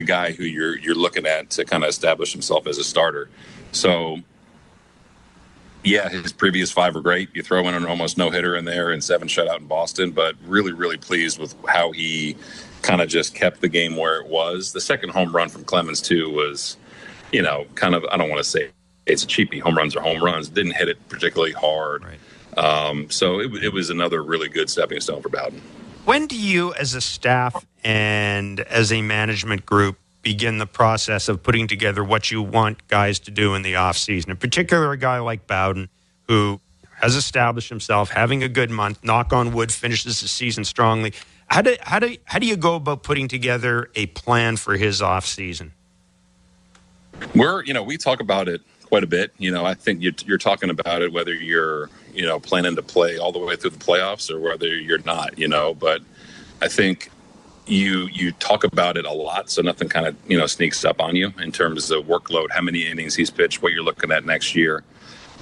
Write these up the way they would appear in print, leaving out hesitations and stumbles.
guy who you're looking at to kind of establish himself as a starter. So, yeah, his previous 5 were great. You throw in an almost no-hitter in there and 7 shutout in Boston, but really, really pleased with how he kind of just kept the game where it was. The second home run from Clemens, too, was, kind of, I don't want to say it's a cheapie. Home runs are home runs. Didn't hit it particularly hard. Right. So it was another really good stepping stone for Bowden. When do you, as a staff and as a management group, begin the process of putting together what you want guys to do in the offseason? In particular, a guy like Bowden, who has established himself, having a good month, knock on wood, finishes the season strongly. How do you go about putting together a plan for his offseason? We talk about it quite a bit. I think you're talking about it whether you're, planning to play all the way through the playoffs or whether you're not, but I think you talk about it a lot, so nothing kind of, sneaks up on you in terms of workload, how many innings he's pitched, what you're looking at next year.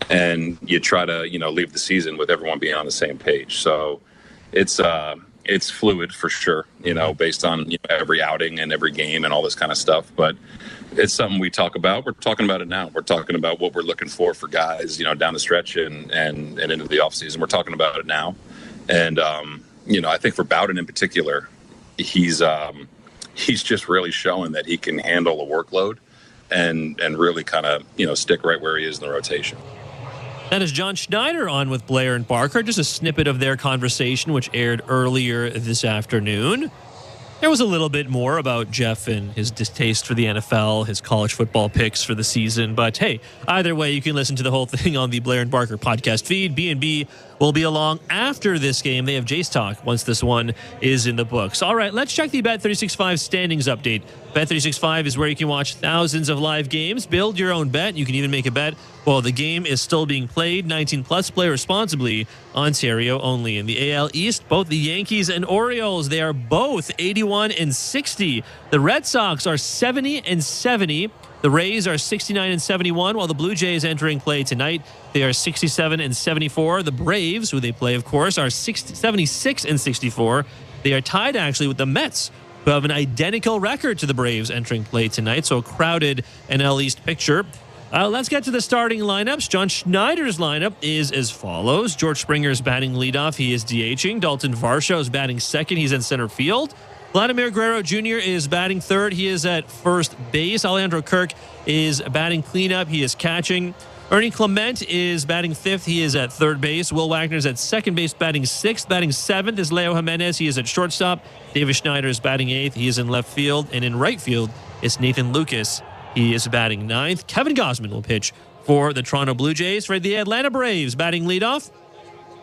And you try to, leave the season with everyone being on the same page. So it's fluid for sure, based on every outing and every game and all this kind of stuff. But it's something we talk about. We're talking about it now. We're talking about what we're looking for guys, down the stretch and into the offseason. We're talking about it now. And, I think for Bowden in particular, he's just really showing that he can handle a workload and really kind of, stick right where he is in the rotation. That is John Schneider on with Blair and Barker. Just a snippet of their conversation, which aired earlier this afternoon. There was a little bit more about Jeff and his distaste for the NFL, his college football picks for the season. But hey, either way, you can listen to the whole thing on the Blair and Barker podcast feed. B&B will be along after this game. They have Jace Talk once this one is in the books. All right, let's check the Bet365 standings update. Bet365 is where you can watch thousands of live games, build your own bet. You can even make a bet while the game is still being played. 19 plus, play responsibly. Ontario only. In the AL East, both the Yankees and Orioles, they are both 81 and 60. The Red Sox are 70 and 70. The Rays are 69 and 71, while the Blue Jays entering play tonight, they are 67 and 74. The Braves, who they play, of course, are 76 and 64. They are tied, actually, with the Mets, who have an identical record to the Braves entering play tonight. So a crowded NL East picture. Let's get to the starting lineups. John Schneider's lineup is as follows. George Springer's batting leadoff. He is DHing. Dalton Varsho is batting second. He's in center field. Vladimir Guerrero Jr. is batting third. He is at first base. Alejandro Kirk is batting cleanup. He is catching. Ernie Clement is batting fifth. He is at third base. Will Wagner's at second base, batting sixth. Batting seventh is Leo Jimenez. He is at shortstop. David Schneider is batting eighth. He is in left field. And in right field is Nathan Lucas. He is batting ninth. Kevin Gausman will pitch for the Toronto Blue Jays. For the Atlanta Braves, batting leadoff,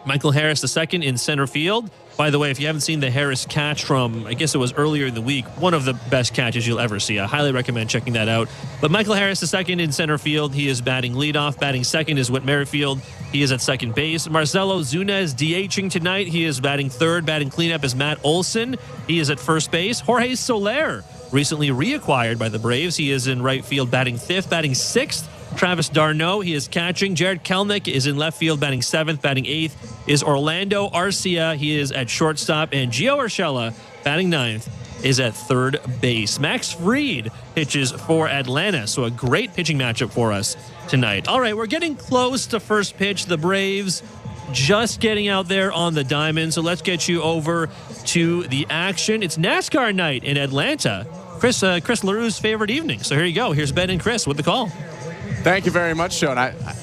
Michael Harris II in center field. By the way, if you haven't seen the Harris catch from, I guess it was earlier in the week, one of the best catches you'll ever see. I highly recommend checking that out. But Michael Harris II in center field. He is batting leadoff. Batting second is Whit Merrifield. He is at second base. Marcelo Zunez DHing tonight. He is batting third. Batting cleanup is Matt Olson. He is at first base. Jorge Soler, recently reacquired by the Braves. He is in right field, batting fifth. Batting sixth, Travis d'Arnaud. He is catching. Jared Kelnick is in left field, batting seventh. Batting eighth is Orlando Arcia. He is at shortstop. And Gio Urshela, batting ninth, is at third base. Max Fried pitches for Atlanta. So a great pitching matchup for us tonight. All right, we're getting close to first pitch. The Braves just getting out there on the diamond. So let's get you over to the action. It's NASCAR night in Atlanta. Chris LaRue's favorite evening. So here you go. Here's Ben and Chris with the call. Thank you very much, Sean.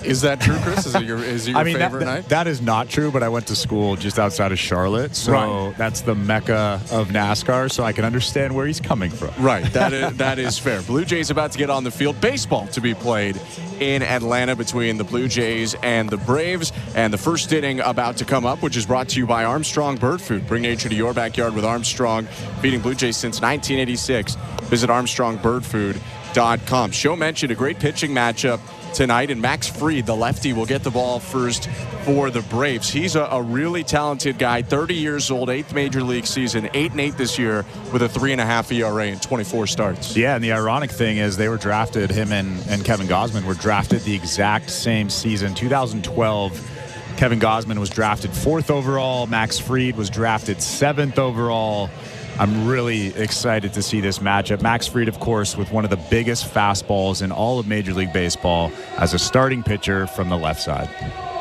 Is that true, Chris? Is it your favorite night? That is not true, but I went to school just outside of Charlotte, so That's the mecca of NASCAR, so I can understand where he's coming from. Right. That is fair. Blue Jays about to get on the field. Baseball to be played in Atlanta between the Blue Jays and the Braves. And the first inning about to come up, which is brought to you by Armstrong Bird Food. Bring nature to your backyard with Armstrong, feeding Blue Jays since 1986. Visit ArmstrongBirdFood.com. Show mentioned a great pitching matchup tonight, and Max Fried, the lefty, will get the ball first for the Braves. He's a really talented guy, 30 years old, 8th major league season, 8-8 this year with a 3.5 ERA in 24 starts. Yeah, and the ironic thing is they were drafted, him and Kevin Gausman were drafted the exact same season, 2012. Kevin Gausman was drafted 4th overall. Max Fried was drafted 7th overall. I'm really excited to see this matchup. Max Fried, of course, with one of the biggest fastballs in all of Major League Baseball as a starting pitcher from the left side.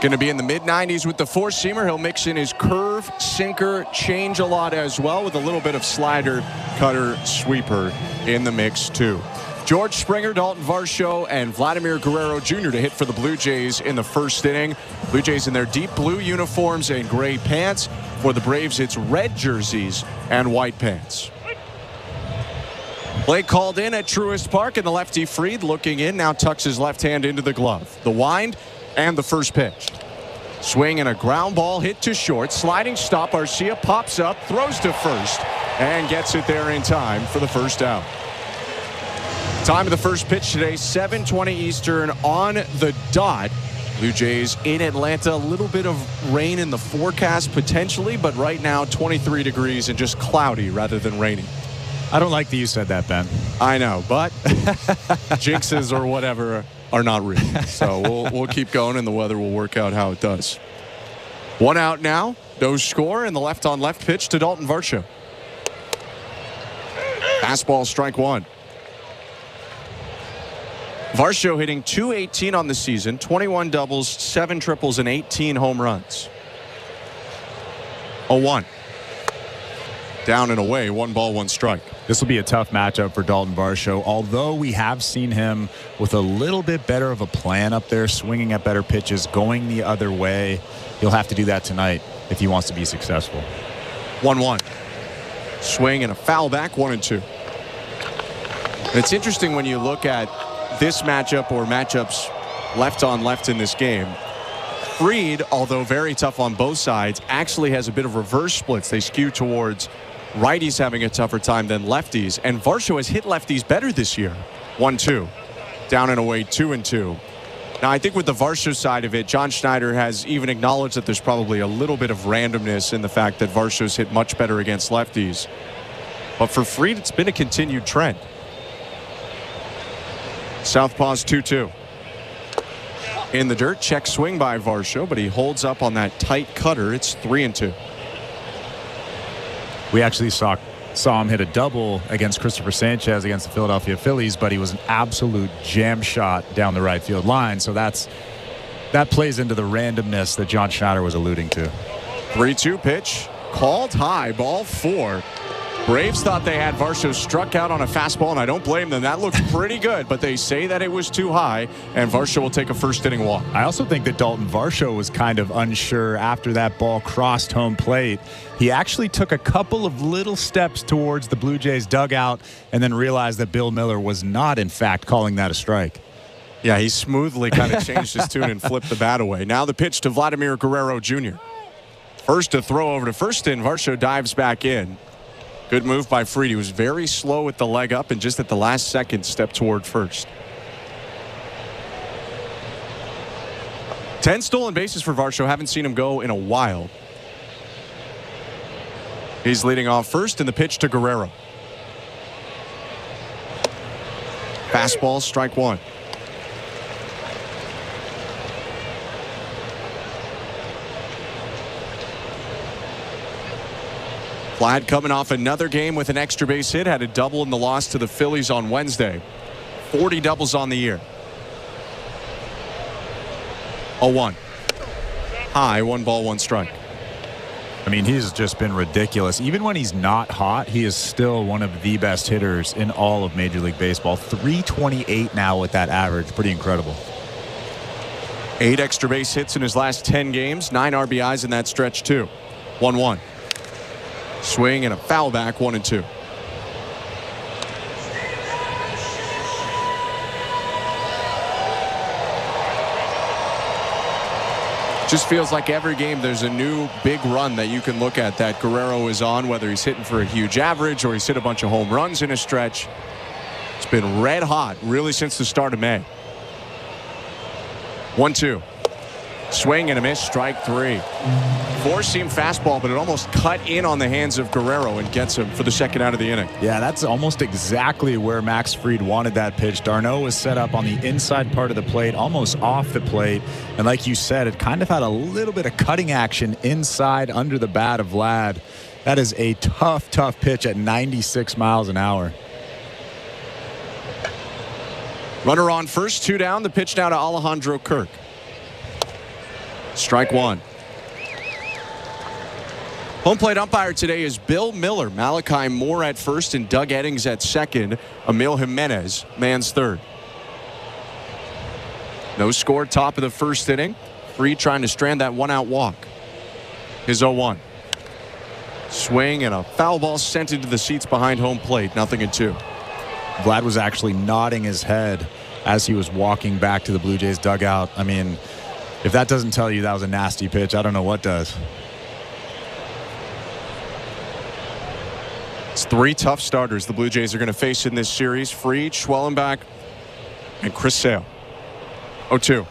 Going to be in the mid-90s with the four-seamer. He'll mix in his curve, sinker, change a lot as well, with a little bit of slider, cutter, sweeper in the mix too. George Springer, Dalton Varsho, and Vladimir Guerrero Jr. to hit for the Blue Jays in the first inning. Blue Jays in their deep blue uniforms and gray pants. For the Braves, it's red jerseys and white pants. Play called in at Truist Park, and the lefty Fried looking in, now tucks his left hand into the glove. The wind and the first pitch. Swing and a ground ball hit to short. Sliding stop. Arcia pops up, throws to first, and gets it there in time for the first out. Time of the first pitch today, 7:20 Eastern on the dot. Blue Jays in Atlanta. A little bit of rain in the forecast potentially, but right now 23 degrees and just cloudy rather than rainy. I don't like that you said that, Ben. I know, but jinxes or whatever are not real. So we'll keep going, and the weather will work out how it does. One out now. No score, and the left-on-left pitch to Dalton Varsho. Fastball, strike one. Varsho hitting .218 on the season, 21 doubles, 7 triples, and 18 home runs. 0-1. Down and away, 1 ball, 1 strike. This will be a tough matchup for Dalton Varsho, although we have seen him with a little bit better of a plan up there, swinging at better pitches, going the other way. He'll have to do that tonight if he wants to be successful. 1-1. Swing and a foul back, 1-2. It's interesting when you look at this matchup or matchups left on left in this game. Fried, although very tough on both sides, actually has a bit of reverse splits. They skew towards righties having a tougher time than lefties, and Varsho has hit lefties better this year. 1-2. Down and away, 2-2. Now, I think with the Varsho side of it, John Schneider has even acknowledged that there's probably a little bit of randomness in the fact that Varsho's hit much better against lefties. But for Fried, it's been a continued trend. Southpaws 2-2. In the dirt, check swing by Varsho, but he holds up on that tight cutter. It's 3-2. We actually saw him hit a double against Christopher Sanchez against the Philadelphia Phillies, but he was an absolute jam shot down the right field line. So that plays into the randomness that John Schneider was alluding to. 3-2 pitch. Called high, ball 4. Braves thought they had Varsho struck out on a fastball, and I don't blame them. That looked pretty good, but they say that it was too high, and Varsho will take a first-inning walk. I also think that Dalton Varsho was kind of unsure after that ball crossed home plate. He actually took a couple of little steps towards the Blue Jays dugout and then realized that Bill Miller was not, in fact, calling that a strike. Yeah, he smoothly kind of changed his tune and flipped the bat away. Now the pitch to Vladimir Guerrero Jr. First to throw over to first, and Varsho dives back in. Good move by Fried. He was very slow with the leg up and just at the last second stepped toward first. 10 stolen bases for Varsho. Haven't seen him go in a while. He's leading off first, and the pitch to Guerrero. Fastball, strike one. Vlad coming off another game with an extra base hit. Had a double in the loss to the Phillies on Wednesday. 40 doubles on the year. 0-1. High, 1 ball, 1 strike. I mean, he's just been ridiculous. Even when he's not hot, he is still one of the best hitters in all of Major League Baseball. 328 now with that average. Pretty incredible. 8 extra base hits in his last 10 games. 9 RBIs in that stretch, too. 1-1. Swing and a foul back, 1-2. Just feels like every game there's a new big run that you can look at that Guerrero is on, whether he's hitting for a huge average or he's hit a bunch of home runs in a stretch. It's been red hot really since the start of May. 1-2. Swing and a miss, strike 3. Four-seam fastball, but it almost cut in on the hands of Guerrero and gets him for the second out of the inning. Yeah, that's almost exactly where Max Fried wanted that pitch. d'Arnaud was set up on the inside part of the plate, almost off the plate. And like you said, it kind of had a little bit of cutting action inside under the bat of Vlad. That is a tough, tough pitch at 96 miles an hour. Runner on first, 2 down. The pitch now to Alejandro Kirk. Strike 1. Home plate umpire today is Bill Miller. Malachi Moore at first and Doug Eddings at second. Emil Jimenez mans third. No score, top of the first inning. Fried trying to strand that one-out walk. His 0-1. Swing and a foul ball sent into the seats behind home plate. 0-2. Vlad was actually nodding his head as he was walking back to the Blue Jays dugout. I mean, if that doesn't tell you that was a nasty pitch, I don't know what does. It's 3 tough starters the Blue Jays are going to face in this series. Fried, Schwellenbach, and Chris Sale. 0-2.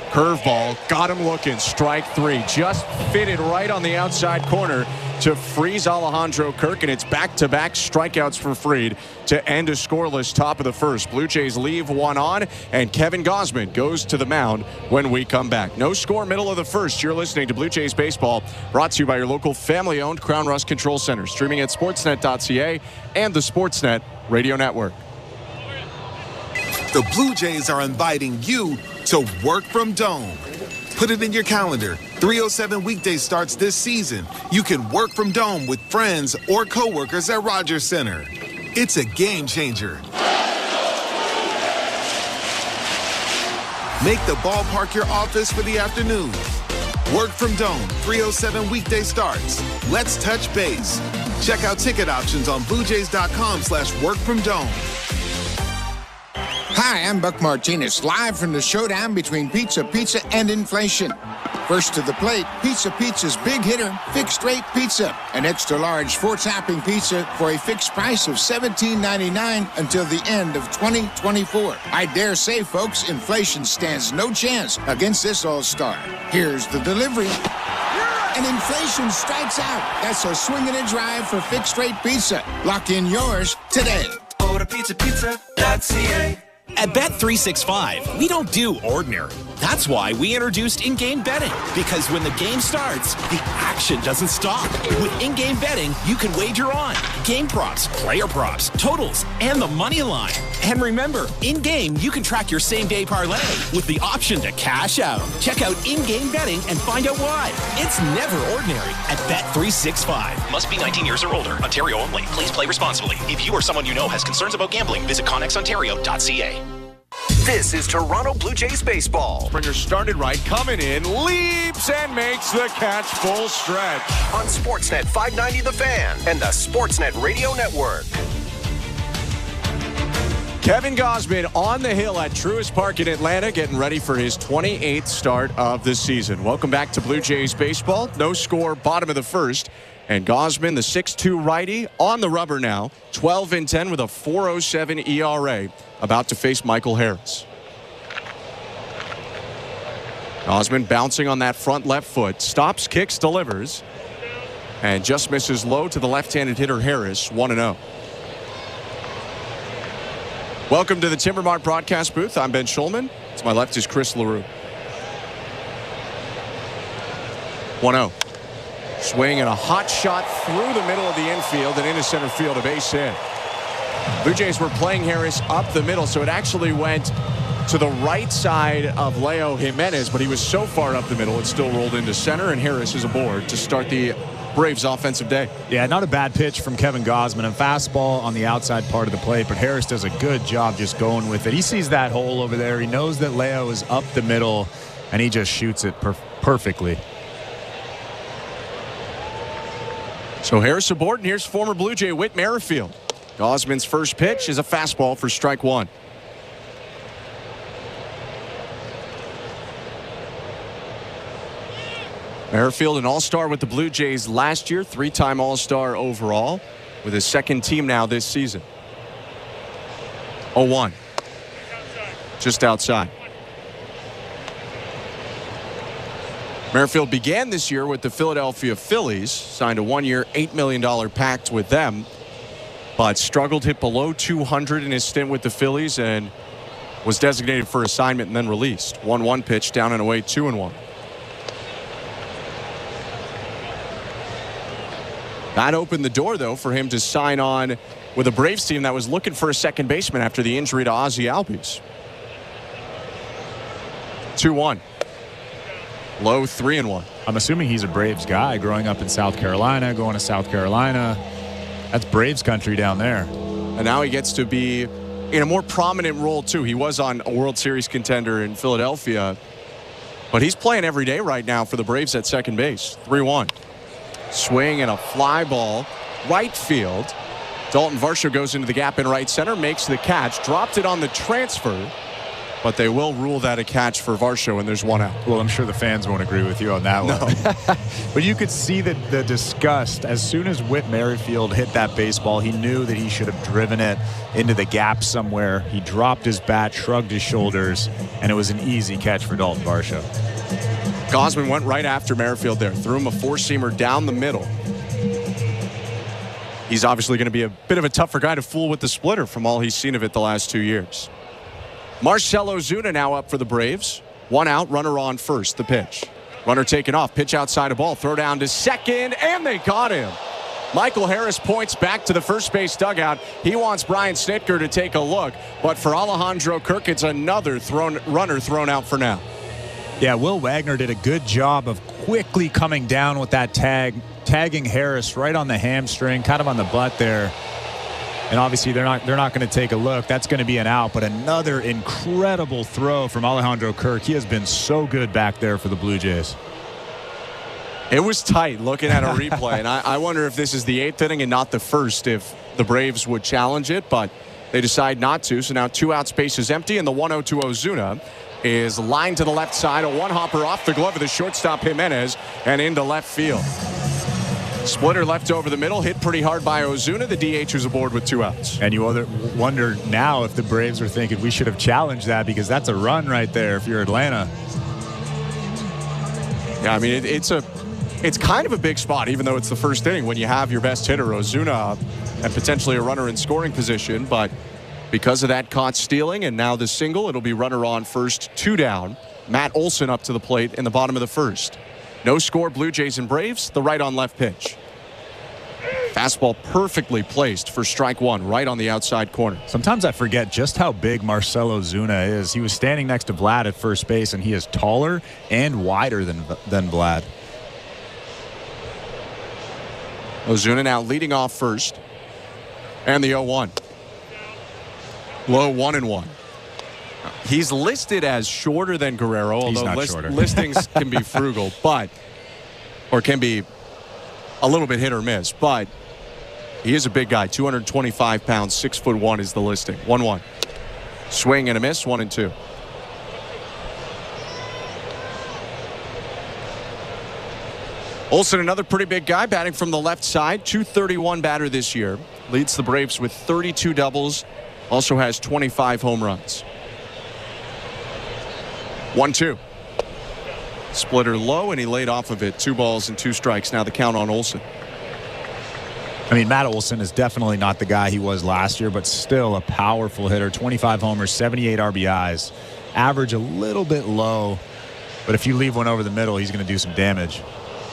Curveball, got him looking. Strike 3. Just fitted right on the outside corner to freeze Alejandro Kirk, and it's back-to-back strikeouts for Fried to end a scoreless top of the first. Blue Jays leave 1 on, and Kevin Gausman goes to the mound when we come back. No score, middle of the first. You're listening to Blue Jays Baseball, brought to you by your local family-owned Crown Rust Control Center, streaming at sportsnet.ca and the Sportsnet Radio Network. The Blue Jays are inviting you to work from Dome. Put it in your calendar. 307 weekday starts this season. You can work from Dome with friends or coworkers at Rogers Center. It's a game changer. Make the ballpark your office for the afternoon. Work from Dome, 307 weekday starts. Let's touch base. Check out ticket options on bluejays.com/workfromdome. Hi, I'm Buck Martinez, live from the showdown between Pizza and inflation. First to the plate, Pizza's big hitter, fixed rate pizza. An extra large 4-topping pizza for a fixed price of $17.99 until the end of 2024. I dare say, folks, inflation stands no chance against this all-star. Here's the delivery. And inflation strikes out. That's a swing and a drive for fixed rate pizza. Lock in yours today. Order pizza.ca. At Bet365, we don't do ordinary. That's why we introduced in-game betting. Because when the game starts, the action doesn't stop. With in-game betting, you can wager on game props, player props, totals, and the money line. And remember, in-game, you can track your same-day parlay with the option to cash out. Check out in-game betting and find out why. It's never ordinary at Bet365. Must be 19 years or older. Ontario only. Please play responsibly. If you or someone you know has concerns about gambling, visit connexontario.ca. This is Toronto Blue Jays baseball. Springer started right, coming in, leaps and makes the catch full stretch. On Sportsnet 590 The Fan and the Sportsnet Radio Network. Kevin Gausman on the hill at Truist Park in Atlanta, getting ready for his 28th start of the season. Welcome back to Blue Jays baseball. No score, bottom of the first. And Gausman, the 6'2 righty, on the rubber now, 12-10 with a 4.07 ERA, about to face Michael Harris. Gausman bouncing on that front left foot, stops, kicks, delivers, and just misses low to the left-handed hitter Harris, 1-0. Welcome to the Timbermart broadcast booth. I'm Ben Schulman. To my left is Chris LaRue. 1-0. Swing and a hot shot through the middle of the infield and into center field, a base hit. Blue Jays were playing Harris up the middle, so it actually went to the right side of Leo Jimenez, but he was so far up the middle it still rolled into center, and Harris is aboard to start the Braves offensive day. Yeah, not a bad pitch from Kevin Gausman. A fastball on the outside part of the plate, but Harris does a good job just going with it. He sees that hole over there. He knows that Leo is up the middle, and he just shoots it perfectly. So Harris aboard, and here's former Blue Jay Whit Merrifield. Gausman's first pitch is a fastball for strike 1. Merrifield, an all-star with the Blue Jays last year, 3-time all-star overall, with his second team now this season. 0-1. Just outside. Merrifield began this year with the Philadelphia Phillies, signed a one-year, $8 million pact with them, but struggled, hit below 200 in his stint with the Phillies, and was designated for assignment and then released. 1-1 pitch, down and away, 2-1. That opened the door, though, for him to sign on with a Braves team that was looking for a second baseman after the injury to Ozzie Albies. 2-1. Low, 3-1. I'm assuming he's a Braves guy, growing up in South Carolina, going to South Carolina. That's Braves country down there. And now he gets to be in a more prominent role, too. He was on a World Series contender in Philadelphia, but he's playing every day right now for the Braves at second base. 3-1. Swing and a fly ball, right field. Dalton Varsho goes into the gap in right center, makes the catch, dropped it on the transfer, but they will rule that a catch for Varsho, and there's one out. Well, I'm sure the fans won't agree with you on that one. But you could see the disgust. As soon as Whit Merrifield hit that baseball, he knew that he should have driven it into the gap somewhere. He dropped his bat, shrugged his shoulders, and it was an easy catch for Dalton Varsho. Gausman went right after Merrifield there, threw him a four-seamer down the middle. He's obviously going to be a bit of a tougher guy to fool with the splitter from all he's seen of it the last 2 years. Marcell Ozuna now up for the Braves. One out, runner on first. The pitch. Runner taken off. Pitch outside a ball. Throw down to second, and they caught him. Michael Harris points back to the first base dugout. He wants Brian Snitker to take a look, but for Alejandro Kirk, it's another runner thrown out for now. Yeah, Will Wagner did a good job of quickly coming down with that tagging Harris right on the hamstring, kind of on the butt there. And obviously they're not going to take a look. That's going to be an out, but another incredible throw from Alejandro Kirk. He has been so good back there for the Blue Jays. It was tight looking at a replay, and I wonder if this is the 8th inning and not the first, if the Braves would challenge it, but they decide not to. So now 2 out, space is empty, and the 1-0 to Ozuna is lined to the left side. A one-hopper off the glove of the shortstop Jimenez and into left field. Splitter left over the middle, hit pretty hard by Ozuna. The DH was aboard with 2 outs. And you wonder now if the Braves are thinking we should have challenged that, because that's a run right there if you're Atlanta. Yeah, I mean, it's kind of a big spot, even though it's the first inning, when you have your best hitter, Ozuna, and potentially a runner in scoring position. But because of that caught stealing and now the single, it'll be runner on first, 2 down. Matt Olson up to the plate in the bottom of the first. No score, Blue Jays and Braves. The right on left pitch. Fastball perfectly placed for strike 1, right on the outside corner. Sometimes I forget just how big Marcell Ozuna is. He was standing next to Vlad at first base, and he is taller and wider than Vlad. Ozuna now leading off first. And the 0-1. Low 1-1. He's listed as shorter than Guerrero, although listings can be frugal, or can be a little bit hit or miss. But he is a big guy, 225 pounds, 6'1" is the listing. 1-1. Swing and a miss, 1-2. Olson, another pretty big guy, batting from the left side, 231 batter this year. Leads the Braves with 32 doubles, also has 25 home runs. 1-2. Splitter low, and he laid off of it. 2 balls and 2 strikes. Now the count on Olson. I mean, Matt Olson is definitely not the guy he was last year, but still a powerful hitter. 25 homers, 78 RBIs. Average a little bit low, but if you leave one over the middle, he's going to do some damage.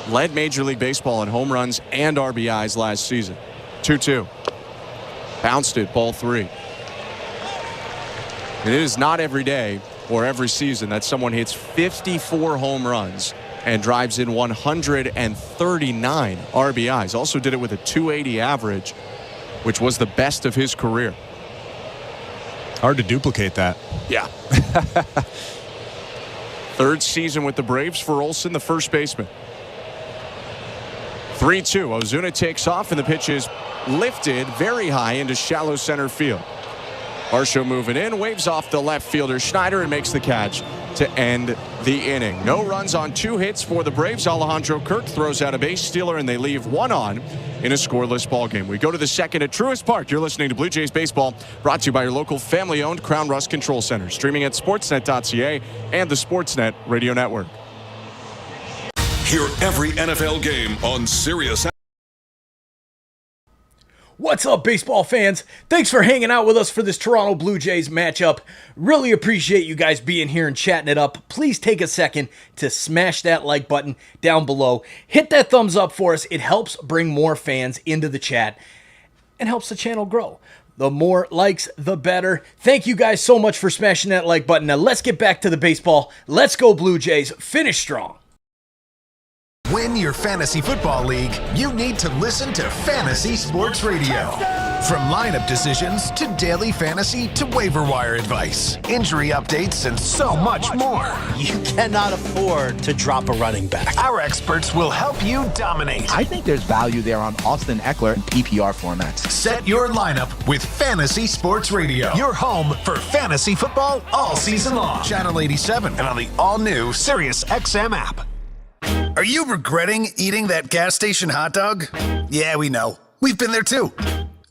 Led Major League Baseball in home runs and RBIs last season. 2-2. Bounced it, ball 3. And it is not every day or every season that someone hits 54 home runs and drives in 139 RBIs. Also did it with a 280 average, which was the best of his career. Hard to duplicate that. Yeah. 3rd season with the Braves for Olson, the first baseman. 3-2. Ozuna takes off, and the pitch is lifted very high into shallow center field. Varsho moving in, waves off the left fielder Schneider, and makes the catch to end the inning. No runs on 2 hits for the Braves. Alejandro Kirk throws out a base stealer, and they leave 1 on in a scoreless ball game. We go to the second at Truist Park. You're listening to Blue Jays Baseball, brought to you by your local family-owned Crown Rust Control Center. Streaming at sportsnet.ca and the Sportsnet Radio Network. Hear every NFL game on Sirius. What's up, baseball fans? Thanks for hanging out with us for this Toronto Blue Jays matchup. Really appreciate you guys being here and chatting it up. Please take a second to smash that like button down below. Hit that thumbs up for us. It helps bring more fans into the chat and helps the channel grow. The more likes, the better. Thank you guys so much for smashing that like button. Now let's get back to the baseball. Let's go Blue Jays. Finish strong. Win your fantasy football league, you need to listen to Fantasy Sports Radio. From lineup decisions to daily fantasy to waiver wire advice, injury updates, and so much more. You cannot afford to drop a running back. Our experts will help you dominate. I think there's value there on Austin Eckler in PPR formats. Set your lineup with Fantasy Sports Radio. Your home for fantasy football all season long. Channel 87 and on the all-new Sirius XM app. Are you regretting eating that gas station hot dog? Yeah, we know. We've been there too.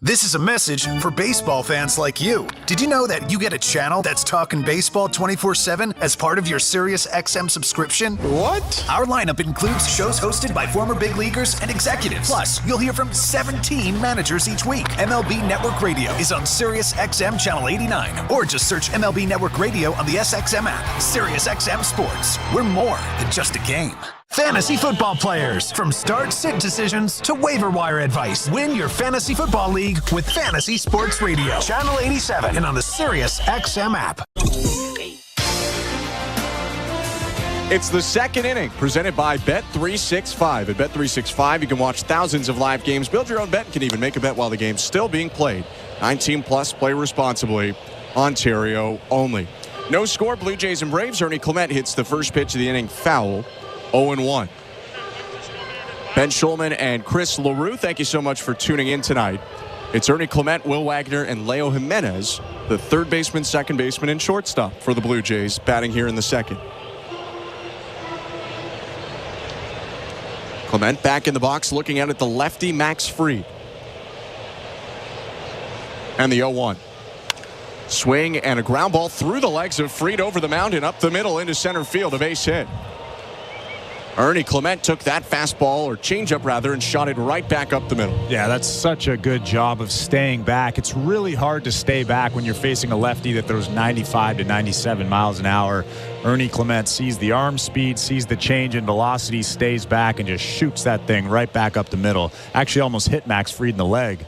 This is a message for baseball fans like you. Did you know that you get a channel that's talking baseball 24/7 as part of your Sirius XM subscription? What? Our lineup includes shows hosted by former big leaguers and executives. Plus, you'll hear from 17 managers each week. MLB Network Radio is on Sirius XM Channel 89, or just search MLB Network Radio on the SXM app. Sirius XM Sports. We're more than just a game. Fantasy football players, from start-sit decisions to waiver wire advice. Win your fantasy football league with Fantasy Sports Radio. Channel 87 and on the Sirius XM app. It's the second inning, presented by Bet365. At Bet365, you can watch thousands of live games, build your own bet, and can even make a bet while the game's still being played. 19 plus, play responsibly. Ontario only. No score, Blue Jays and Braves. Ernie Clement hits the first pitch of the inning foul. 0-1. Ben Schulman and Chris LaRue, thank you so much for tuning in tonight. It's Ernie Clement, Will Wagner, and Leo Jimenez, the third baseman, second baseman, and shortstop for the Blue Jays, batting here in the second. Clement back in the box, looking out at the lefty, Max Fried. And the 0-1. Swing and a ground ball through the legs of Fried over the mound and up the middle into center field, a base hit. Ernie Clement took that fastball, or changeup rather, and shot it right back up the middle. Yeah, that's such a good job of staying back. It's really hard to stay back when you're facing a lefty that throws 95 to 97 miles an hour. Ernie Clement sees the arm speed, sees the change in velocity, stays back, and just shoots that thing right back up the middle. Actually almost hit Max Fried in the leg.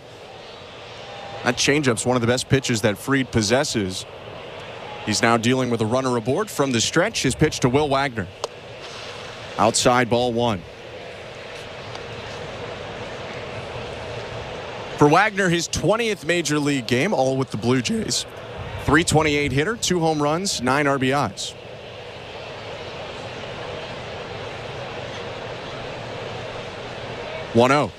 That changeup's one of the best pitches that Fried possesses. He's now dealing with a runner aboard from the stretch. His pitch to Will Wagner. Outside, ball one. For Wagner, his 20th major league game, all with the Blue Jays. .328 hitter, 2 home runs, 9 RBIs. .1-0.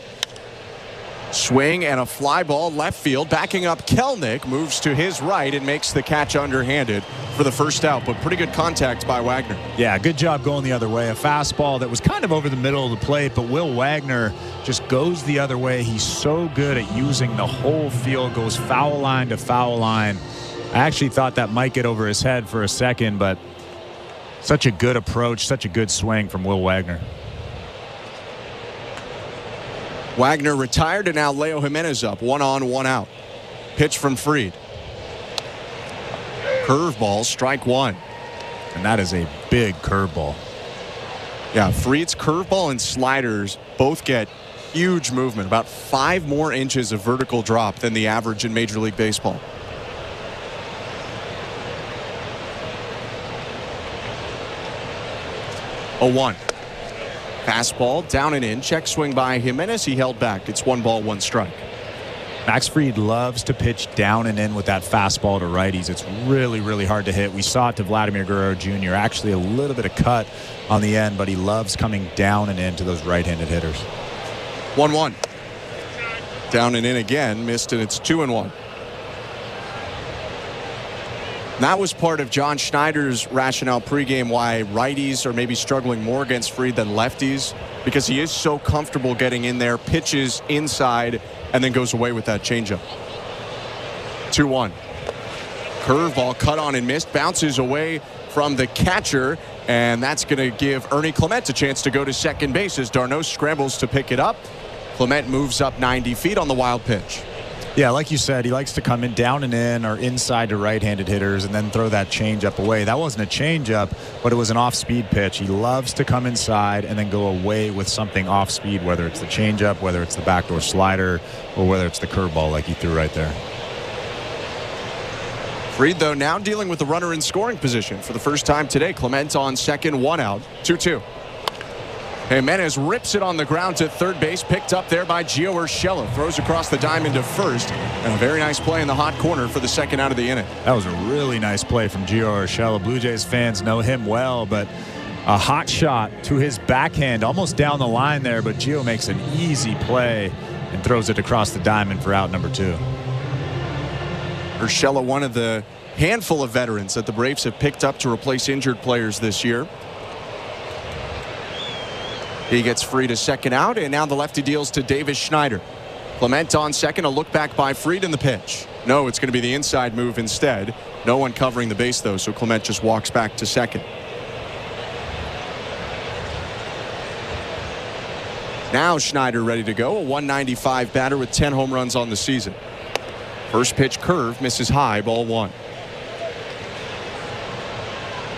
Swing and a fly ball left field. Backing up, Kelnick moves to his right and makes the catch underhanded for the first out, but pretty good contact by Wagner. Yeah, good job going the other way. A fastball that was kind of over the middle of the plate, but Will Wagner just goes the other way. He's so good at using the whole field, goes foul line to foul line. I actually thought that might get over his head for a second, but such a good approach, such a good swing from Will Wagner. Wagner retired, and now Leo Jimenez up. 1 on, 1 out. Pitch from Fried. Curveball, strike one. And that is a big curveball. Yeah, Fried's curveball and sliders both get huge movement. About 5 more inches of vertical drop than the average in Major League Baseball. A 1. Fastball down and in. Check swing by Jimenez. He held back. It's 1 ball, 1 strike. Max Fried loves to pitch down and in with that fastball to righties. It's really, really hard to hit. We saw it to Vladimir Guerrero Jr. Actually a little bit of cut on the end, but he loves coming down and in to those right-handed hitters. 1-1. Down and in again. Missed, and it's 2-1. That was part of John Schneider's rationale pregame why righties are maybe struggling more against Fried than lefties, because he is so comfortable getting in there, pitches inside, and then goes away with that changeup. 2-1. Curveball cut on and missed, bounces away from the catcher, and that's going to give Ernie Clement a chance to go to second base as d'Arnaud scrambles to pick it up. Clement moves up 90 feet on the wild pitch. Yeah, like you said, he likes to come in down and in or inside to right-handed hitters and then throw that changeup away. That wasn't a changeup, but it was an off-speed pitch. He loves to come inside and then go away with something off-speed, whether it's the changeup, whether it's the backdoor slider, or whether it's the curveball like he threw right there. Fried, though, now dealing with the runner in scoring position for the first time today. Clement on second, 1 out, 2-2. Jimenez rips it on the ground to third base, picked up there by Gio Urshela. Throws across the diamond to first, and a very nice play in the hot corner for the second out of the inning. That was a really nice play from Gio Urshela. Blue Jays fans know him well, but a hot shot to his backhand, almost down the line there, but Gio makes an easy play and throws it across the diamond for out number 2. Urshela, one of the handful of veterans that the Braves have picked up to replace injured players this year. He gets free to second out, and now the lefty deals to Davis Schneider. Clement on second, a look back by Fried in the pitch. No, it's going to be the inside move instead. No one covering the base, though, so Clement just walks back to second. Now Schneider ready to go, a 195 batter with 10 home runs on the season. First pitch curve, misses high, ball 1.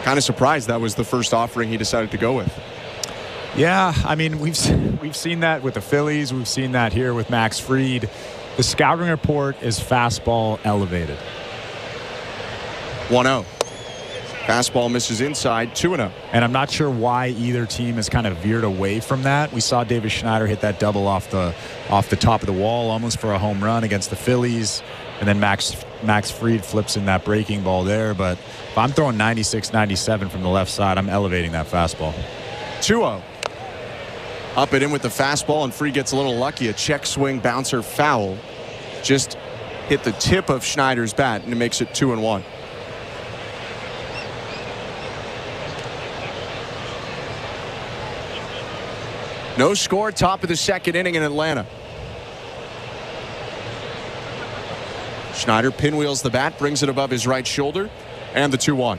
Kind of surprised that was the first offering he decided to go with. Yeah, I mean, we've seen that with the Phillies. We've seen that here with Max Fried. The scouting report is fastball elevated. 1-0. Fastball misses inside, 2-0. And I'm not sure why either team has kind of veered away from that. We saw Davis Schneider hit that double off the top of the wall almost for a home run against the Phillies. And then Max Fried flips in that breaking ball there. But if I'm throwing 96, 97 from the left side, I'm elevating that fastball. 2-0. Up and in with the fastball, and Fried gets a little lucky. A check swing bouncer foul just hit the tip of Schneider's bat, and it makes it 2-1. No score, top of the second inning in Atlanta. Schneider pinwheels the bat, brings it above his right shoulder, and the 2-1.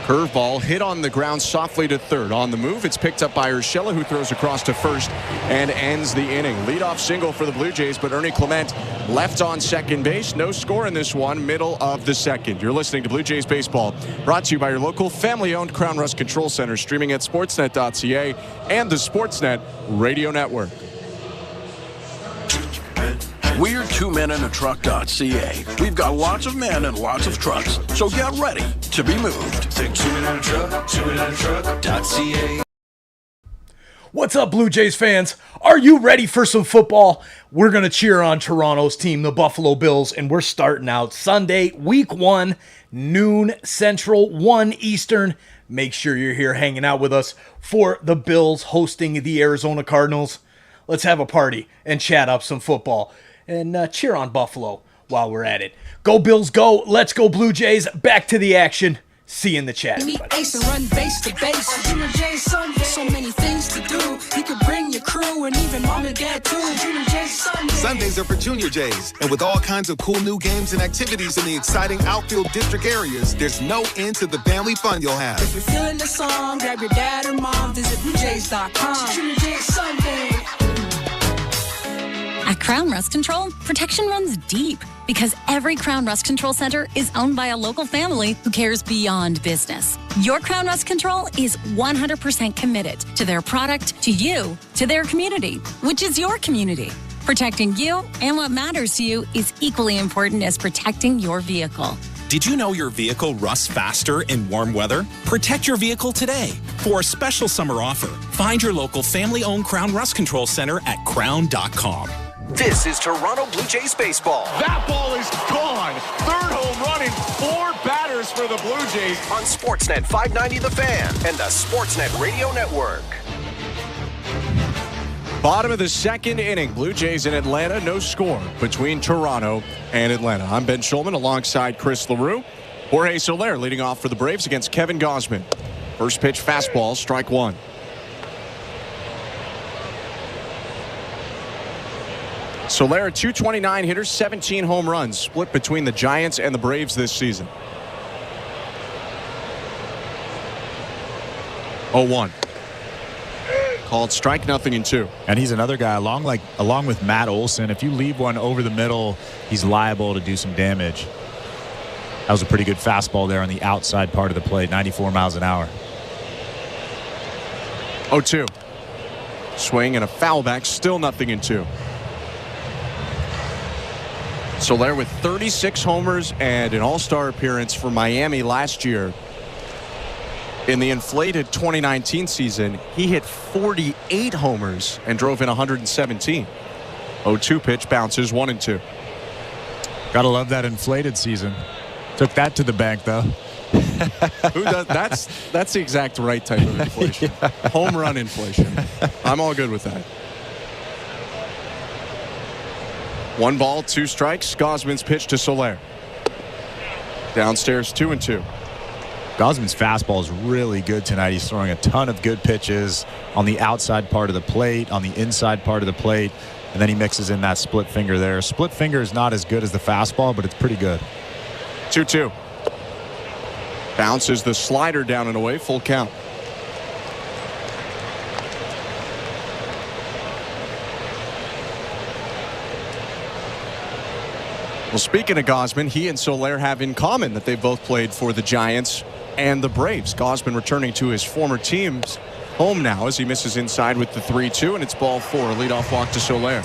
Curveball hit on the ground softly to third. On the move, it's picked up by Urshela, who throws across to first and ends the inning. Leadoff single for the Blue Jays, but Ernie Clement left on second base. No score in this one, middle of the second. You're listening to Blue Jays Baseball, brought to you by your local family-owned Crown Rust Control Center, streaming at sportsnet.ca and the Sportsnet Radio Network. We're two men in a truck.ca. We've got lots of men and lots of trucks, so get ready to be moved. Think two men in a truck.ca. What's up, Blue Jays fans? Are you ready for some football? We're going to cheer on Toronto's team, the Buffalo Bills, and we're starting out Sunday, week 1, noon Central, 1 Eastern. Make sure you're here hanging out with us for the Bills hosting the Arizona Cardinals. Let's have a party and chat up some football. And cheer on Buffalo while we're at it. Go Bills, go. Let's go Blue Jays. Back to the action. See you in the chat. Ace and run base to base. Junior J Sunday. So many things to do. You could bring your crew and even mom and dad too. Junior J Sunday. Sundays are for Junior Jays. And with all kinds of cool new games and activities in the exciting outfield district areas, there's no end to the family fun you'll have. If you're feeling the song, grab your dad or mom. Visit BlueJays.com. Junior J Sunday. At Crown Rust Control, protection runs deep because every Crown Rust Control Center is owned by a local family who cares beyond business. Your Crown Rust Control is 100% committed to their product, to you, to their community, which is your community. Protecting you and what matters to you is equally important as protecting your vehicle. Did you know your vehicle rusts faster in warm weather? Protect your vehicle today. For a special summer offer, find your local family-owned Crown Rust Control Center at crown.com. This is Toronto Blue Jays baseball. That ball is gone. Third home run in 4 batters for the Blue Jays. On Sportsnet 590 The Fan and the Sportsnet Radio Network. Bottom of the second inning. Blue Jays in Atlanta. No score between Toronto and Atlanta. I'm Ben Schulman alongside Chris LaRue. Jorge Soler leading off for the Braves against Kevin Gausman. First pitch fastball, strike 1. Soler, a .229 hitter, 17 home runs, split between the Giants and the Braves this season. 0-1. Called strike, 0-2. And he's another guy, along with Matt Olson, if you leave one over the middle, he's liable to do some damage. That was a pretty good fastball there on the outside part of the plate, 94 miles an hour. 0-2. Swing and a foul back, still 0-2. Soler with 36 homers and an all-star appearance for Miami last year. In the inflated 2019 season, he hit 48 homers and drove in 117. 0-2 pitch, bounces 1-2. Gotta love that inflated season. Took that to the bank, though. Who does? That's the exact right type of inflation. Yeah. Home run inflation. I'm all good with that. 1 ball, 2 strikes. Gausman's pitch to Soler. Downstairs, 2-2. Gausman's fastball is really good tonight. He's throwing a ton of good pitches on the outside part of the plate, on the inside part of the plate, and then he mixes in that split finger there. Split finger is not as good as the fastball, but it's pretty good. 2-2. Bounces the slider down and away, full count. Well, speaking of Gausman, he and Soler have in common that they both played for the Giants and the Braves. Gausman returning to his former team's home now as he misses inside with the 3-2, and it's ball 4. Leadoff walk to Soler.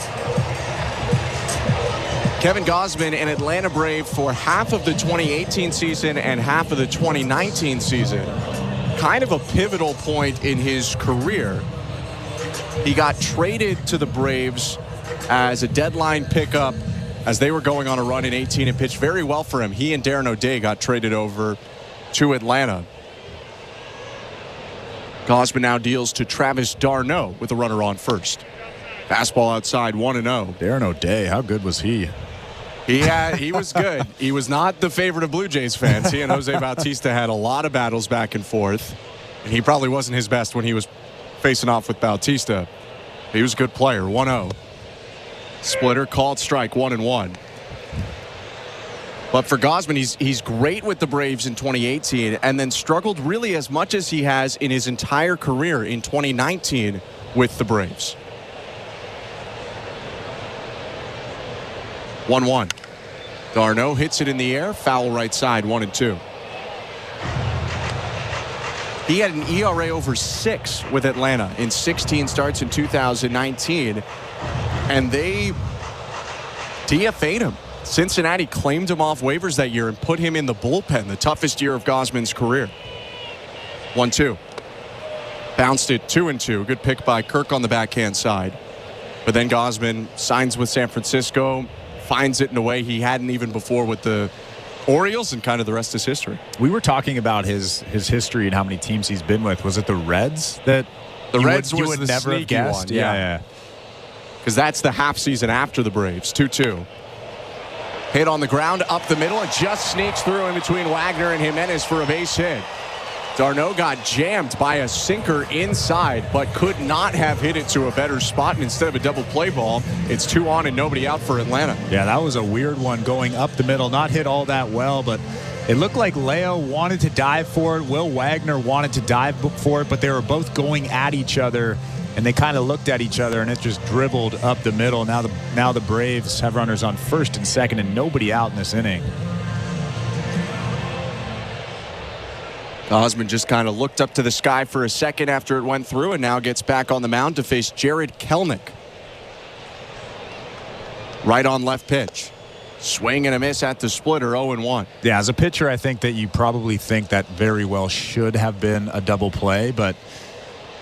Kevin Gausman, an Atlanta Brave for half of the 2018 season and half of the 2019 season. Kind of a pivotal point in his career. He got traded to the Braves as a deadline pickup as they were going on a run in 18 and pitched very well for him. He and Darren O'Day got traded over to Atlanta. Gausman now deals to Travis d'Arnaud with a runner on first. Fastball outside, 1-0. Darren O'Day, how good was he? He was good. He was not the favorite of Blue Jays fans. He and Jose Bautista had a lot of battles back and forth. And he probably wasn't his best when he was facing off with Bautista. He was a good player, 1-0. Splitter, called strike, 1-1. But for Gausman, he's great with the Braves in 2018 and then struggled really as much as he has in his entire career in 2019 with the Braves. 1-1. d'Arnaud hits it in the air, foul right side, 1-2. He had an ERA over 6 with Atlanta in 16 starts in 2019, and they DFA'd him. Cincinnati claimed him off waivers that year and put him in the bullpen, the toughest year of Gausman's career. 1-2. Bounced it 2-2. Good pick by Kirk on the backhand side. But then Gausman signs with San Francisco, finds it in a way he hadn't even before with the Orioles, and kind of the rest is history. We were talking about his history and how many teams he's been with. Was it the Reds that the Reds you would the never have guessed? One. Yeah. Because that's the half season after the Braves. 2-2. Hit on the ground, up the middle. It just sneaks through in between Wagner and Jimenez for a base hit. d'Arnaud got jammed by a sinker inside, but could not have hit it to a better spot. And instead of a double play ball, it's 2 on and nobody out for Atlanta. Yeah, that was a weird one going up the middle. Not hit all that well, but it looked like Leo wanted to dive for it. Will Wagner wanted to dive for it, but they were both going at each other. And they kind of looked at each other, and it just dribbled up the middle. Now the Braves have runners on first and second, and nobody out in this inning. Gausman just kind of looked up to the sky for a second after it went through, and now gets back on the mound to face Jared Kelenic. Right on left pitch. Swing and a miss at the splitter, 0-1. Yeah, as a pitcher, I think that you probably think that very well should have been a double play, but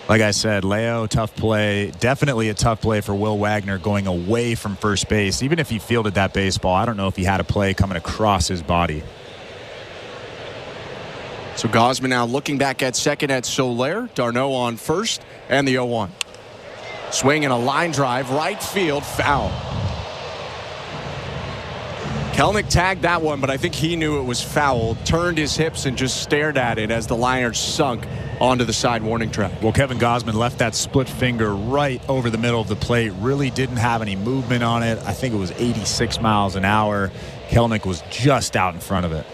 like I said, Leo, tough play. Definitely a tough play for Will Wagner going away from first base. Even if he fielded that baseball, I don't know if he had a play coming across his body. So Gausman now looking back at second at Soler. d'Arnaud on first, and the 0-1. Swing and a line drive, right field, foul. Kelenic tagged that one, but I think he knew it was foul. Turned his hips and just stared at it as the liner sunk onto the side warning track. Well, Kevin Gausman left that split finger right over the middle of the plate. Really didn't have any movement on it. I think it was 86 miles an hour. Kelenic was just out in front of it.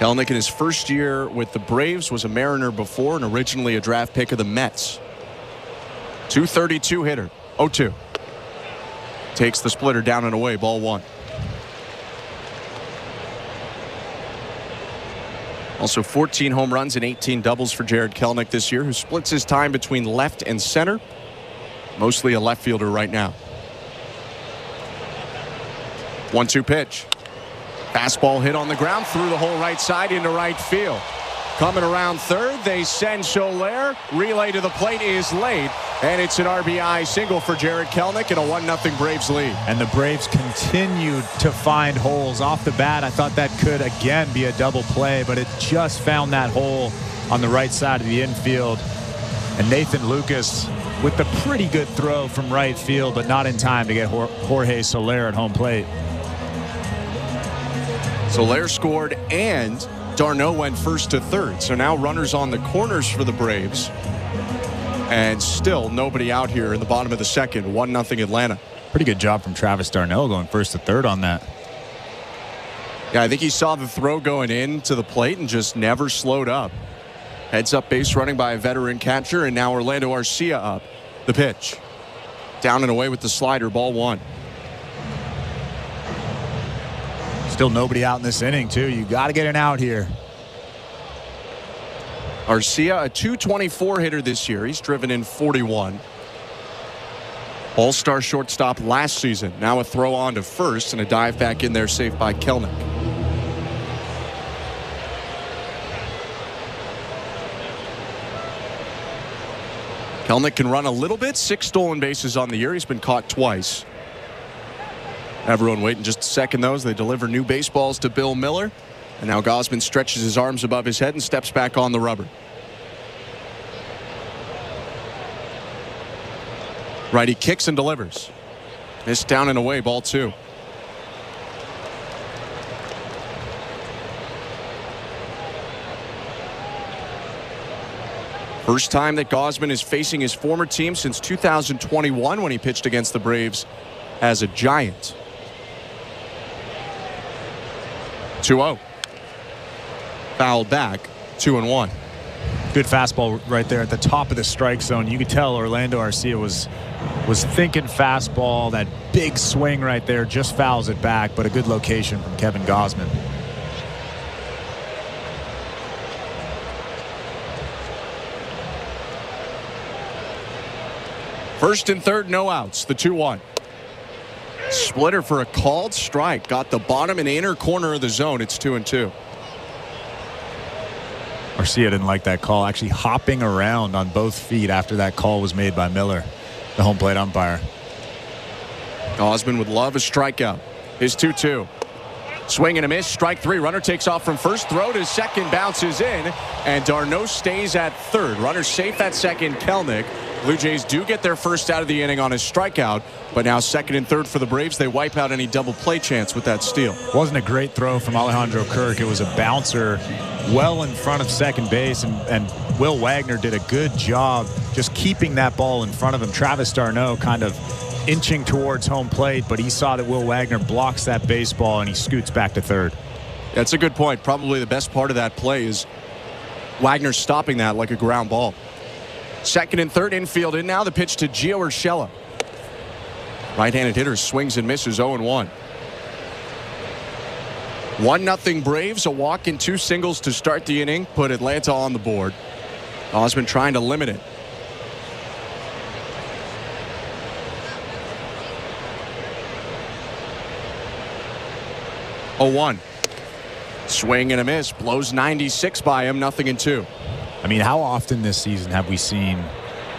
Kelenic in his first year with the Braves was a Mariner before and originally a draft pick of the Mets. 232 hitter. 0-2. Takes the splitter down and away. Ball 1. Also 14 home runs and 18 doubles for Jarred Kelenic this year, who splits his time between left and center. Mostly a left fielder right now. 1-2 pitch. Fastball hit on the ground through the whole right side into right field. Coming around third, they send Soler. Relay to the plate is late, and it's an RBI single for Jarred Kelenic and a 1-0 Braves lead. And the Braves continued to find holes. Off the bat, I thought that could again be a double play, but it just found that hole on the right side of the infield. And Nathan Lucas with a pretty good throw from right field, but not in time to get Jorge Soler at home plate. Soler scored and Darno went first to third. So now runners on the corners for the Braves. And still nobody out here in the bottom of the second. 1-0 Atlanta. Pretty good job from Travis Darno going first to third on that. Yeah, I think he saw the throw going in to the plate and just never slowed up. Heads up base running by a veteran catcher, and now Orlando Arcia up. The pitch. Down and away with the slider. Ball 1. Still nobody out in this inning, too. You got to get an out here. Arcia, a .224 hitter this year. He's driven in 41. All-star shortstop last season. Now a throw on to first and a dive back in there saved by Kelenic. Kelenic can run a little bit. 6 stolen bases on the year. He's been caught twice. Everyone waiting just a second, though, as they deliver new baseballs to Bill Miller. And now Gausman stretches his arms above his head and steps back on the rubber. Righty kicks and delivers. Missed down and away. Ball 2. First time that Gausman is facing his former team since 2021 when he pitched against the Braves as a Giant. 2-0. Fouled back. 2-1. Good fastball right there at the top of the strike zone. You could tell Orlando Arcia was thinking fastball. That big swing right there just fouls it back, but a good location from Kevin Gausman. First and third, no outs. The 2-1. Splitter for a called strike. Got the bottom and inner corner of the zone. It's 2-2. Arcia didn't like that call. Actually hopping around on both feet after that call was made by Miller, the home plate umpire. Gausman would love a strikeout. His 2-2. Swing and a miss. Strike 3. Runner takes off from first. Throw to second. Bounces in. And Darno stays at third. Runner safe at second. Kelenic. Blue Jays do get their first out of the inning on a strikeout, but now second and third for the Braves. They wipe out any double play chance with that steal. Wasn't a great throw from Alejandro Kirk. It was a bouncer well in front of second base, and Will Wagner did a good job just keeping that ball in front of him. Travis Darno kind of inching towards home plate, but he saw that Will Wagner blocks that baseball and he scoots back to third. That's a good point. Probably the best part of that play is Wagner stopping that like a ground ball. Second and third infield in now. The pitch to Gio Urshela. Right-handed hitter swings and misses. 0-1. 1-0 Braves. A walk and 2 singles to start the inning. Put Atlanta on the board. Gausman trying to limit it. Oh, 1. Swing and a miss. Blows 96 by him. 0-2. I mean, how often this season have we seen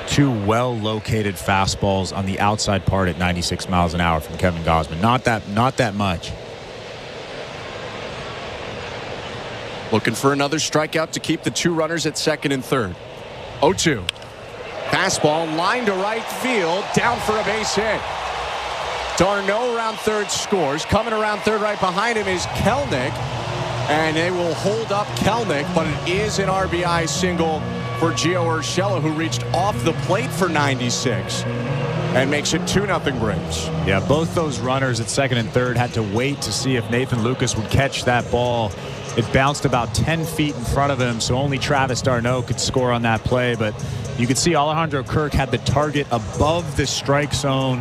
2 well-located fastballs on the outside part at 96 miles an hour from Kevin Gausman? Not that much. Looking for another strikeout to keep the 2 runners at second and third. 0-2. Fastball line to right field. Down for a base hit. Darno around third scores. Coming around third right behind him is Kelenic. And they will hold up Kelenic, but it is an RBI single for Gio Urshela, who reached off the plate for 96 and makes it 2-0 Braves. Yeah, both those runners at second and third had to wait to see if Nathan Lucas would catch that ball It bounced about 10 feet in front of him, so only Travis d'Arnaud could score on that play. But you could see Alejandro Kirk had the target above the strike zone,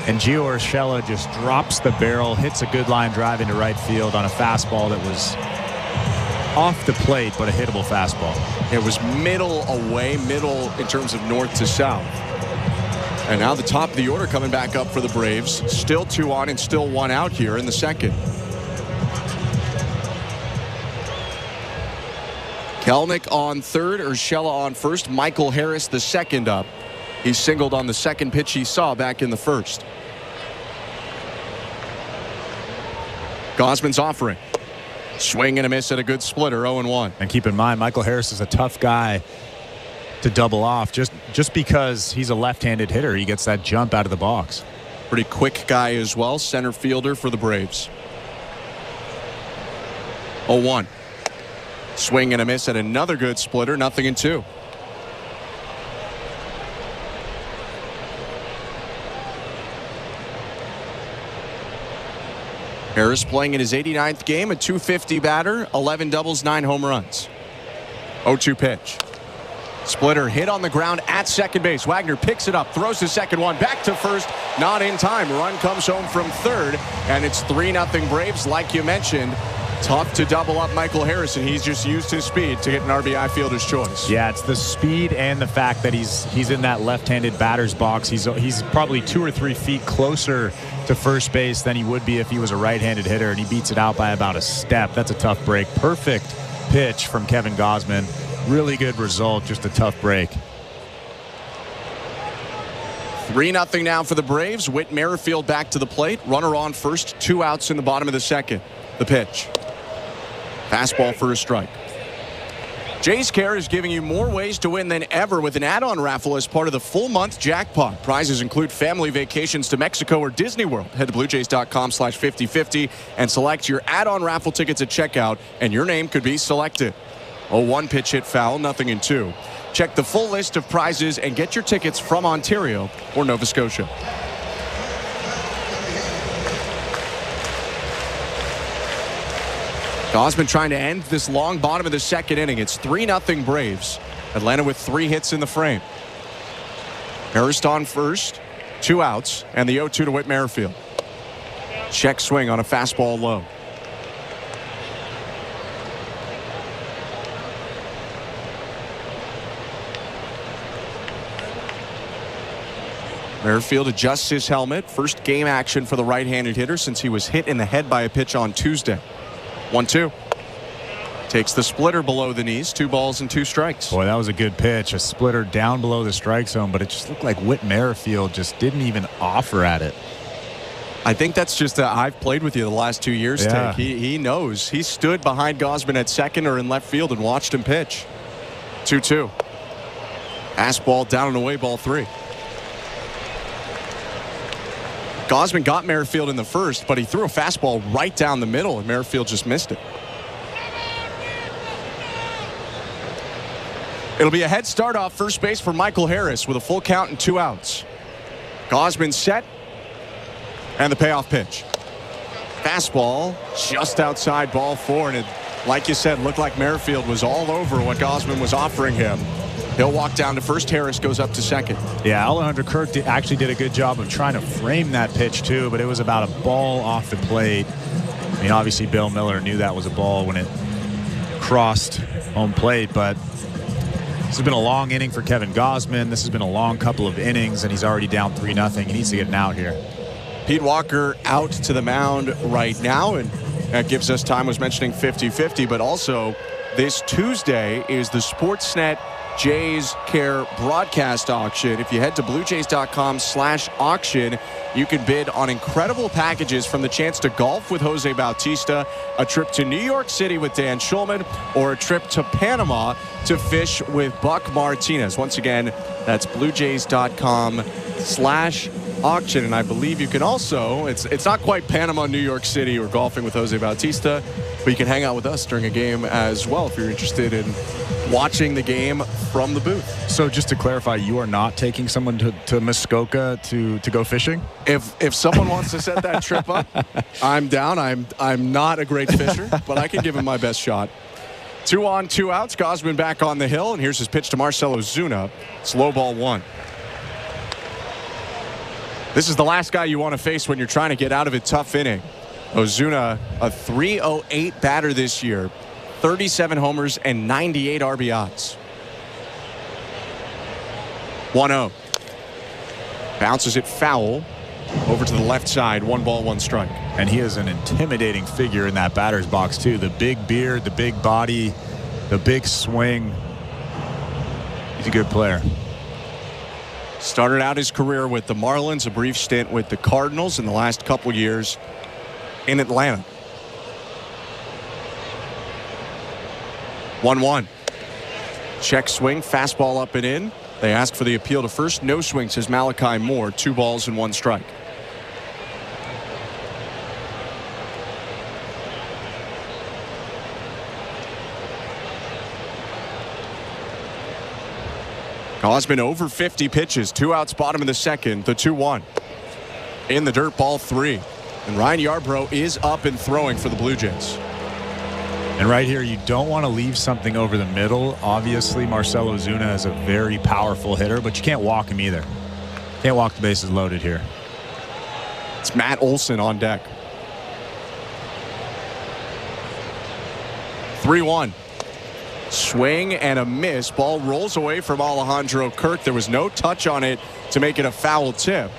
and Gio Urshela just drops the barrel, hits a good line drive into right field on a fastball that was off the plate, but a hittable fastball. It was middle away, middle in terms of north to south. And now the top of the order coming back up for the Braves. Still 2 on and still 1 out here in the second. Kelenic on third, Urshela on first, Michael Harris the second up. He singled on the second pitch he saw back in the first. Gausman's offering. Swing and a miss at a good splitter, 0-1. And keep in mind, Michael Harris is a tough guy to double off just because he's a left-handed hitter. He gets that jump out of the box. Pretty quick guy as well, center fielder for the Braves. 0-1. Swing and a miss at another good splitter, 0-2. Harris playing in his 89th game, a .250 batter, 11 doubles, 9 home runs. 0-2 pitch. Splitter hit on the ground at second base. Wagner picks it up, throws the second one back to first, not in time. Run comes home from third, and it's 3-0 Braves. Like you mentioned, tough to double up Michael Harris, and he's just used his speed to get an RBI fielder's choice. Yeah, it's the speed and the fact that he's in that left-handed batter's box. He's probably 2 or 3 feet closer to first base than he would be if he was a right-handed hitter, and he beats it out by about a step. That's a tough break. Perfect pitch from Kevin Gausman. Really good result, just a tough break. 3-0 now for the Braves. Whit Merrifield back to the plate. Runner on first, 2 outs in the bottom of the second. The pitch. Fastball for a strike. Jays Care is giving you more ways to win than ever with an add-on raffle as part of the full month jackpot. Prizes include family vacations to Mexico or Disney World. Head to bluejays.com/5050 and select your add-on raffle tickets at checkout, and your name could be selected. 0-1 pitch hit foul, 0-2. Check the full list of prizes and get your tickets from Ontario or Nova Scotia. Gausman trying to end this long bottom of the second inning. It's 3-0 Braves. Atlanta with 3 hits in the frame. Harris on first, 2 outs, and the 0-2 to Whit Merrifield. Check swing on a fastball low. Merrifield adjusts his helmet. First game action for the right-handed hitter since he was hit in the head by a pitch on Tuesday. 1-2. Takes the splitter below the knees. 2 balls and 2 strikes. Boy, that was a good pitch. A splitter down below the strike zone, but it just looked like Whit Merrifield just didn't even offer at it. I think that's just I've played with you the last 2 years, Yeah. Take. He knows. He stood behind Gausman at second or in left field and watched him pitch. 2-2. Fastball down and away, ball 3. Gausman got Merrifield in the first, but he threw a fastball right down the middle, and Merrifield just missed it. It'll be a head start off first base for Michael Harris with a full count and 2 outs. Gausman set, and the payoff pitch. Fastball just outside ball 4, and it, like you said, looked like Merrifield was all over what Gausman was offering him. He'll walk down to first. Harris goes up to second. Yeah, Alejandro Kirk actually did a good job of trying to frame that pitch too, but it was about a ball off the plate. I mean, obviously Bill Miller knew that was a ball when it crossed home plate, but this has been a long inning for Kevin Gausman. This has been a long couple of innings, and he's already down 3-0. He needs to get an out here. Pete Walker out to the mound right now, and that gives us time. I was mentioning 50-50, but also this Tuesday is the Sportsnet Jays Care broadcast auction. If you head to bluejays.com/auction, you can bid on incredible packages, from the chance to golf with Jose Bautista, a trip to New York City with Dan Schulman, or a trip to Panama to fish with Buck Martinez. Once again, that's bluejays.com/auction. auction, and I believe you can also, it's not quite Panama, New York City, or golfing with Jose Bautista, but you can hang out with us during a game as well if you're interested in watching the game from the booth. So just to clarify, you are not taking someone to Muskoka to go fishing? If someone wants to set that trip up, I'm down. I'm not a great fisher, but I can give him my best shot. 2 on, 2 outs. Gausman back on the hill, and here's his pitch to Marcell Ozuna. Slow ball 1. This is the last guy you want to face when you're trying to get out of a tough inning. Ozuna, a .308 batter this year, 37 homers and 98 RBIs. 1-0. Bounces it foul over to the left side. 1 ball, 1 strike. And he is an intimidating figure in that batter's box, too. The big beard, the big body, the big swing. He's a good player. Started out his career with the Marlins, a brief stint with the Cardinals, in the last couple years in Atlanta. 1-1. Check swing, fastball up and in. They ask for the appeal to first. No swing, says Malachi Moore. 2 balls and 1 strike. Gausman over 50 pitches. 2 outs, bottom of the second. The 2-1. In the dirt, ball 3. And Ryan Yarbrough is up and throwing for the Blue Jays. And right here, you don't want to leave something over the middle. Obviously, Marcell Ozuna is a very powerful hitter, but you can't walk him either. Can't walk the bases loaded here. It's Matt Olson on deck. 3-1. Swing and a miss. Ball rolls away from Alejandro Kirk. There was no touch on it to make it a foul tip.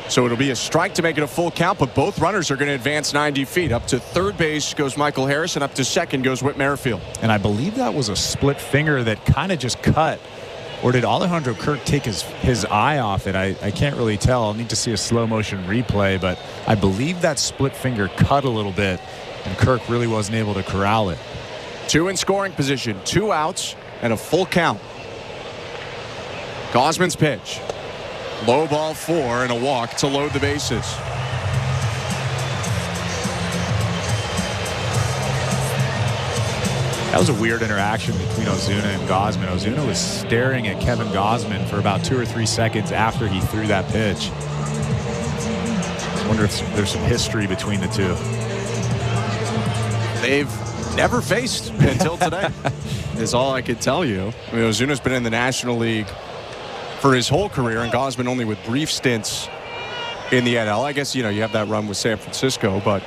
So it'll be a strike to make it a full count, but both runners are going to advance 90 feet. Up to third base goes Michael Harris, and up to second goes Whit Merrifield. And I believe that was a split finger that kind of just cut. Or did Alejandro Kirk take his eye off it? I can't really tell. I'll need to see a slow motion replay, but I believe that split finger cut a little bit, and Kirk really wasn't able to corral it. 2 in scoring position, 2 outs, and a full count. Gausman's pitch. Low ball 4 and a walk to load the bases. That was a weird interaction between Ozuna and Gausman. Ozuna was staring at Kevin Gausman for about 2 or 3 seconds after he threw that pitch. I wonder if there's some history between the two. They've never faced until today, is all I could tell you. I mean, Ozuna's been in the National League for his whole career, and Gausman only with brief stints in the NL. I guess, you have that run with San Francisco, but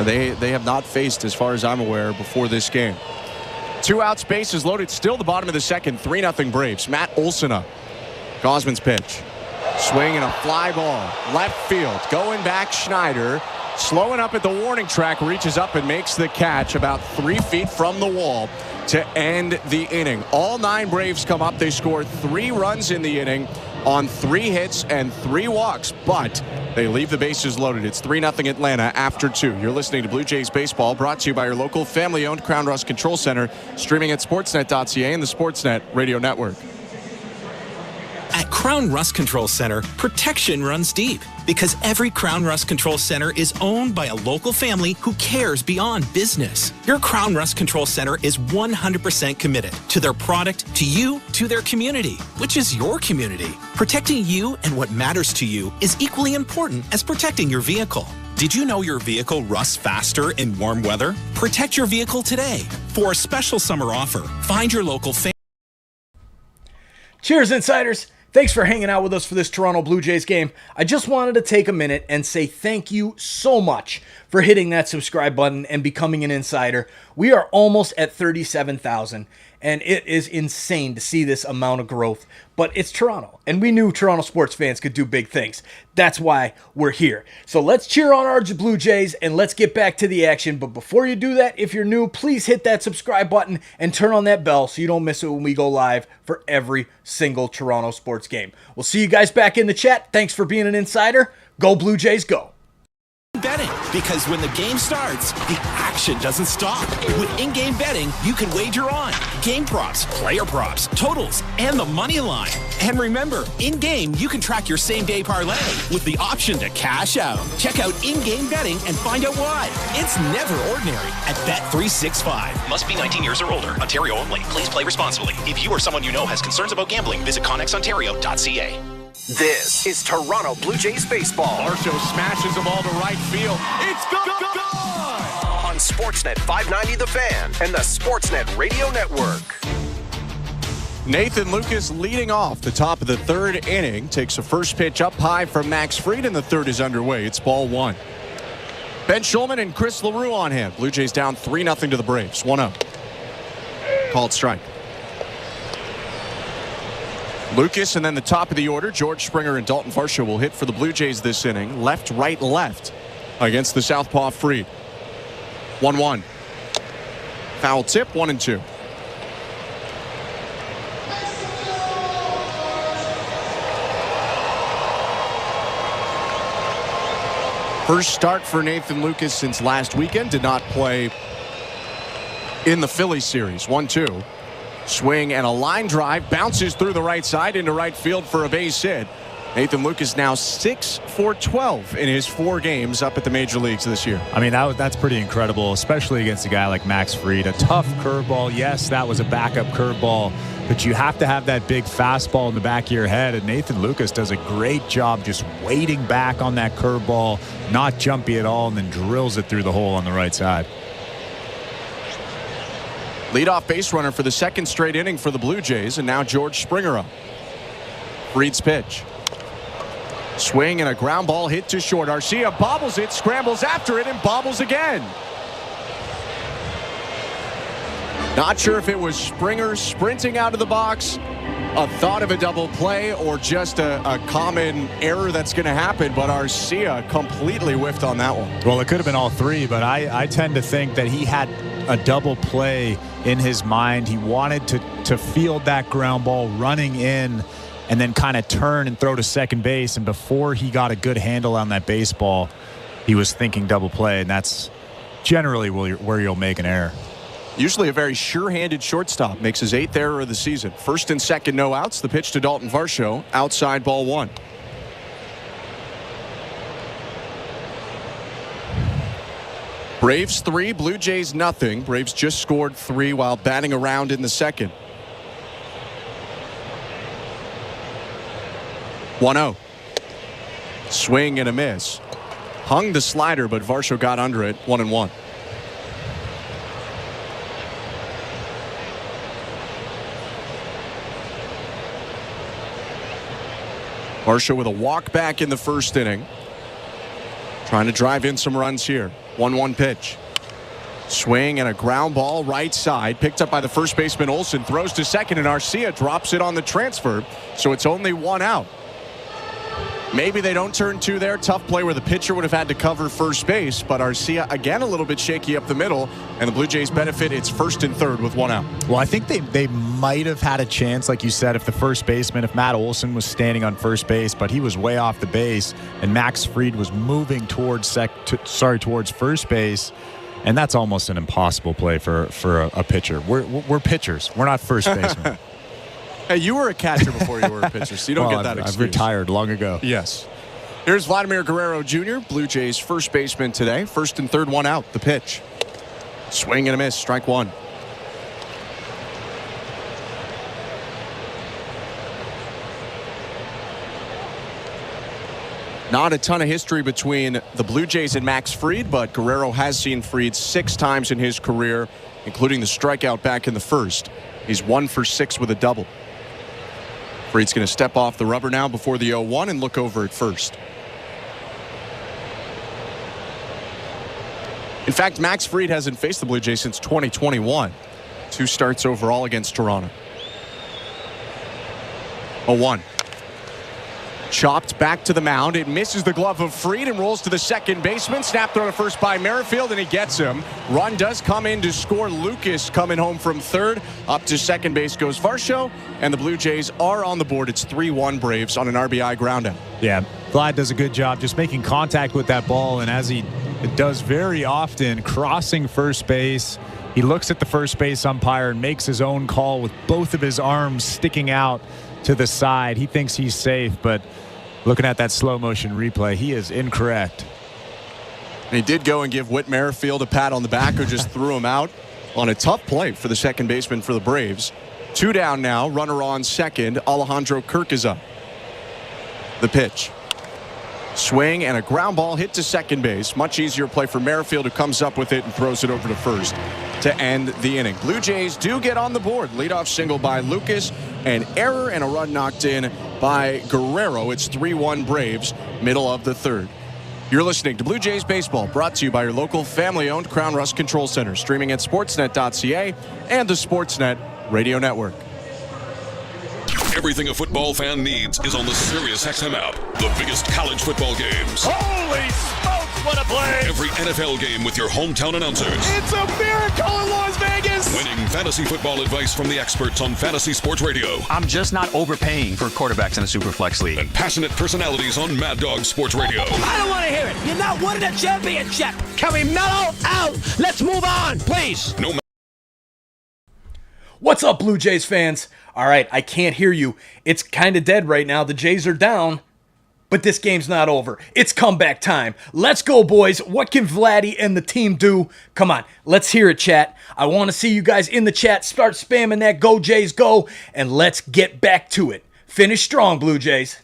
they have not faced, as far as I'm aware, before this game. 2 outs, bases loaded, still the bottom of the second, 3-0 Braves. Matt Olson up. Gausman's pitch. Swing and a fly ball. Left field. Going back, Schneider. Slowing up at the warning track, reaches up and makes the catch about 3 feet from the wall to end the inning. All 9 Braves come up. They score 3 runs in the inning on 3 hits and 3 walks, but they leave the bases loaded. It's 3-0 Atlanta after 2. You're listening to Blue Jays Baseball, brought to you by your local family-owned Crown Rust Control Center, streaming at sportsnet.ca and the Sportsnet Radio Network. At Crown Rust Control Center, protection runs deep because every Crown Rust Control Center is owned by a local family who cares beyond business. Your Crown Rust Control Center is 100% committed to their product, to you, to their community, which is your community. Protecting you and what matters to you is equally important as protecting your vehicle. Did you know your vehicle rusts faster in warm weather? Protect your vehicle today. For a special summer offer, find your local family. Cheers, Insiders. Thanks for hanging out with us for this Toronto Blue Jays game. I just wanted to take a minute and say thank you so much for hitting that subscribe button and becoming an insider. We are almost at 37,000, and it is insane to see this amount of growth. But it's Toronto, and we knew Toronto sports fans could do big things. That's why we're here. So let's cheer on our Blue Jays, and let's get back to the action. But before you do that, if you're new, please hit that subscribe button and turn on that bell so you don't miss it when we go live for every single Toronto sports game. We'll see you guys back in the chat. Thanks for being an insider. Go Blue Jays, go. Betting, because when the game starts, the action action doesn't stop. With in-game betting, you can wager on game props, player props, totals, and the money line. And remember, in-game, you can track your same-day parlay with the option to cash out. Check out in-game betting and find out why. It's never ordinary at Bet365. Must be 19 years or older. Ontario only. Please play responsibly. If you or someone you know has concerns about gambling, visit connexontario.ca. This is Toronto Blue Jays baseball. Varsho smashes the ball to right field. It's gone! On Sportsnet 590 The Fan and the Sportsnet Radio Network. Nathan Lucas leading off the top of the third inning. Takes a first pitch up high from Max Fried, and the third is underway. It's ball one. Ben Schulman and Chris LaRue on hand. Blue Jays down 3-0 to the Braves. 1-0. Called strike. Lucas and then the top of the order. George Springer and Dalton Varsho will hit for the Blue Jays this inning. Left, right, left against the southpaw Fried. 1-1. Foul tip, 1-2. First start for Nathan Lucas since last weekend. Did not play in the Phillies series. 1-2. Swing and a line drive. Bounces through the right side into right field for a base hit. Nathan Lucas now 6 for 12 in his 4 games up at the major leagues this year. I mean, that's pretty incredible, especially against a guy like Max Fried. A tough curveball. Yes, that was a backup curveball, but you have to have that big fastball in the back of your head, and Nathan Lucas does a great job just waiting back on that curveball, not jumpy at all, and then drills it through the hole on the right side. Leadoff base runner for the second straight inning for the Blue Jays, and now George Springer up. Fried's pitch. Swing and a ground ball hit to short. Arcia bobbles it, scrambles after it, and bobbles again. Not sure if it was Springer sprinting out of the box, a thought of a double play, or just a common error that's going to happen, but Arcia completely whiffed on that one. Well, it could have been all three, but I tend to think that he had a double play in his mind. He wanted to field that ground ball running in and then kind of turn and throw to second base. And before he got a good handle on that baseball, he was thinking double play, and that's generally where you'll make an error. Usually a very sure-handed shortstop. Makes his 8th error of the season. First and second, no outs. The pitch to Dalton Varsho. Outside, ball 1. Braves 3, Blue Jays nothing. Braves just scored 3 while batting around in the second. 1-0. Swing and a miss. Hung the slider, but Varsho got under it. 1-1. Varsho with a walk back in the first inning. Trying to drive in some runs here. 1-1 pitch. Swing and a ground ball right side. Picked up by the first baseman Olsen. Throws to second, and Arcia drops it on the transfer. So it's only 1 out. Maybe they don't turn 2 there. Tough play where the pitcher would have had to cover first base. But Arcia again a little bit shaky up the middle. And the Blue Jays benefit. It's first and third with 1 out. Well, I think they might have had a chance, like you said, if the first baseman, if Matt Olson was standing on first base, but he was way off the base, and Max Fried was moving towards first base. And that's almost an impossible play for a pitcher. We're pitchers. We're not first basemen. Hey, you were a catcher before you were a pitcher, so you don't get that excuse. I've retired long ago. Yes. Here's Vladimir Guerrero Jr., Blue Jays first baseman today. First and third, 1 out. The pitch. Swing and a miss. Strike 1. Not a ton of history between the Blue Jays and Max Fried, but Guerrero has seen Fried 6 times in his career, including the strikeout back in the first. He's 1 for 6 with a double. Fried's going to step off the rubber now before the 0-1 and look over at first. In fact, Max Fried hasn't faced the Blue Jays since 2021. 2 starts overall against Toronto. 0-1. Chopped back to the mound. It misses the glove of Fried and rolls to the second baseman. Snap throw to first by Merrifield, and he gets him. Run does come in to score. Lucas coming home from third. Up to second base goes Varsho, and the Blue Jays are on the board. It's 3-1 Braves on an RBI groundout. Yeah, Vlad does a good job just making contact with that ball, and as he does very often, crossing first base. He looks at the first base umpire and makes his own call with both of his arms sticking out to the side. He thinks he's safe, but looking at that slow motion replay, he is incorrect. And he did go and give Whit Merrifield a pat on the back, who just threw him out on a tough play for the second baseman for the Braves. 2 down now, runner on second. Alejandro Kirk is up. The pitch. Swing and a ground ball hit to second base. Much easier play for Merrifield, who comes up with it and throws it over to first to end the inning. Blue Jays do get on the board. Leadoff single by Lucas, an error and a run knocked in by Guerrero. It's 3-1 Braves, middle of the third. You're listening to Blue Jays Baseball, brought to you by your local family-owned Crown Rust Control Center, streaming at sportsnet.ca and the Sportsnet Radio Network. Everything a football fan needs is on the SiriusXM app. The biggest college football games. Holy smokes, what a play! Every NFL game with your hometown announcers. It's a miracle in Las Vegas! Winning fantasy football advice from the experts on Fantasy Sports Radio. I'm just not overpaying for quarterbacks in a Superflex league. And passionate personalities on Mad Dog Sports Radio. I don't want to hear it. You're not winning a championship. Can we mellow out? Let's move on, please. No. What's up, Blue Jays fans? All right, I can't hear you. It's kind of dead right now. The Jays are down, but this game's not over. It's comeback time. Let's go, boys. What can Vladdy and the team do? Come on, let's hear it, chat. I want to see you guys in the chat. Start spamming that Go Jays Go, and let's get back to it. Finish strong, Blue Jays.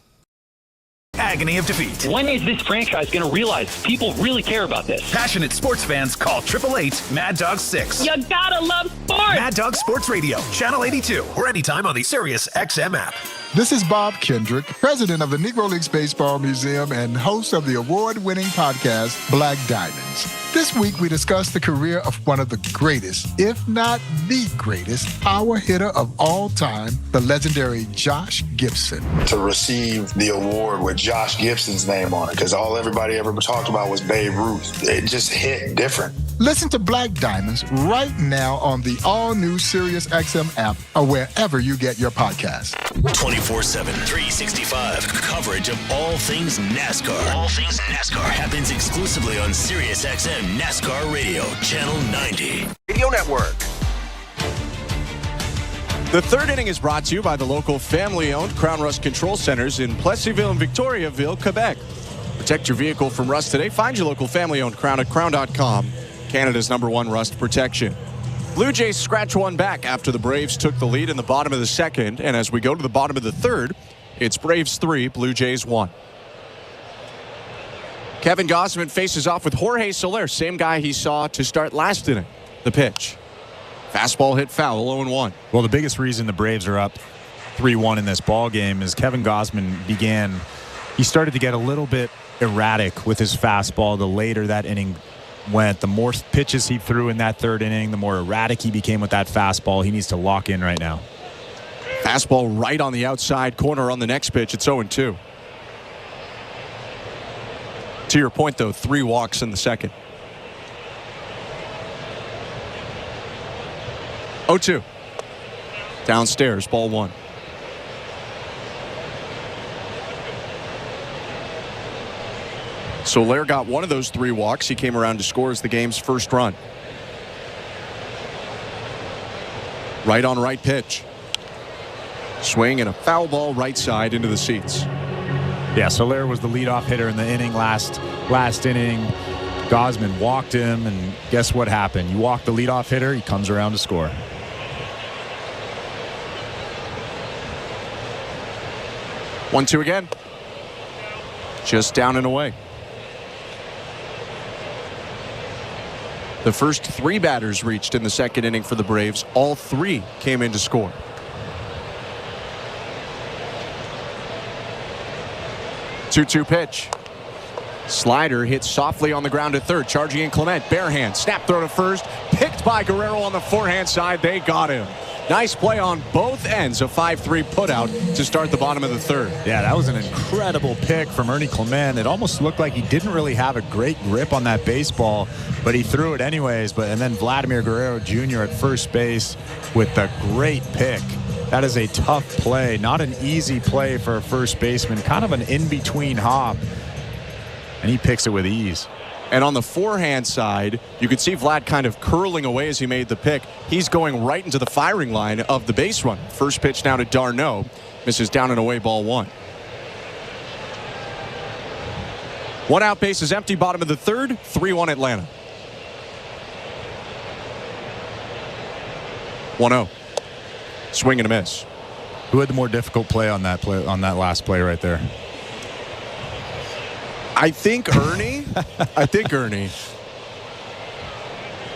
Agony of defeat. When is this franchise going to realize people really care about this? Passionate sports fans call 888-MAD-DOG-6. You gotta love sports! Mad Dog Sports Radio, Channel 82, or anytime on the SiriusXM app. This is Bob Kendrick, president of the Negro Leagues Baseball Museum and host of the award-winning podcast, Black Diamonds. This week, we discuss the career of one of the greatest, if not the greatest, power hitter of all time, the legendary Josh Gibson. To receive the award with Josh Gibson's name on it, because all everybody ever talked about was Babe Ruth. It just hit different. Listen to Black Diamonds right now on the all-new SiriusXM app or wherever you get your podcasts. 24/7, 365 coverage of all things NASCAR. All things NASCAR happens exclusively on SiriusXM NASCAR Radio, Channel 90. Radio Network. The third inning is brought to you by the local family-owned Crown Rust Control Centers in Plessyville and Victoriaville, Quebec. Protect your vehicle from rust today. Find your local family-owned Crown at crown.com. Canada's #1 rust protection. Blue Jays scratch one back after the Braves took the lead in the bottom of the second. And as we go to the bottom of the third, it's Braves 3, Blue Jays 1. Kevin Gausman faces off with Jorge Soler, same guy he saw to start last inning. The pitch. Fastball hit foul, 0-1. Well, the biggest reason the Braves are up 3-1 in this ball game is Kevin Gausman he started to get a little bit erratic with his fastball the later that inning went. The more pitches he threw in that third inning, the more erratic he became with that fastball. He needs to lock in right now. Fastball right on the outside corner on the next pitch. It's 0-2. To your point, though, 3 walks in the second. 0-2. Downstairs, ball 1. Soler got one of those 3 walks. He came around to score as the game's first run. Right on right pitch. Swing and a foul ball right side into the seats. Yeah, Soler was the leadoff hitter in the inning last inning. Gausman walked him, and guess what happened? You walk the leadoff hitter, he comes around to score. One, two again. Just down and away. The first 3 batters reached in the second inning for the Braves. All 3 came in to score. Two-two pitch. Slider hits softly on the ground at third. Charging in Clement. Bare hand. Snap throw to first. Picked by Guerrero on the forehand side. They got him. Nice play on both ends. A 5-3 putout to start the bottom of the third. Yeah, that was an incredible pick from Ernie Clement. It almost looked like he didn't really have a great grip on that baseball, but he threw it anyways. And then Vladimir Guerrero Jr. at first base with a great pick. That is a tough play. Not an easy play for a first baseman. Kind of an in-between hop. And he picks it with ease. And on the forehand side, you could see Vlad kind of curling away as he made the pick. He's going right into the firing line of the base run. First pitch now to d'Arnaud. Misses down and away, ball one. One out, base is empty, bottom of the third, 3-1 Atlanta. 1-0. Swing and a miss. Who had the more difficult play on that last play right there? I think Ernie.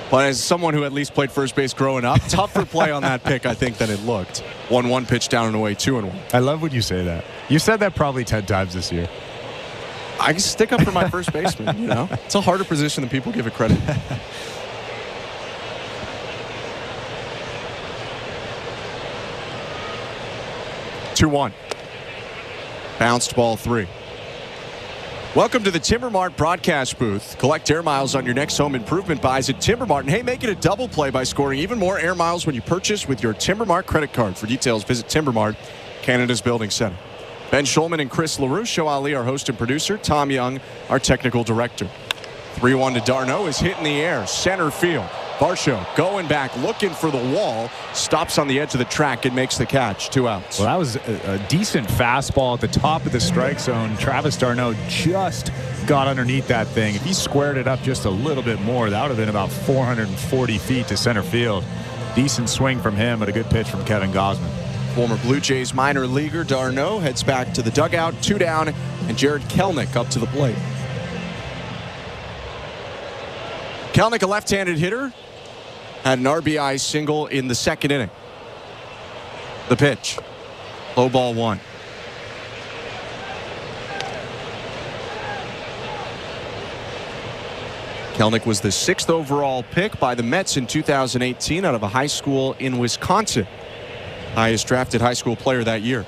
But as someone who at least played first base growing up, tougher play on that pick, I think, than it looked. 1-1 pitch down and away, 2-1. I love when you say that. You said that probably 10 times this year. I can stick up for my first baseman, you know. It's a harder position than people give it credit. Two-1. Bounced ball 3. Welcome to the Timbermart broadcast booth. Collect air miles on your next home improvement buys at Timbermart. And hey, make it a double play by scoring even more air miles when you purchase with your Timbermart credit card. For details, visit Timbermart, Canada's Building Center. Ben Schulman and Chris LaRue. Show Ali, our host and producer. Tom Young, our technical director. 3-1 to d'Arnaud is hit in the air. Center field. Varsho going back, looking for the wall. Stops on the edge of the track and makes the catch. 2 outs. Well, that was a decent fastball at the top of the strike zone. Travis d'Arnaud just got underneath that thing. If he squared it up just a little bit more, that would have been about 440 feet to center field. Decent swing from him, but a good pitch from Kevin Gausman. Former Blue Jays minor leaguer d'Arnaud heads back to the dugout. 2 down, and Jared Kelenic up to the plate. Kelenic, a left-handed hitter, had an RBI single in the second inning. The pitch. Low ball 1. Kelenic was the 6th overall pick by the Mets in 2018 out of a high school in Wisconsin. Highest drafted high school player that year.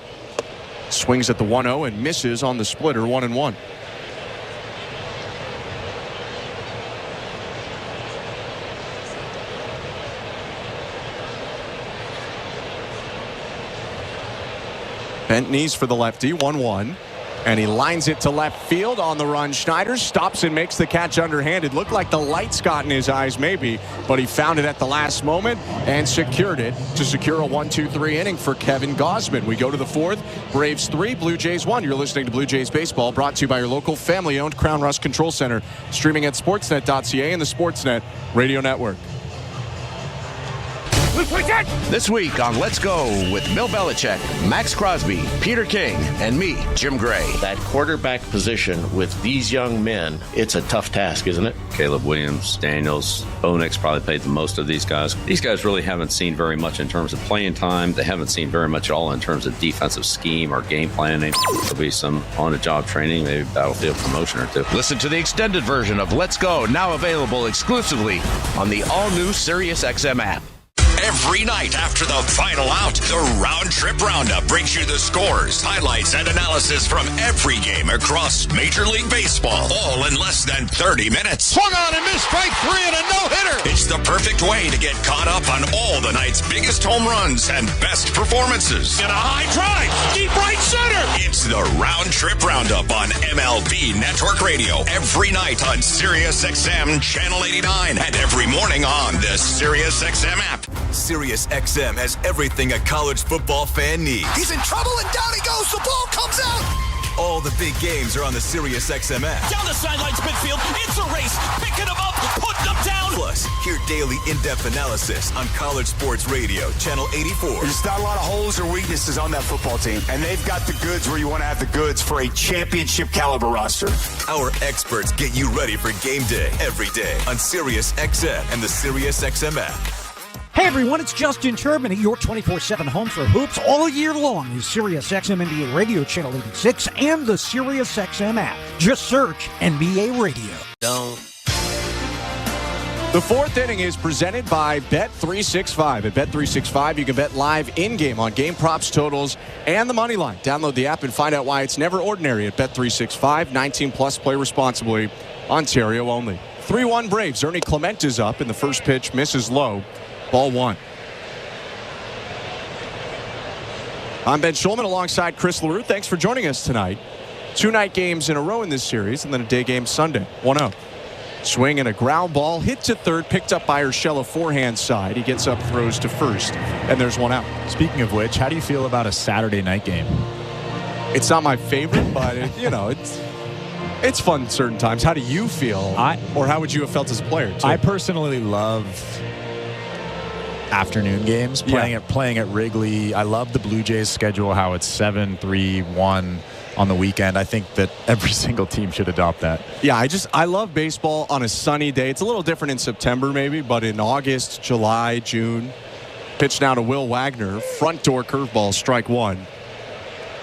Swings at the 1-0 and misses on the splitter, 1-1. Bent knees for the lefty, 1-1. And he lines it to left field on the run. Schneider stops and makes the catch underhanded. Looked like the lights got in his eyes maybe, but he found it at the last moment and secured it to secure a 1-2-3 inning for Kevin Gausman. We go to the 4th. Braves 3, Blue Jays 1. You're listening to Blue Jays Baseball, brought to you by your local family-owned Crown Rust Control Center. Streaming at sportsnet.ca and the Sportsnet Radio Network. This week on Let's Go with Bill Belichick, Max Crosby, Peter King, and me, Jim Gray. That quarterback position with these young men, it's a tough task, isn't it? Caleb Williams, Daniels, Bonix probably played the most of these guys. These guys really haven't seen very much in terms of playing time. They haven't seen very much at all in terms of defensive scheme or game planning. There'll be some on-the-job training, maybe battlefield promotion or two. Listen to the extended version of Let's Go, now available exclusively on the all-new SiriusXM app. Every night after the final out, the Round Trip Roundup brings you the scores, highlights, and analysis from every game across Major League Baseball, all in less than 30 minutes. Swung on and missed, strike 3 and a no-hitter. It's the perfect way to get caught up on all the night's biggest home runs and best performances. And a high drive, deep right center. It's the Round Trip Roundup on MLB Network Radio every night on SiriusXM Channel 89 and every morning on the SiriusXM app. SiriusXM has everything a college football fan needs. He's in trouble and down he goes. The ball comes out. All the big games are on the SiriusXM app. Down the sidelines midfield. It's a race. Picking them up. Putting them down. Plus, hear daily in-depth analysis on College Sports Radio, Channel 84. There's not a lot of holes or weaknesses on that football team, and they've got the goods where you want to have the goods for a championship caliber roster. Our experts get you ready for game day every day on SiriusXM and the SiriusXM app. Hey everyone, it's Justin Turbin, your 24/7 home for hoops all year long is SiriusXM NBA Radio Channel 86 and the SiriusXM app. Just search NBA Radio. The 4th inning is presented by Bet365. At Bet365, you can bet live in-game on game props, totals, and the money line. Download the app and find out why it's never ordinary at Bet365. 19+, play responsibly. Ontario only. 3-1 Braves. Ernie Clement is up, and the first pitch misses low. Ball 1. I'm Ben Schulman alongside Chris LaRue. Thanks for joining us tonight. 2 night games in a row in this series, and then a day game Sunday. 1-0. Swing and a ground ball, hit to third, picked up by Urshela forehand side. He gets up, throws to first, and there's one out. Speaking of which, how do you feel about a Saturday night game? It's not my favorite, but it's fun certain times. How do you feel? Or how would you have felt as a player, too? I personally love afternoon games, playing at Wrigley. I love the Blue Jays schedule, how it's 7, 3, 1 on the weekend. I think that every single team should adopt that. Yeah, I love baseball on a sunny day. It's a little different in September maybe, but in August, July, June. Pitch now to Will Wagner. Front door curveball, strike one.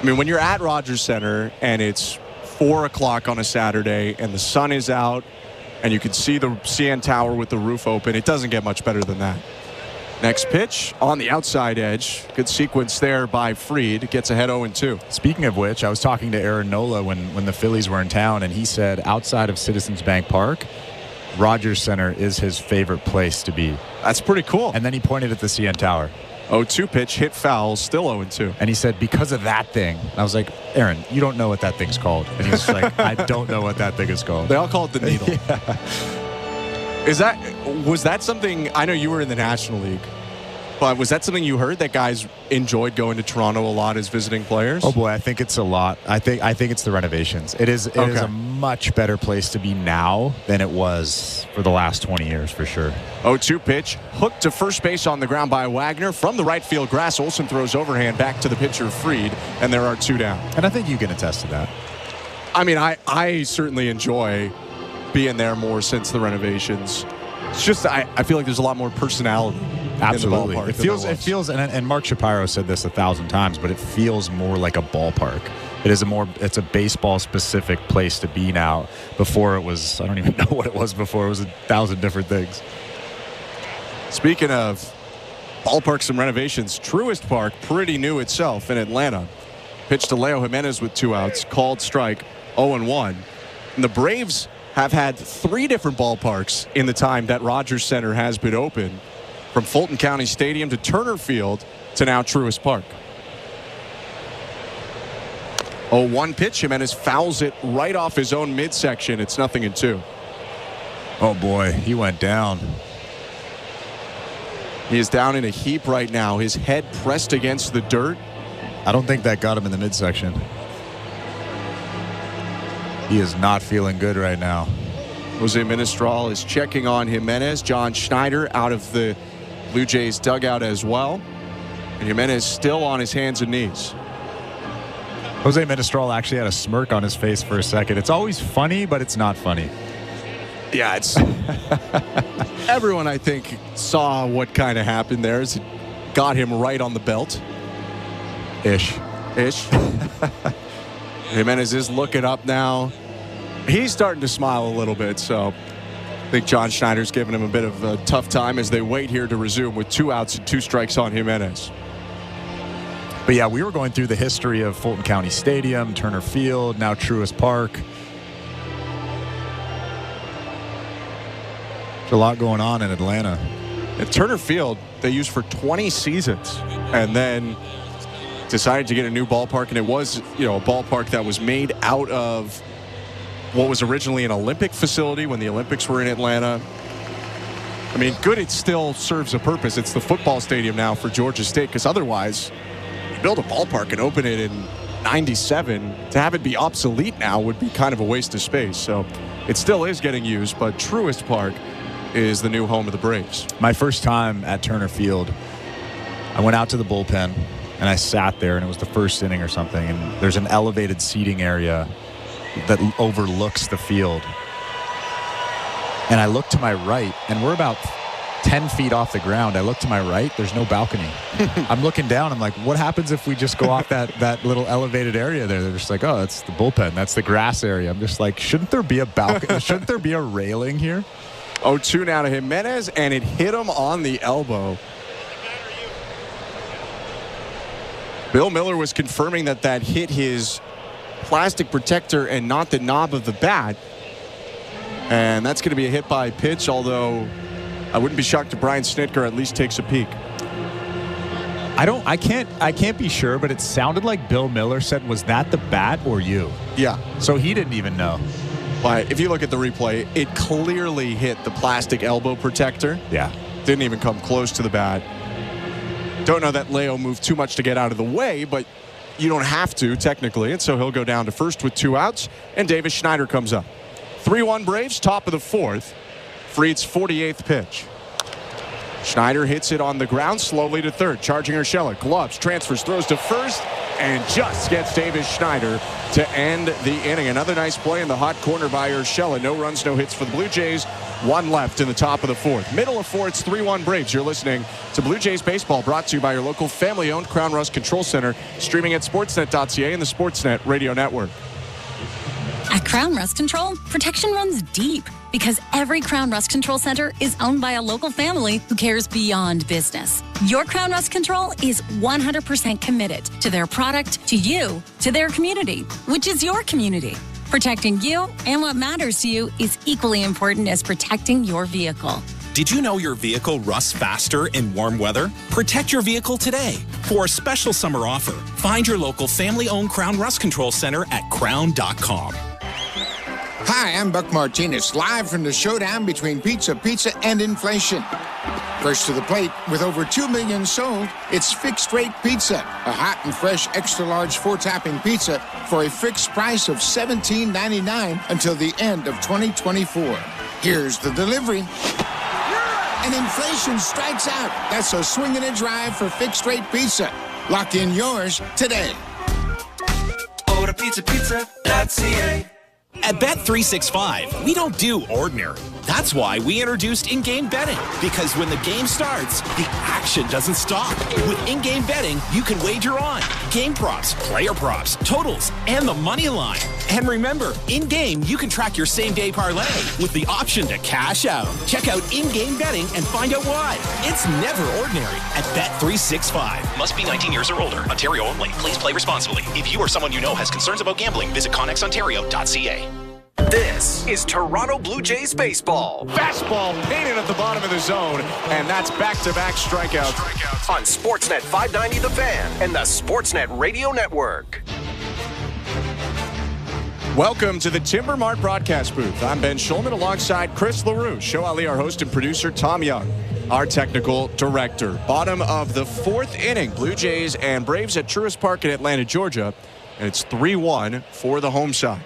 I mean, when you're at Rogers Center and it's 4 o'clock on a Saturday and the sun is out and you can see the CN Tower with the roof open, it doesn't get much better than that. Next pitch on the outside edge. Good sequence there by Fried. Gets ahead 0-2. Speaking of which, I was talking to Aaron Nola when the Phillies were in town, and he said outside of Citizens Bank Park, Rogers Center is his favorite place to be. That's pretty cool. And then he pointed at the CN Tower. 0-2 pitch, hit foul, still 0-2. And he said, because of that thing. And I was like, Aaron, you don't know what that thing's called. And he was like, I don't know what that thing is called. They all call it the needle. Yeah. Was that something, I know you were in the National League, but was that something you heard that guys enjoyed going to Toronto a lot as visiting players? Oh boy, I think it's a lot. I think it's the renovations. It is a much better place to be now than it was for the last 20 years for sure. 0-2 pitch, hooked to first base on the ground by Wagner. From the right field grass, Olsen throws overhand back to the pitcher Fried, and there are 2 down. And I think you can attest to that. I mean, I certainly enjoy being there more since the renovations. It's just I feel like there's a lot more personality. Absolutely. In the ballpark. It feels, and Mark Shapiro said this 1,000 times, but it feels more like a ballpark. It's a baseball specific place to be now. Before it was, I don't even know what it was before. It was 1,000 different things. Speaking of ballparks and renovations, Truist Park, pretty new itself in Atlanta. Pitch to Leo Jimenez with 2 outs, called strike, 0-1. And the Braves have had 3 different ballparks in the time that Rogers Center has been open, from Fulton County Stadium to Turner Field to now Truist Park. 0-1 pitch. Jimenez fouls it right off his own midsection. It's 0-2. Oh boy, he went down. He is down in a heap right now. His head pressed against the dirt. I don't think that got him in the midsection. He is not feeling good right now. Jose Ministral is checking on Jimenez. John Schneider out of the Blue Jays dugout as well. And Jimenez still on his hands and knees. Jose Ministral actually had a smirk on his face for a second. It's always funny, but it's not funny. Yeah, it's everyone, I think, saw what kind of happened there. It got him right on the belt. Ish. Jimenez is looking up now. He's starting to smile a little bit, so I think John Schneider's giving him a bit of a tough time as they wait here to resume with 2 outs and 2 strikes on Jimenez. But yeah, we were going through the history of Fulton County Stadium, Turner Field, now Truist Park. There's a lot going on in Atlanta. At Turner Field, they used for 20 seasons and then decided to get a new ballpark, and it was, a ballpark that was made out of what was originally an Olympic facility when the Olympics were in Atlanta. I mean, good, it still serves a purpose. It's the football stadium now for Georgia State, because otherwise, you build a ballpark and open it in 97, to have it be obsolete now would be kind of a waste of space. So it still is getting used, but Truist Park is the new home of the Braves. My first time at Turner Field, I went out to the bullpen and I sat there, and it was the first inning or something, and there's an elevated seating area that overlooks the field. And I look to my right, and we're about 10 feet off the ground. I look to my right, there's no balcony. I'm looking down, I'm like, what happens if we just go off that little elevated area there? They're just like, oh, that's the bullpen, that's the grass area. I'm just like, shouldn't there be a balcony? Shouldn't there be a railing here? 0-2 now to Jimenez, and it hit him on the elbow. Bill Miller was confirming that hit his plastic protector and not the knob of the bat. And that's going to be a hit by pitch, although I wouldn't be shocked if Brian Snitker at least takes a peek. I can't be sure, but it sounded like Bill Miller said, was that the bat or you? Yeah. So he didn't even know. But if you look at the replay, it clearly hit the plastic elbow protector. Yeah. Didn't even come close to the bat. Don't know that Leo moved too much to get out of the way, but you don't have to, technically. And so he'll go down to first with 2 outs, and Davis Schneider comes up. 3-1 Braves, top of the 4th. Fried's 48th pitch. Schneider hits it on the ground slowly to third. Charging Urshela. Gloves, transfers, throws to first, and just gets Davis Schneider to end the inning. Another nice play in the hot corner by Urshela. No runs, no hits for the Blue Jays. 1 left in the top of the 4th. Middle of 4, it's 3-1 Braves. You're listening to Blue Jays Baseball, brought to you by your local family-owned Crown Rust Control Center, streaming at sportsnet.ca and the Sportsnet Radio Network. At Crown Rust Control, protection runs deep because every Crown Rust Control Center is owned by a local family who cares beyond business. Your Crown Rust Control is 100% committed to their product, to you, to their community, which is your community. Protecting you and what matters to you is equally important as protecting your vehicle. Did you know your vehicle rusts faster in warm weather? Protect your vehicle today. For a special summer offer, find your local family-owned Crown Rust Control Center at crown.com. Hi, I'm Buck Martinez, live from the showdown between pizza and inflation. First to the plate, with over 2 million sold, it's Fixed Rate Pizza, a hot and fresh extra-large 4-topping pizza for a fixed price of $17.99 until the end of 2024. Here's the delivery. And inflation strikes out. That's a swing and a drive for Fixed Rate Pizza. Lock in yours today. Order pizza.ca. At Bet365, we don't do ordinary. That's why we introduced in-game betting. Because when the game starts, the action doesn't stop. With in-game betting, you can wager on game props, player props, totals, and the money line. And remember, in-game, you can track your same-day parlay with the option to cash out. Check out in-game betting and find out why. It's never ordinary at Bet365. Must be 19 years or older. Ontario only. Please play responsibly. If you or someone you know has concerns about gambling, visit connexontario.ca. This is Toronto Blue Jays baseball. Fastball painted at the bottom of the zone, and that's back-to-back strikeouts. On Sportsnet 590 The Fan and the Sportsnet Radio Network. Welcome to the Timber Mart broadcast booth. I'm Ben Schulman alongside Chris LaRue, Show Ali, our host and producer, Tom Young, our technical director. Bottom of the 4th inning, Blue Jays and Braves at Truist Park in Atlanta, Georgia, and it's 3-1 for the home side.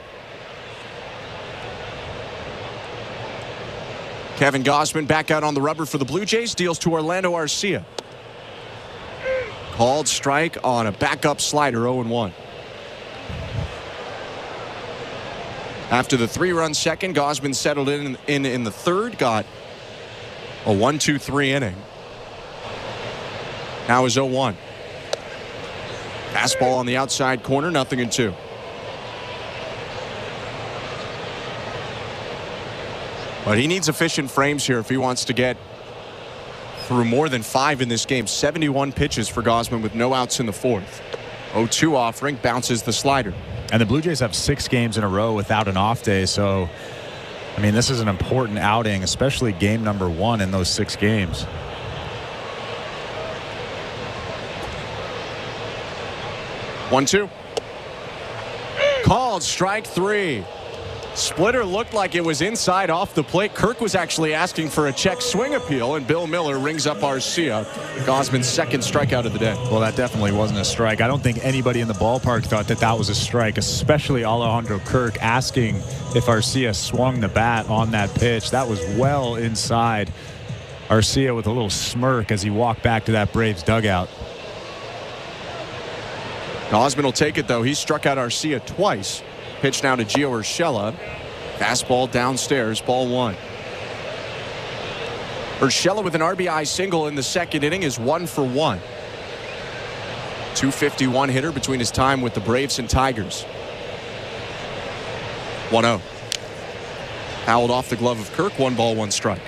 Kevin Gausman back out on the rubber for the Blue Jays, deals to Orlando Arcia. Called strike on a backup slider, 0-1. After the 3-run second, Gausman settled in the third, got a 1-2-3 inning. Now is 0-1. Fastball on the outside corner, 0-2. But he needs efficient frames here if he wants to get through more than 5 in this game. 71 pitches for Gausman with no outs in the 4th. 0-2 offering, bounces the slider. And the Blue Jays have 6 games in a row without an off day. So, I mean, this is an important outing, especially game number 1 in those 6 games. One, two. Called strike 3. Splitter looked like it was inside off the plate. Kirk was actually asking for a check swing appeal, and Bill Miller rings up Arcia. Gausman's second strikeout of the day. Well, that definitely wasn't a strike. I don't think anybody in the ballpark thought that was a strike, especially Alejandro Kirk asking if Arcia swung the bat on that pitch. That was well inside. Arcia with a little smirk as he walked back to that Braves dugout. Gausman will take it, though. He struck out Arcia twice. Pitch now to Gio Urshela. Fastball downstairs, ball 1. Urshela with an RBI single in the 2nd inning is 1 for 1. 251 hitter between his time with the Braves and Tigers. 1-0. Fouled off the glove of Kirk. 1 ball, 1 strike.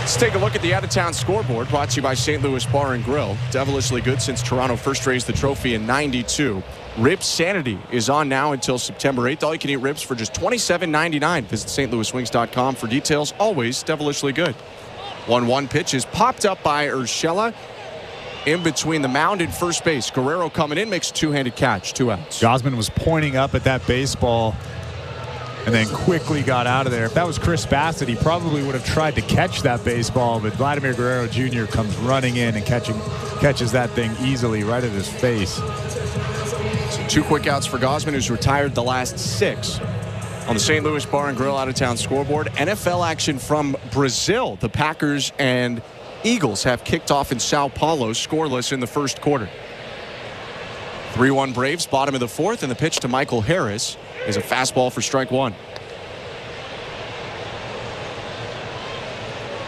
Let's take a look at the out-of-town scoreboard, brought to you by St. Louis Bar and Grill. Devilishly good since Toronto first raised the trophy in '92. Rib Sanity is on now until September 8th. All you can eat ribs for just $27.99. Visit stlouiswings.com for details. Always devilishly good. 1-1 pitch is popped up by Urshela. in between the mound and first base. Guerrero coming in, makes a two-handed catch, 2 outs. Gausman was pointing up at that baseball and then quickly got out of there. If that was Chris Bassett, he probably would have tried to catch that baseball, but Vladimir Guerrero Jr. comes running in and catches that thing easily right at his face. So 2 quick outs for Gausman, who's retired the last 6. On the St. Louis Bar and Grill out-of-town scoreboard, NFL action from Brazil. The Packers and Eagles have kicked off in Sao Paulo, scoreless in the first quarter. 3-1 Braves, bottom of the 4th, and the pitch to Michael Harris is a fastball for strike 1.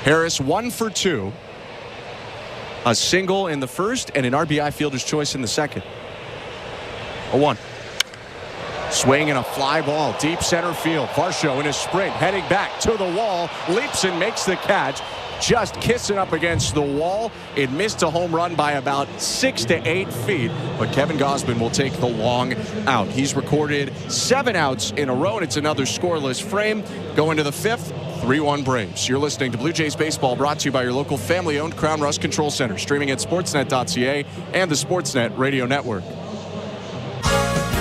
Harris 1 for 2. A single in the first and an RBI fielder's choice in the second. 0-1. Swing and a fly ball, deep center field. Varsho in a sprint, heading back to the wall, leaps and makes the catch. Just kissing up against the wall. It missed a home run by about 6 to 8 feet, but Kevin Gausman will take the long out. He's recorded 7 outs in a row, and it's another scoreless frame. Going to the 5th, 3-1 Braves. You're listening to Blue Jays Baseball, brought to you by your local family-owned Crown Rust Control Center, streaming at sportsnet.ca and the Sportsnet Radio Network.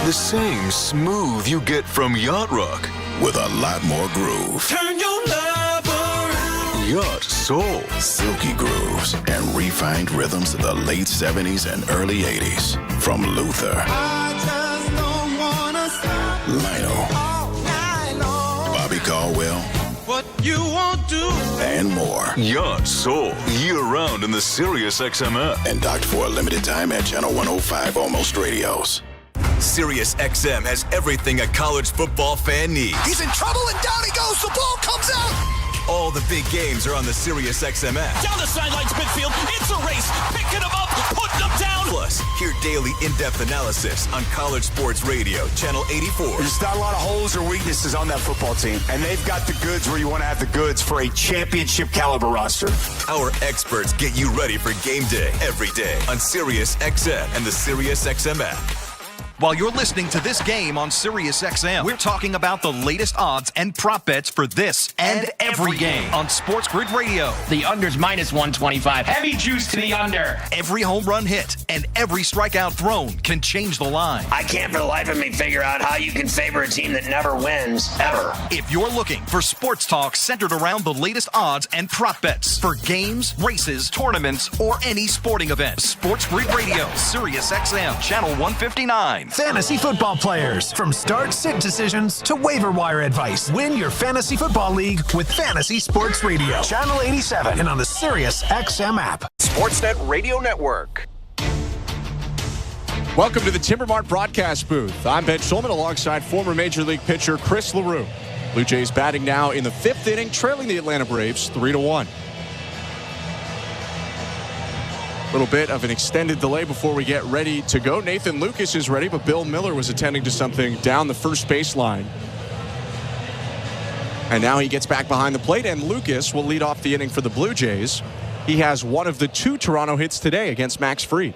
The same smooth you get from Yacht Rock with a lot more groove. Turn your love around. Yacht Soul. Silky grooves and refined rhythms of the late 70s and early 80s. From Luther, I just don't wanna stop Lionel, all night long. Bobby Caldwell, What you won't do. and more. Yacht Soul. Year-round in the Sirius XM app. And docked for a limited time at Channel 105 Almost Radios. Sirius XM has everything a college football fan needs. He's in trouble and down he goes. The ball comes out. All the big games are on the Sirius XM app. Down the sidelines, midfield. It's a race. Picking them up, putting them down. Plus, hear daily in-depth analysis on College Sports Radio, Channel 84. There's not a lot of holes or weaknesses on that football team, and they've got the goods where you want to have the goods for a championship caliber roster. Our experts get you ready for game day every day on Sirius XM and the Sirius XM app. While you're listening to this game on Sirius XM, we're talking about the latest odds and prop bets for this and every game on Sports Grid Radio. The under's minus 125. Heavy juice to the under. Every home run hit and every strikeout thrown can change the line. I can't for the life of me figure out how you can favor a team that never wins, ever. If you're looking for sports talk centered around the latest odds and prop bets for games, races, tournaments, or any sporting event, Sports Grid Radio, Sirius XM, Channel 159. Fantasy football players. From start-sit decisions to waiver wire advice. Win your fantasy football league with Fantasy Sports Radio. Channel 87 and on the Sirius XM app. Sportsnet Radio Network. Welcome to the Timbermart broadcast booth. I'm Ben Schulman alongside former Major League pitcher Chris LaRue. Blue Jays batting now in the 5th inning, trailing the Atlanta Braves 3-1. A little bit of an extended delay before we get ready to go. Nathan Lucas is ready, but Bill Miller was attending to something down the first baseline. And now he gets back behind the plate, and Lucas will lead off the inning for the Blue Jays. He has one of the 2 Toronto hits today against Max Fried.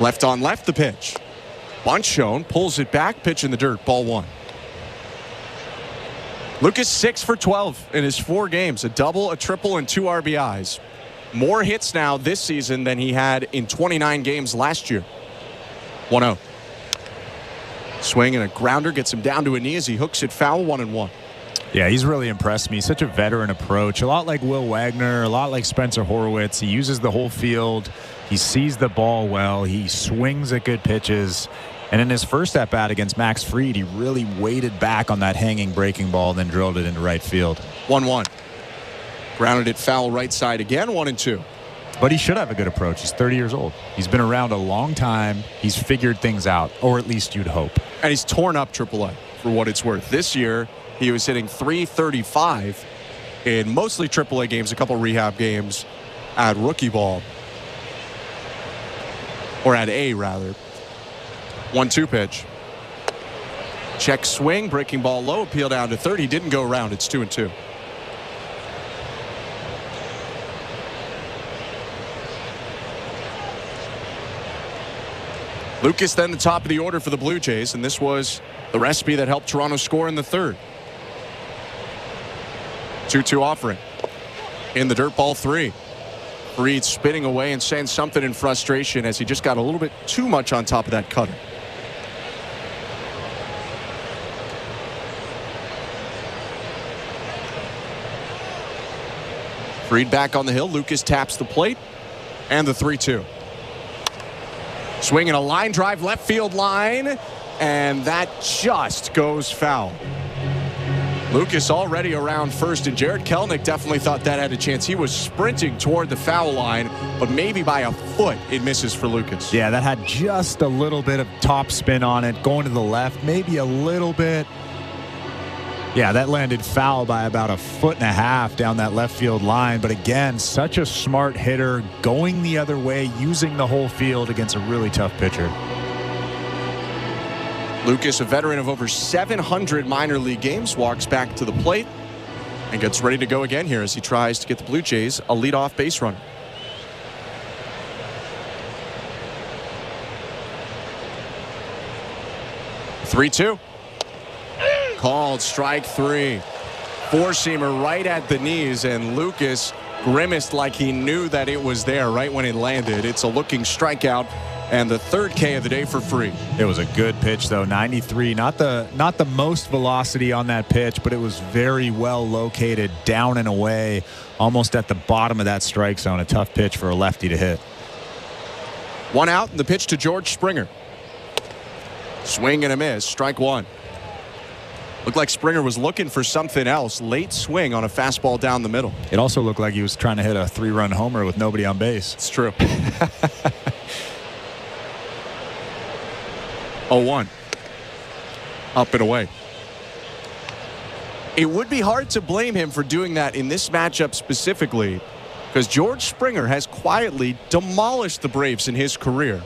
Left on left, the pitch. Bunt shown, pulls it back, pitch in the dirt, ball 1. Lucas 6 for 12 in his 4 games, a double, a triple, and 2 RBIs. More hits now this season than he had in 29 games last year. 1-0. Swing and a grounder gets him down to a knee as he hooks it foul, 1-1. Yeah, he's really impressed me. Such a veteran approach. A lot like Will Wagner, a lot like Spencer Horwitz. He uses the whole field. He sees the ball well. He swings at good pitches. And in his first at-bat against Max Fried, he really weighted back on that hanging breaking ball, then drilled it into right field. 1-1. Grounded it foul right side again, 1-2. But he should have a good approach. He's 30 years old. He's been around a long time. He's figured things out, or at least you'd hope. And he's torn up AAA for what it's worth. This year, he was hitting .335 in mostly AAA games, a couple rehab games at rookie ball. Or at A, rather. 1-2 pitch. Check swing, breaking ball low, appeal down to third. He didn't go around. It's 2-2. Lucas then the top of the order for the Blue Jays, and this was the recipe that helped Toronto score in the 3rd. 2-2 offering. in the dirt ball 3. Fried spinning away and saying something in frustration as he just got a little bit too much on top of that cutter. Fried back on the hill. Lucas taps the plate. And the 3-2. Swinging a line drive left field line. And that just goes foul. Lucas already around first, and Jared Kelenic definitely thought that had a chance. He was sprinting toward the foul line, but maybe by a foot it misses for Lucas. Yeah, that had just a little bit of top spin on it, going to the left, maybe a little bit. Yeah, that landed foul by about 1.5 feet down that left field line. But again, such a smart hitter, going the other way, using the whole field against a really tough pitcher. Lucas, a veteran of over 700 minor league games, walks back to the plate and gets ready to go again here as he tries to get the Blue Jays a leadoff base runner. "3-2. Called strike 3. Four-seamer right at the knees, and Lucas grimaced like he knew that it was there right when it landed. It's a looking strikeout. And the third K of the day for Fried. It was a good pitch, though. 93. Not the most velocity on that pitch, but it was very well located down and away, almost at the bottom of that strike zone. A tough pitch for a lefty to hit. 1 out, and the pitch to George Springer. Swing and a miss. Strike 1. Looked like Springer was looking for something else. Late swing on a fastball down the middle. It also looked like he was trying to hit a 3-run homer with nobody on base. It's true. 0-1. Up and away. It would be hard to blame him for doing that in this matchup specifically, because George Springer has quietly demolished the Braves in his career.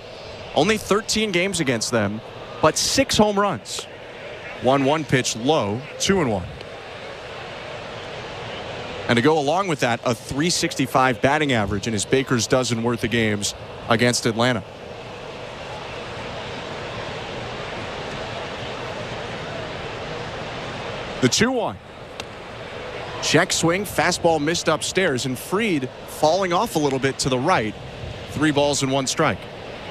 Only 13 games against them, but 6 home runs. 1-1 pitch low, 2-1. And to go along with that, a .365 batting average in his Baker's dozen worth of games against Atlanta. The 2-1. Check swing, fastball missed upstairs, and Fried falling off a little bit to the right. 3 balls and 1 strike.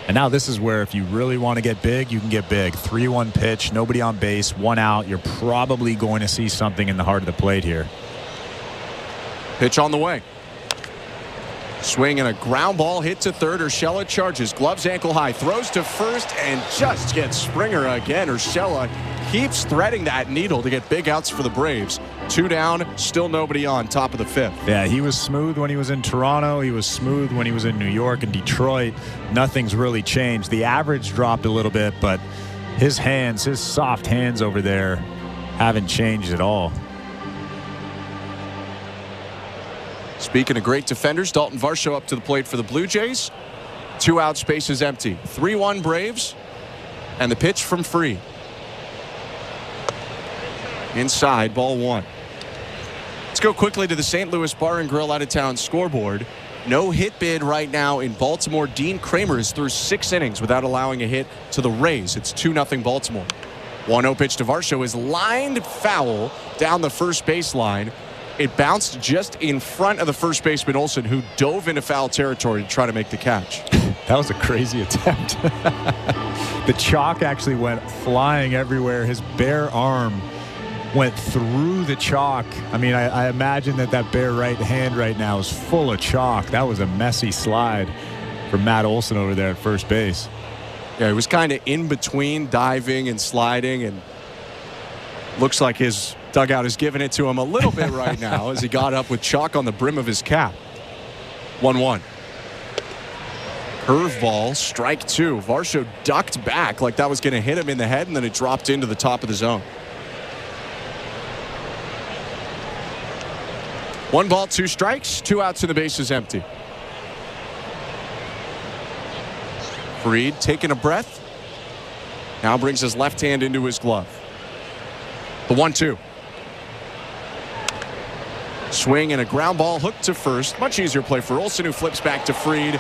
And now this is where if you really want to get big, you can get big. 3-1 pitch, nobody on base, 1 out. You're probably going to see something in the heart of the plate here. Pitch on the way. Swing and a ground ball hit to third. Urshela charges, gloves ankle high, throws to first, and just gets Springer again. Urshela keeps threading that needle to get big outs for the Braves. 2 down, still nobody on, top of the 5th. Yeah, he was smooth when he was in Toronto. He was smooth when he was in New York and Detroit. Nothing's really changed. The average dropped a little bit, but his hands, his soft hands over there haven't changed at all. Speaking of great defenders, Dalton Varsho up to the plate for the Blue Jays. 2 out, space is empty. 3-1 Braves, and the pitch from Fried. Inside, ball 1. Let's go quickly to the St. Louis Bar and Grill out-of-town scoreboard. No hit bid right now in Baltimore. Dean Kramer is through 6 innings without allowing a hit to the Rays. It's 2-0 Baltimore. 1-0 pitch to Varsho is lined foul down the first baseline. It bounced just in front of the first baseman Olsen, who dove into foul territory to try to make the catch. That was a crazy attempt. The chalk actually went flying everywhere. His bare arm went through the chalk. I mean, I imagine that bare right hand right now is full of chalk. That was a messy slide for Matt Olson over there at first base. Yeah, he was kind of in between diving and sliding, and looks like his dugout is giving it to him a little bit right now as he got up with chalk on the brim of his cap. 1-1. Curveball, strike 2. Varsho ducked back like that was going to hit him in the head, and then it dropped into the top of the zone. 1 ball, 2 strikes, 2 outs, and the base is empty. Fried taking a breath. Now brings his left hand into his glove. The 1-2. Swing and a ground ball hooked to first. Much easier play for Olsen, who flips back to Fried.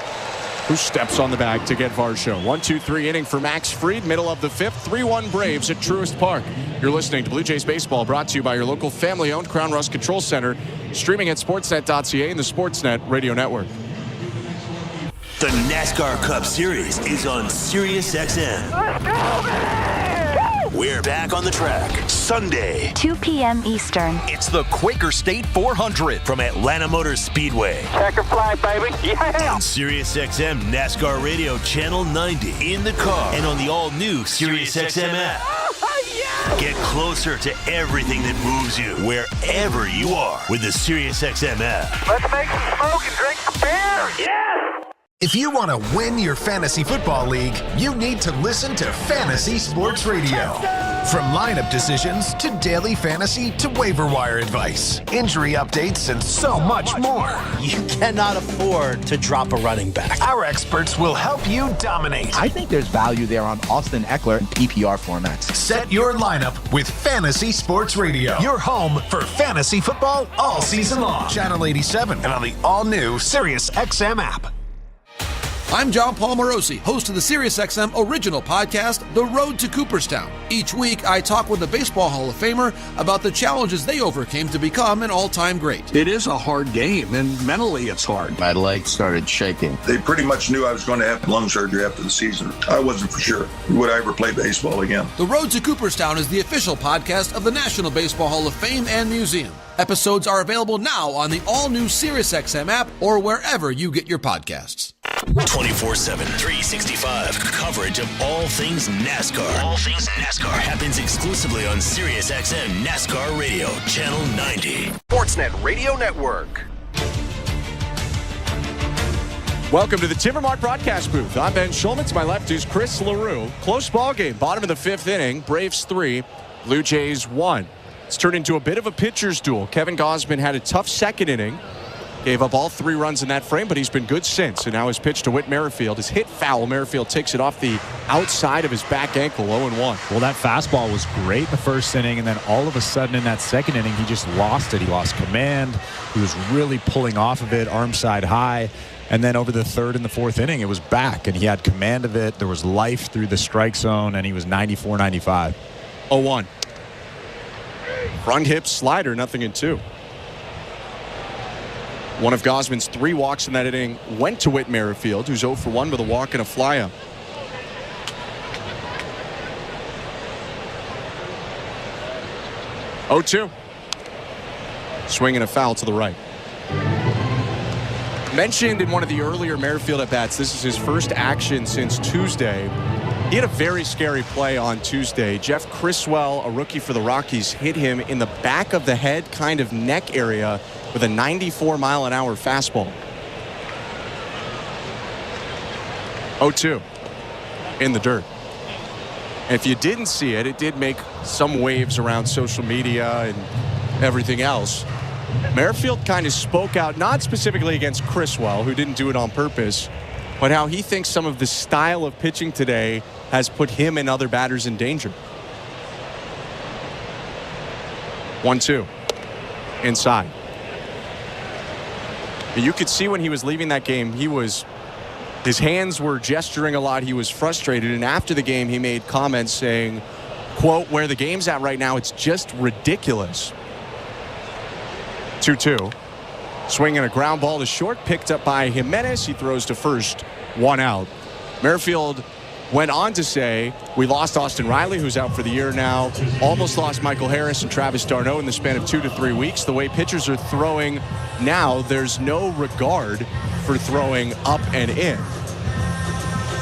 who steps on the bag to get Varsho. 1-2-3 inning for Max Fried, middle of the fifth. 3-1 Braves at Truist Park. You're listening to Blue Jays Baseball, brought to you by your local family-owned Crown Rust Control Center, streaming at sportsnet.ca and the Sportsnet Radio Network. The NASCAR Cup Series is on SiriusXM. Let's go, We're back on the track Sunday, 2 p.m. Eastern. It's the Quaker State 400 from Atlanta Motor Speedway. Checker flag, baby. Yeah. On SiriusXM NASCAR Radio Channel 90 in the car and on the all-new SiriusXM app. Get closer to everything that moves you wherever you are with the SiriusXM app. Let's make some smoke and drink some beer. Yeah. If you want to win your fantasy football league, you need to listen to Fantasy Sports Radio. From lineup decisions to daily fantasy to waiver wire advice, injury updates, and so much more. You cannot afford to drop a running back. Our experts will help you dominate. I think there's value there on Austin Eckler in PPR formats. Set your lineup with Fantasy Sports Radio. Your home for fantasy football all season long. Channel 87 and on the all-new SiriusXM app. I'm John Paul Morosi, host of the SiriusXM original podcast, The Road to Cooperstown. Each week, I talk with a Baseball Hall of Famer about the challenges they overcame to become an all-time great. It is a hard game, and mentally it's hard. My legs started shaking. They pretty much knew I was going to have lung surgery after the season. I wasn't for sure. Would I ever play baseball again? The Road to Cooperstown is the official podcast of the National Baseball Hall of Fame and Museum. Episodes are available now on the all-new SiriusXM app or wherever you get your podcasts. 24/7, 365 coverage of all things NASCAR. All things NASCAR happens exclusively on SiriusXM NASCAR Radio, Channel 90. Sportsnet Radio Network. Welcome to the Timbermark broadcast booth. I'm Ben Schulman. To my left is Chris LaRue. Close ball game. Bottom of the fifth inning. Braves 3, Blue Jays 1. It's turned into a bit of a pitcher's duel. Kevin Gausman had a tough second inning. Gave up all 3 runs in that frame, but he's been good since. And now his pitch to Whit Merrifield is hit foul. Merrifield takes it off the outside of his back ankle, 0-1. Well, that fastball was great the first inning, and then all of a sudden in that second inning, he just lost it. He lost command. He was really pulling off of it, arm side high. And then over the third and the fourth inning, it was back, and he had command of it. There was life through the strike zone, and he was 94-95. 0-1. Front hip slider, 0-2. One of Gausman's 3 walks in that inning went to Whit Merrifield, who's 0 for 1 with a walk and a flyout. Oh, 2. Swing and a foul to the right. Mentioned in one of the earlier Merrifield at-bats, this is his first action since Tuesday. He had a very scary play on Tuesday. Jeff Criswell, a rookie for the Rockies, hit him in the back of the head, kind of neck area, with a 94-mile-an-hour fastball. 0-2 in the dirt. And if you didn't see it, it did make some waves around social media and everything else. Merrifield kind of spoke out, not specifically against Criswell, who didn't do it on purpose, but how he thinks some of the style of pitching today has put him and other batters in danger. 1-2 inside. You could see when he was leaving that game, his hands were gesturing a lot. He was frustrated. And after the game, he made comments saying, quote, "Where the game's at right now, it's just ridiculous." 2-2. Swinging a ground ball to short, picked up by Jimenez. He throws to first, 1 out. Merrifield went on to say, "We lost Austin Riley, who's out for the year now. Almost lost Michael Harris and Travis d'Arnaud in the span of 2 to 3 weeks. The way pitchers are throwing now, there's no regard for throwing up and in."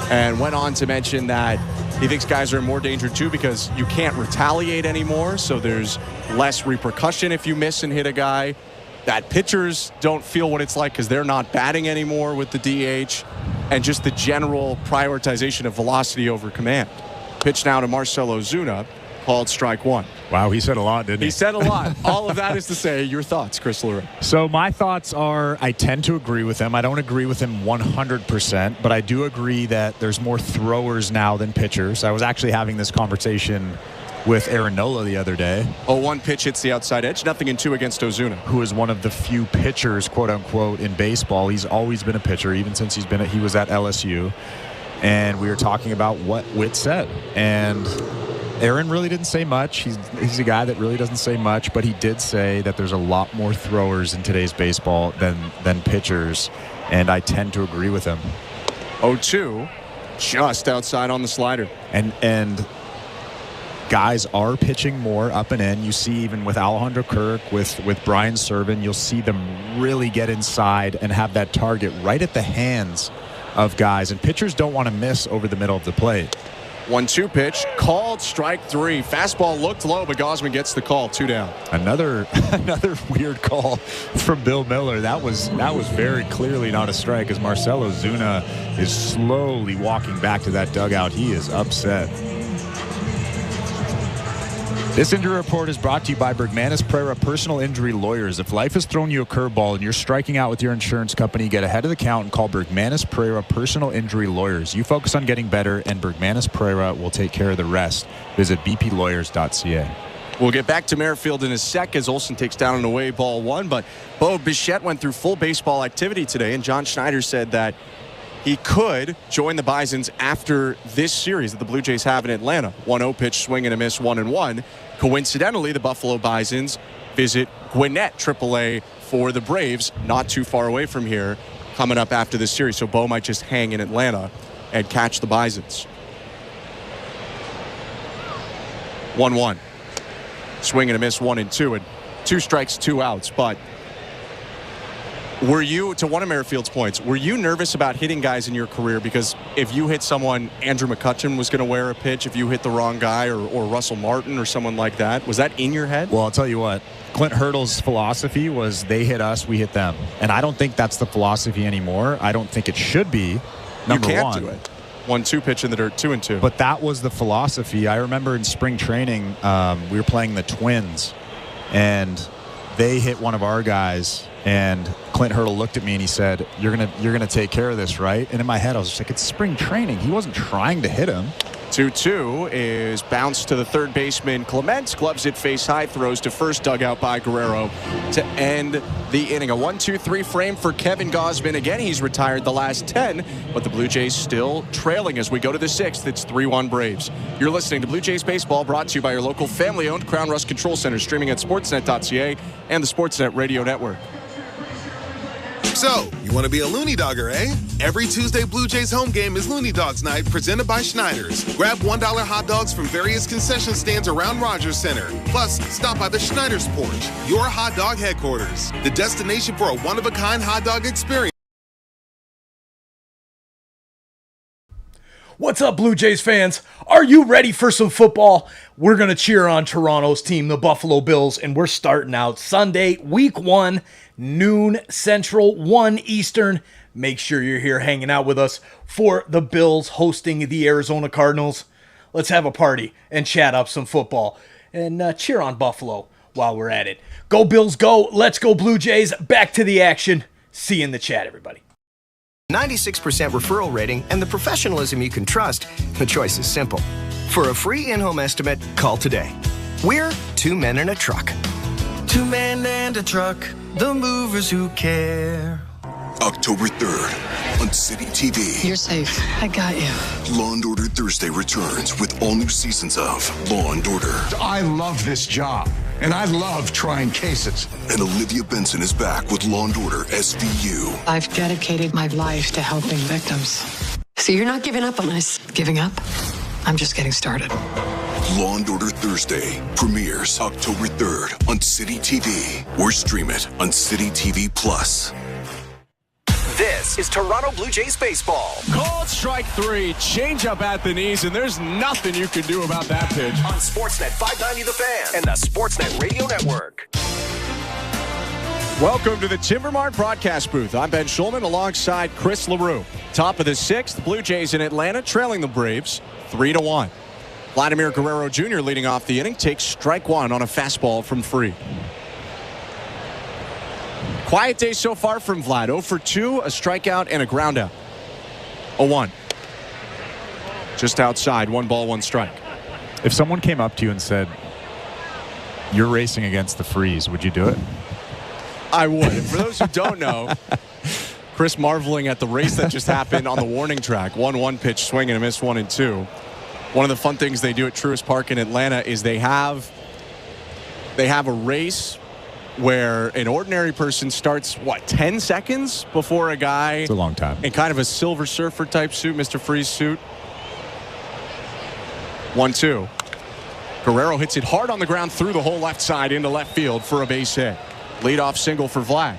And went on to mention that he thinks guys are in more danger too because you can't retaliate anymore, so there's less repercussion if you miss and hit a guy. That pitchers don't feel what it's like because they're not batting anymore with the DH, and just the general prioritization of velocity over command. Pitch now to Marcell Ozuna, called strike 1. Wow, he said a lot, didn't he? He said a lot. All of that is to say, your thoughts, Chris LaRue. So my thoughts are, I tend to agree with him. I don't agree with him 100%, but I do agree that there's more throwers now than pitchers. I was actually having this conversation with Aaron Nola the other day. 0-1 pitch hits the outside edge. 0-2 against Ozuna. Who is one of the few pitchers, quote unquote, in baseball. He's always been a pitcher, even since he was at LSU. And we were talking about what Witt said. And Aaron really didn't say much. He's a guy that really doesn't say much, but he did say that there's a lot more throwers in today's baseball than pitchers. And I tend to agree with him. 0-2, just outside on the slider. And guys are pitching more up and in. You see even with Alejandro Kirk, with Brian Serven, you'll see them really get inside and have that target right at the hands of guys. And pitchers don't want to miss over the middle of the plate. 1-2 pitch, called strike 3. Fastball looked low, but Gausman gets the call. 2 down. Another weird call from Bill Miller. That was very clearly not a strike, as Marcell Ozuna is slowly walking back to that dugout. He is upset. This injury report is brought to you by Bergmanis Prera Personal Injury Lawyers. If life has thrown you a curveball and you're striking out with your insurance company, get ahead of the count and call Bergmanis Prera Personal Injury Lawyers. You focus on getting better, and Bergmanis Prera will take care of the rest. Visit bplawyers.ca. We'll get back to Merrifield in a sec as Olsen takes down an away ball 1. But Bo Bichette went through full baseball activity today, and John Schneider said that he could join the Bisons after this series that the Blue Jays have in Atlanta. 1-0 pitch, swing and a miss, 1-1. Coincidentally, the Buffalo Bisons visit Gwinnett AAA for the Braves, not too far away from here, coming up after this series. So Bo might just hang in Atlanta and catch the Bisons. 1-1. Swing and a miss, 1-2, and 2 strikes, 2 outs. But were you, to one of Merrifield's points, were you nervous about hitting guys in your career? Because if you hit someone, Andrew McCutchen was going to wear a pitch. If you hit the wrong guy, or Russell Martin or someone like that, was that in your head? Well, I'll tell you what. Clint Hurdle's philosophy was they hit us, we hit them. And I don't think that's the philosophy anymore. I don't think it should be. Number you can't one. do it. 1-2 pitch in the dirt, 2-2. But that was the philosophy. I remember in spring training, we were playing the Twins, and they hit one of our guys, and Clint Hurdle looked at me and he said, you're gonna take care of this, right? And in my head I was just like, it's spring training. He wasn't trying to hit him. 2-2 is bounced to the third baseman Clements, gloves it face high, throws to first, dugout by Guerrero to end the inning. A 1-2-3 frame for Kevin Gausman. Again, he's retired the last 10, but the Blue Jays still trailing as we go to the 6th. It's 3-1 Braves. You're listening to Blue Jays Baseball, brought to you by your local family-owned Crown Rust Control Center, streaming at sportsnet.ca and the Sportsnet Radio Network. So, you want to be a Looney Dogger, eh? Every Tuesday Blue Jays home game is Looney Dogs Night, presented by Schneider's. Grab $1 hot dogs from various concession stands around Rogers Center. Plus, stop by the Schneider's Porch, your hot dog headquarters, the destination for a one-of-a-kind hot dog experience. What's up, Blue Jays fans? Are you ready for some football? We're going to cheer on Toronto's team, the Buffalo Bills, and we're starting out Sunday, week 1, noon Central, 1 Eastern. Make sure you're here hanging out with us for the Bills hosting the Arizona Cardinals. Let's have a party and chat up some football and cheer on Buffalo while we're at it. Go Bills, go. Let's go Blue Jays. Back to the action. See you in the chat, everybody. 96% referral rating and the professionalism you can trust, the choice is simple. For a free in-home estimate, call today. We're 2 men in a truck. 2 men and a truck, the movers who care. October 3rd on City TV. You're safe. I got you. Law & Order Thursday returns with all new seasons of Law & Order. I love this job, and I love trying cases. And Olivia Benson is back with Law & Order SVU. I've dedicated my life to helping victims. So you're not giving up on us. Giving up? I'm just getting started. Law & Order Thursday premieres October 3rd on City TV, or stream it on City TV Plus. This is Toronto Blue Jays baseball. Called strike 3, change up at the knees, and there's nothing you can do about that pitch. On Sportsnet 590 The Fan and the Sportsnet Radio Network. Welcome to the Timbermart broadcast booth. I'm Ben Schulman alongside Chris LaRue. Top of the 6th, Blue Jays in Atlanta trailing the Braves 3-1. Vladimir Guerrero Jr. leading off the inning takes strike 1 on a fastball from Fried. Quiet day so far from Vlad. 0 for 2, a strikeout and a ground out. 0-1. Just outside, 1 ball, 1 strike. If someone came up to you and said, you're racing against the freeze, would you do it? I would. And for those who don't know, Chris marveling at the race that just happened on the warning track. 1-1 pitch, swing and a miss, 1-2. One of the fun things they do at Truist Park in Atlanta is they have a race where an ordinary person starts, 10 seconds before a guy. It's a long time. In kind of a Silver Surfer type suit, Mr. Freeze suit. 1-2. Guerrero hits it hard on the ground through the whole left side into left field for a base hit. Leadoff single for Vlad.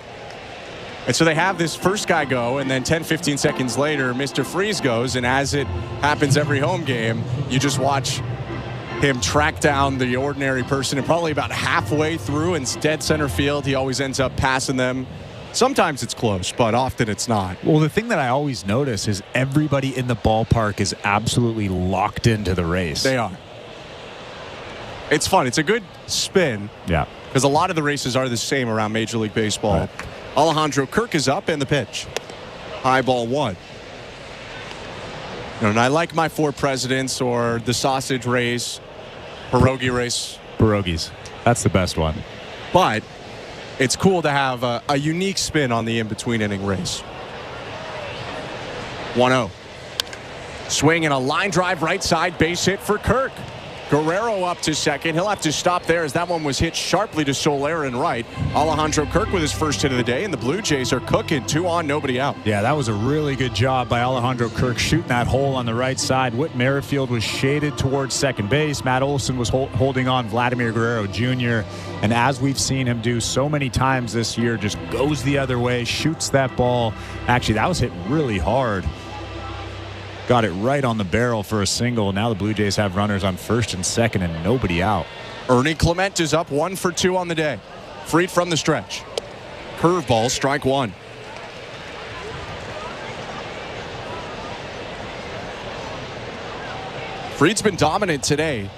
And so they have this first guy go, and then 10, 15 seconds later, Mr. Freeze goes, and as it happens every home game, you just watch him track down the ordinary person, and probably about halfway through in dead center field, he always ends up passing them. Sometimes it's close, but often it's not. Well, the thing that I always notice is everybody in the ballpark is absolutely locked into the race. They are. It's fun. It's a good spin. Yeah. Because a lot of the races are the same around Major League Baseball. Right. Alejandro Kirk is up, and the pitch. High ball 1. And I like my 4 presidents or the sausage race, pierogi race. Pierogies. That's the best one. But it's cool to have a unique spin on the in-between inning race. 1-0. Swing and a line drive right side, base hit for Kirk. Guerrero up to second. He'll have to stop there as that one was hit sharply to Soler and right. Alejandro Kirk with his first hit of the day, and the Blue Jays are cooking. 2 on, nobody out. Yeah, that was a really good job by Alejandro Kirk shooting that hole on the right side. Whit Merrifield was shaded towards second base. Matt Olson was holding on Vladimir Guerrero Jr. And as we've seen him do so many times this year, just goes the other way, shoots that ball. Actually, that was hit really hard. Got it right on the barrel for a single. Now the Blue Jays have runners on first and second and nobody out. Ernie Clement is up 1 for 2 on the day. Freed from the stretch. Curveball, strike 1. Freed's been dominant today.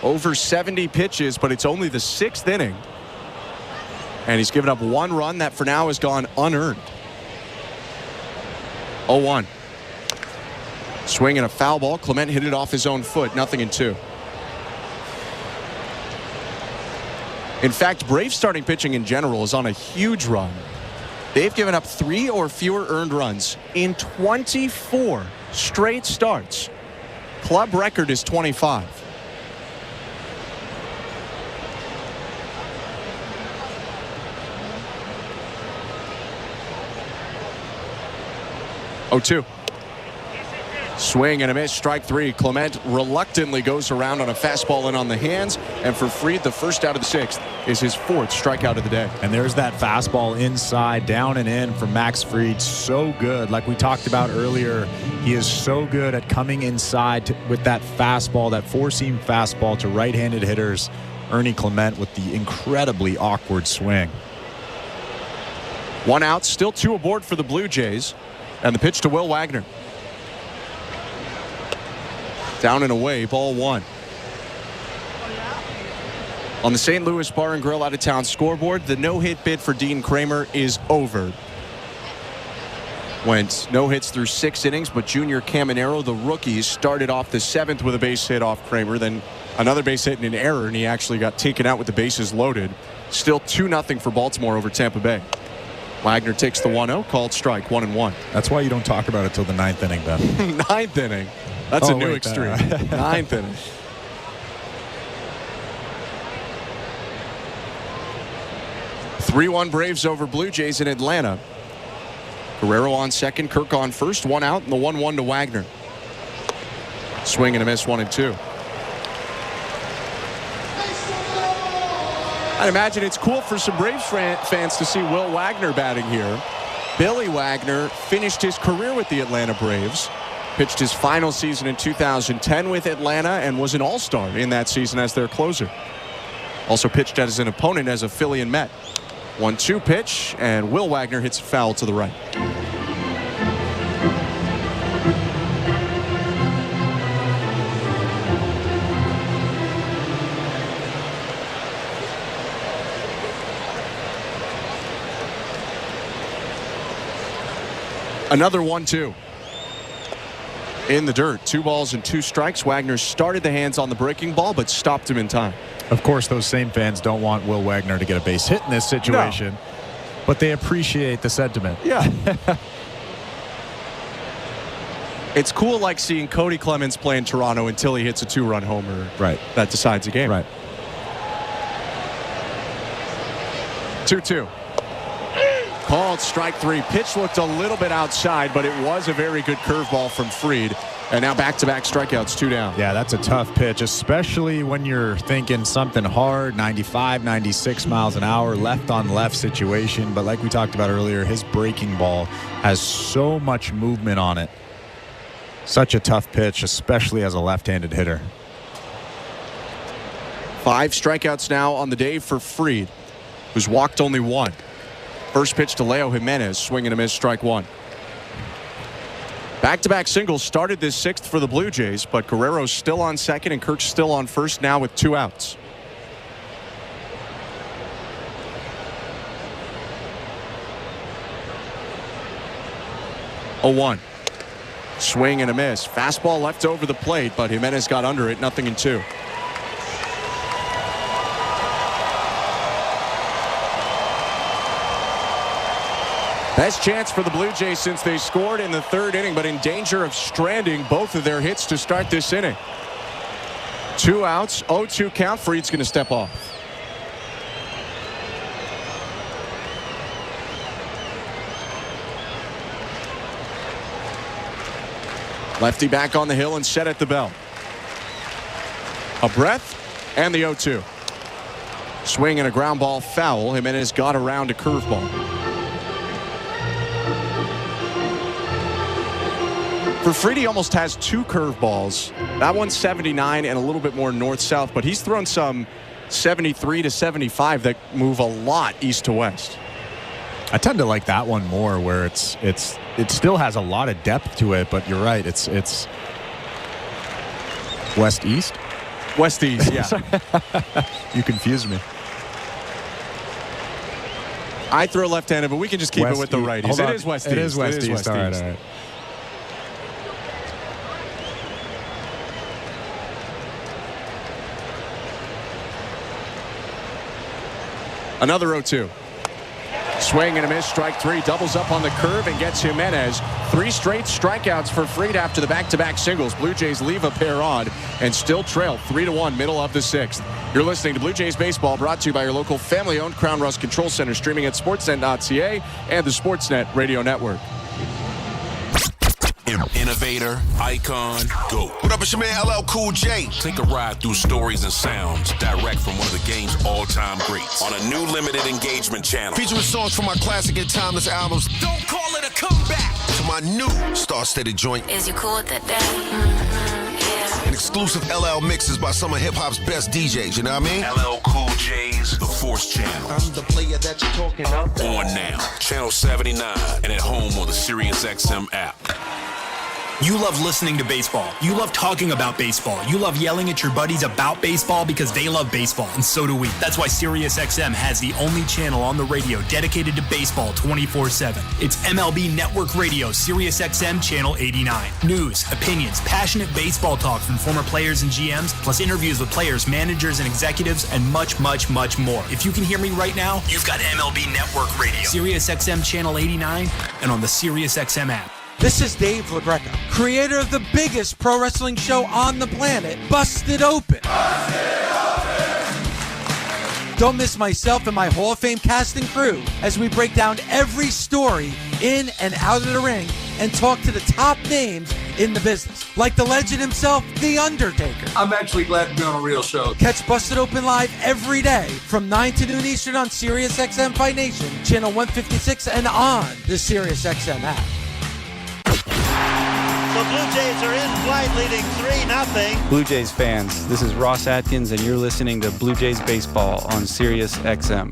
Over 70 pitches, but it's only the 6th inning. And he's given up 1 run that for now has gone unearned. 0-1. Swing and a foul ball. Clement hit it off his own foot. 0-2. In fact, Braves starting pitching in general is on a huge run. They've given up 3 or fewer earned runs in 24 straight starts. Club record is 25. Oh, 2. Swing and a miss, strike 3. Clement reluctantly goes around on a fastball and on the hands. And for Fried, the first out of the 6th is his 4th strikeout of the day. And there's that fastball inside, down and in from Max Fried. So good. Like we talked about earlier, he is so good at coming inside with that fastball, that 4-seam fastball to right-handed hitters. Ernie Clement with the incredibly awkward swing. 1 out, still 2 aboard for the Blue Jays. And the pitch to Will Wagner. Down and away, ball 1. On the St. Louis Bar and Grill out-of-town scoreboard, the no-hit bid for Dean Kramer is over. Went no hits through 6 innings, but Junior Caminero, the rookie, started off the 7th with a base hit off Kramer, then another base hit and an error, and he actually got taken out with the bases loaded. Still 2-0 for Baltimore over Tampa Bay. Wagner takes the 1-0, called strike, 1-1. That's why you don't talk about it till the 9th inning, Ben. 9th inning. That's a new extreme. 9th inning. (3-1) Braves over Blue Jays in Atlanta. Guerrero on second, Kirk on first, 1 out, and the 1-1 to Wagner. Swing and a miss, 1-2. I'd imagine it's cool for some Braves fans to see Will Wagner batting here. Billy Wagner finished his career with the Atlanta Braves. Pitched his final season in 2010 with Atlanta and was an all-star in that season as their closer. Also pitched as an opponent as a Philly and Met. 1-2 pitch, and Will Wagner hits a foul to the right. Another 1-2. in the dirt. 2 balls and 2 strikes. Wagner started the hands on the breaking ball, but stopped him in time. Of course, those same fans don't want Will Wagner to get a base hit in this situation, but they appreciate the sentiment. Yeah. It's cool like seeing Cody Clemens play in Toronto until he hits a 2-run homer. Right. That decides the game. Right. 2-2. Called strike 3. Pitch looked a little bit outside, but it was a very good curveball from Fried. And now back-to-back strikeouts, 2 down. Yeah, that's a tough pitch, especially when you're thinking something hard, 95, 96 miles an hour, left-on-left situation. But like we talked about earlier, his breaking ball has so much movement on it. Such a tough pitch, especially as a left-handed hitter. 5 strikeouts now on the day for Fried, who's walked only 1. First pitch to Leo Jimenez, swing and a miss, strike 1. Back-to-back singles started this 6th for the Blue Jays, but Guerrero's still on second and Kirk's still on first now with 2 outs. A 1. Swing and a miss. Fastball left over the plate, but Jimenez got under it, 0-2. Best chance for the Blue Jays since they scored in the 3rd inning, but in danger of stranding both of their hits to start this inning. 2 outs, 0-2 count. Fried's going to step off. Lefty back on the hill and set at the belt. A breath and the 0-2. Swing and a ground ball foul. Jimenez got around a curveball. For Fried, he almost has 2 curveballs. That one's 79 and a little bit more north-south, but he's thrown some 73 to 75 that move a lot east to west. I tend to like that one more, where it still has a lot of depth to it, but you're right, it's west-east? West-east, yeah. You confused me. I throw left-handed, but we can just keep it with the righties. It is west-east. It is west-east. All right. Another 0-2. Swing and a miss, strike 3. Doubles up on the curve and gets Jimenez. 3 straight strikeouts for Fried after the back-to-back singles. Blue Jays leave a pair on and still trail 3-1, middle of the 6th. You're listening to Blue Jays Baseball, brought to you by your local family-owned Crown Rust Control Center, streaming at sportsnet.ca and the Sportsnet Radio Network. Innovator, icon, GOAT. What up, it's your man LL Cool J. Take a ride through stories and sounds direct from one of the game's all-time greats on a new limited engagement channel. Featuring songs from my classic and timeless albums. Don't call it a comeback. To my new star-studded joint. Is you cool with that, Daddy? And exclusive LL mixes by some of hip-hop's best DJs, you know what I mean? LL Cool J's The Force Channel. I'm the player that you're talking about. On now, Channel 79, and at home on the SiriusXM app. You love listening to baseball. You love talking about baseball. You love yelling at your buddies about baseball because they love baseball, and so do we. That's why SiriusXM has the only channel on the radio dedicated to baseball 24/7. It's MLB Network Radio, SiriusXM Channel 89. News, opinions, passionate baseball talk from former players and GMs, plus interviews with players, managers, and executives, and much, much, much more. If you can hear me right now, you've got MLB Network Radio, SiriusXM Channel 89, and on the SiriusXM app. This is Dave LaGreca, creator of the biggest pro wrestling show on the planet, Busted Open. Don't miss myself and my Hall of Fame cast and crew as we break down every story in and out of the ring and talk to the top names in the business, like the legend himself, The Undertaker. I'm actually glad to be on a real show. Catch Busted Open live every day from 9 to noon Eastern on SiriusXM Fight Nation, channel 156, and on the SiriusXM app. The Blue Jays are in flight, leading 3-0. Blue Jays fans, this is Ross Atkins, and you're listening to Blue Jays Baseball on SiriusXM.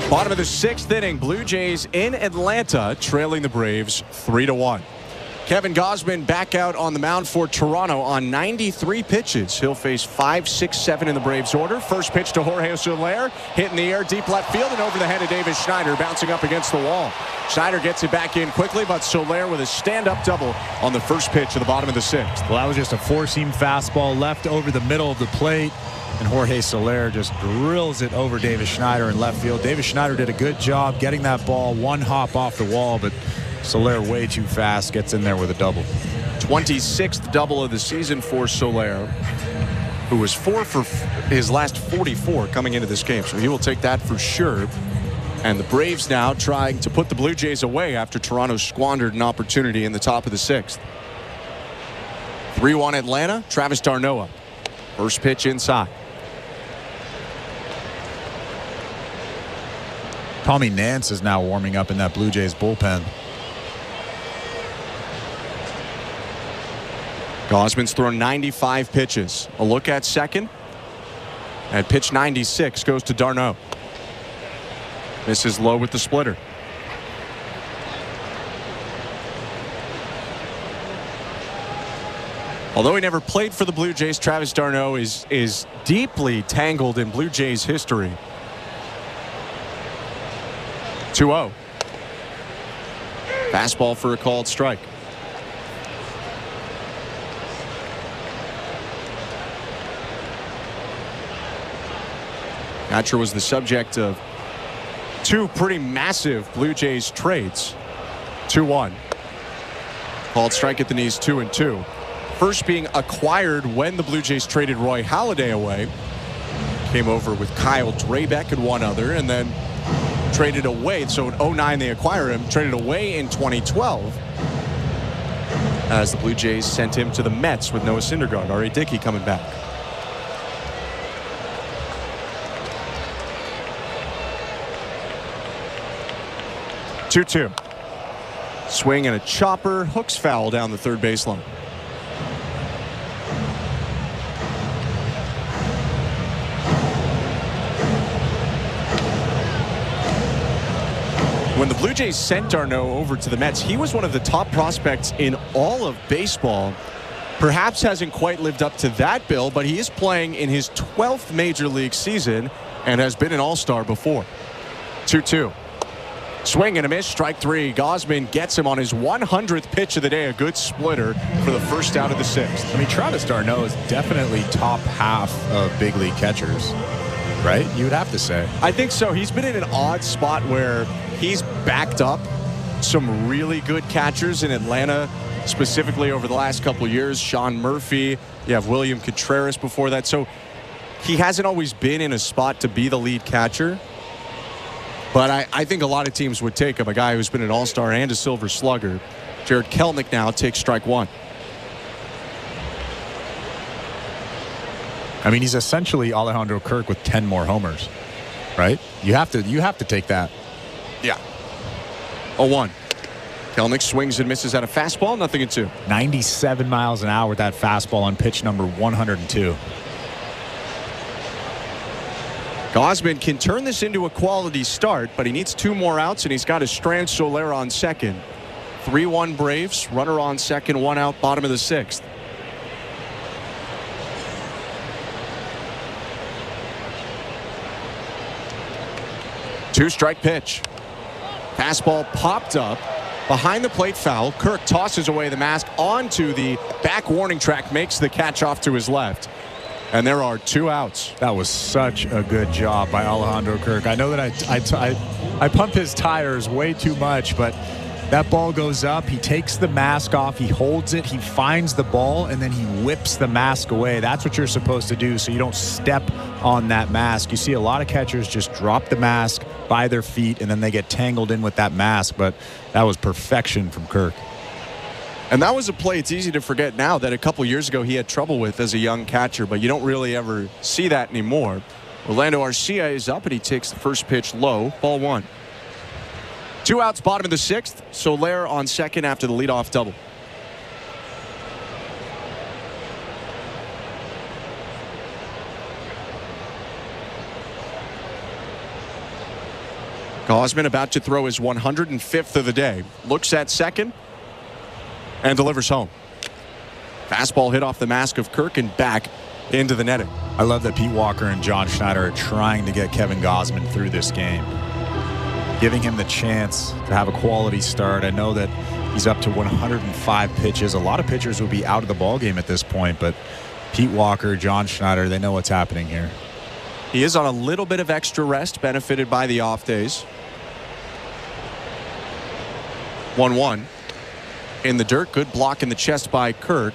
Bottom of the 6th inning, Blue Jays in Atlanta, trailing the Braves 3-1. Kevin Gausman back out on the mound for Toronto on 93 pitches. He'll face 5, 6, 7 in the Braves order. First pitch to Jorge Soler, hit in the air, deep left field, and over the head of Davis Schneider, bouncing up against the wall. Schneider gets it back in quickly, but Soler with a stand-up double on the first pitch of the bottom of the 6th. Well, that was just a four-seam fastball left over the middle of the plate, and Jorge Soler just drills it over Davis Schneider in left field. Davis Schneider did a good job getting that ball one hop off the wall, but Soler way too fast, gets in there with a double. 26th double of the season for Soler, who was 4 for his last 44 coming into this game. So he will take that for sure. And the Braves now trying to put the Blue Jays away after Toronto squandered an opportunity in the top of the 6th. 3-1 Atlanta, Travis d'Arnaud. First pitch inside. Tommy Nance is now warming up in that Blue Jays bullpen. Gausman's thrown 95 pitches. A look at second. And pitch 96 goes to d'Arnaud. Misses low with the splitter. Although he never played for the Blue Jays, Travis d'Arnaud is deeply tangled in Blue Jays history. 2-0. Fastball for a called strike. Catcher was the subject of 2 pretty massive Blue Jays trades. 2-1. Called strike at the knees, 2-2. First being acquired when the Blue Jays traded Roy Halladay away. Came over with Kyle Drabek and one other, and then traded away. So in 2009 they acquire him, traded away in 2012 as the Blue Jays sent him to the Mets with Noah Syndergaard. R.A. Dickey coming back. Two-two. Swing and a chopper. Hooks foul down the third baseline. When the Blue Jays sent d'Arnaud over to the Mets, he was one of the top prospects in all of baseball. Perhaps hasn't quite lived up to that bill, but he is playing in his 12th major league season and has been an all-star before. 2-2. Swing and a miss, strike 3. Gausman gets him on his 100th pitch of the day, a good splitter for the first out of the 6th. I mean, Travis d'Arnaud is definitely top half of big league catchers, right? You would have to say. I think so. He's been in an odd spot where he's backed up some really good catchers in Atlanta, specifically over the last couple of years. Sean Murphy, you have William Contreras before that. So he hasn't always been in a spot to be the lead catcher. But I think a lot of teams would take him, a guy who's been an all-star and a silver slugger. Jared Kelenic now takes strike 1. I mean, he's essentially Alejandro Kirk with 10 more homers, right? You have to take that. Yeah. 0-1. Kelenic swings and misses at a fastball, 0-2. 97 miles an hour with that fastball on pitch number 102. Gausman can turn this into a quality start, but he needs 2 more outs, and he's got to strand Soler on second. 3-1 Braves, runner on second, 1 out, bottom of the 6th. Two-strike pitch. Fastball popped up. Behind the plate foul. Kirk tosses away the mask onto the back warning track, makes the catch off to his left. And there are 2 outs. That was such a good job by Alejandro Kirk. I know that I pump his tires way too much, but that ball goes up. He takes the mask off. He holds it. He finds the ball, and then he whips the mask away. That's what you're supposed to do so you don't step on that mask. You see a lot of catchers just drop the mask by their feet, and then they get tangled in with that mask. But that was perfection from Kirk. And that was a play it's easy to forget now that a couple years ago he had trouble with as a young catcher, but you don't really ever see that anymore. Orlando Arcia is up, and he takes the first pitch low, ball 1. 2 outs, bottom of the 6th. Soler on second after the leadoff double. Gausman about to throw his 105th of the day. Looks at second. and delivers home. Fastball hit off the mask of Kirk and back into the netting. I love that Pete Walker and John Schneider are trying to get Kevin Gausman through this game, giving him the chance to have a quality start. I know that he's up to 105 pitches. A lot of pitchers will be out of the ballgame at this point, but Pete Walker, John Schneider, they know what's happening here. He is on a little bit of extra rest, benefited by the off days. 1-1 in the dirt. Good block in the chest by Kirk.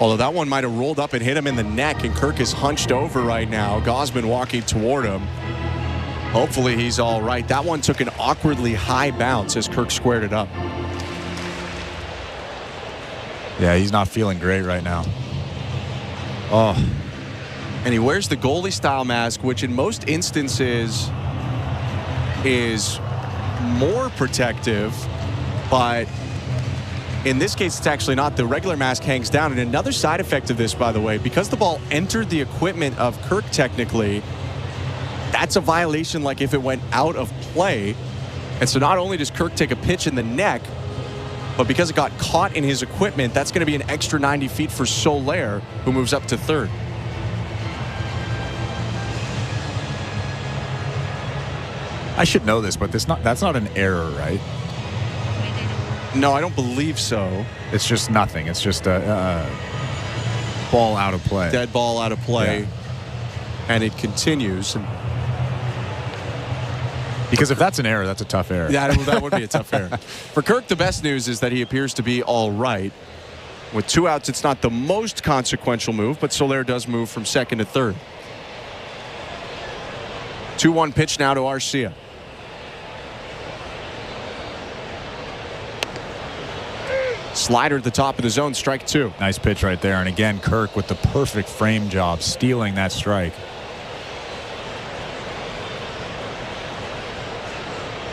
Although that one might have rolled up and hit him in the neck, and Kirk is hunched over right now. Gausman walking toward him. Hopefully he's all right. That one took an awkwardly high bounce as Kirk squared it up. Yeah, he's not feeling great right now. Oh. And he wears the goalie style mask, which in most instances is more protective, but in this case, it's actually not. The regular mask hangs down. And another side effect of this, by the way, because the ball entered the equipment of Kirk technically, that's a violation like if it went out of play. And so not only does Kirk take a pitch in the neck, but because it got caught in his equipment, that's going to be an extra 90 feet for Soler, who moves up to third. I should know this, but that's not an error, right? No, I don't believe so. It's just nothing. It's just a ball out of play. Dead ball out of play. Yeah. And it continues. Because if that's an error, that's a tough error. Yeah, that would be a tough error. For Kirk, the best news is that he appears to be all right. With 2 outs, it's not the most consequential move, but Soler does move from second to third. 2-1 pitch now to Arcia. Slider at the top of the zone, strike 2. Nice pitch right there. And again, Kirk with the perfect frame job, stealing that strike.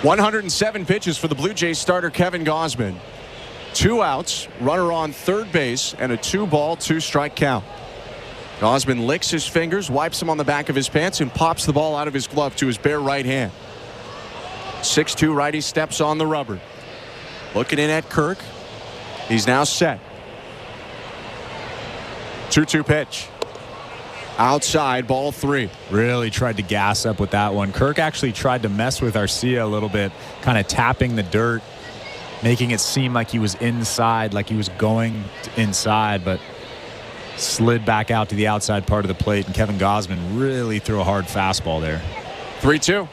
107 pitches for the Blue Jays starter Kevin Gausman. 2 outs, runner on third base, and a 2-ball, 2-strike count. Gausman licks his fingers, wipes them on the back of his pants, and pops the ball out of his glove to his bare right hand. 6'2" righty steps on the rubber. Looking in at Kirk. He's now set. 2-2 pitch. Outside, ball 3. Really tried to gas up with that one. Kirk actually tried to mess with Arcia a little bit, kind of tapping the dirt, making it seem like he was inside, like he was going inside, but slid back out to the outside part of the plate, and Kevin Gausman really threw a hard fastball there. 3-2.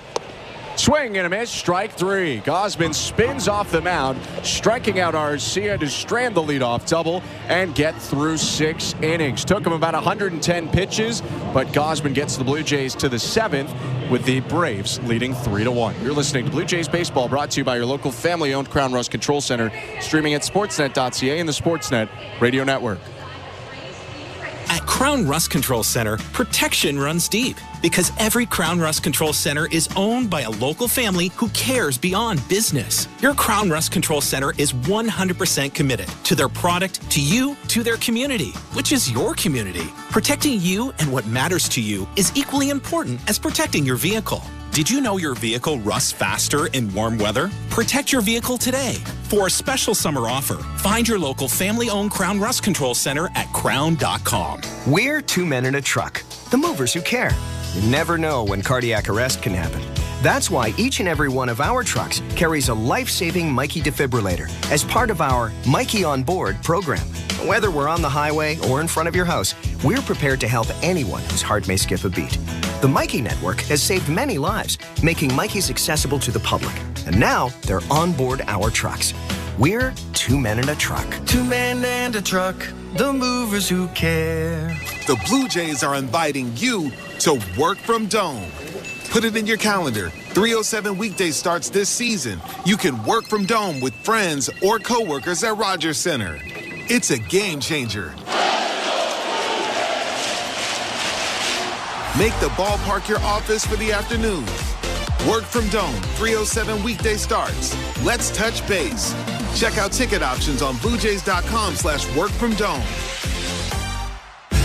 Swing and a miss, strike 3. Gausman spins off the mound, striking out Arcia to strand the leadoff double and get through 6 innings. Took him about 110 pitches, but Gausman gets the Blue Jays to the 7th with the Braves leading 3-1. You're listening to Blue Jays Baseball, brought to you by your local family-owned Crown Rust Control Center, streaming at sportsnet.ca and the Sportsnet Radio Network. At Crown Rust Control Center, protection runs deep because every Crown Rust Control Center is owned by a local family who cares beyond business. Your Crown Rust Control Center is 100% committed to their product, to you, to their community, which is your community. Protecting you and what matters to you is equally important as protecting your vehicle. Did you know your vehicle rusts faster in warm weather? Protect your vehicle today. For a special summer offer, find your local family-owned Crown Rust Control Center at crown.com. We're 2 men in a truck, the movers who care. You never know when cardiac arrest can happen. That's why each and every one of our trucks carries a life-saving Mikey defibrillator as part of our Mikey on Board program. Whether we're on the highway or in front of your house, we're prepared to help anyone whose heart may skip a beat. The Mikey Network has saved many lives, making Mikeys accessible to the public. And now they're on board our trucks. We're 2 men in a truck. 2 men and a truck, the movers who care. The Blue Jays are inviting you to work from Dome. Put it in your calendar. 307 weekdays starts this season. You can work from Dome with friends or coworkers at Rogers Center. It's a game changer. Make the ballpark your office for the afternoon. Work from Dome, 307 weekday starts. Let's touch base. Check out ticket options on BlueJays.com/workfromdome.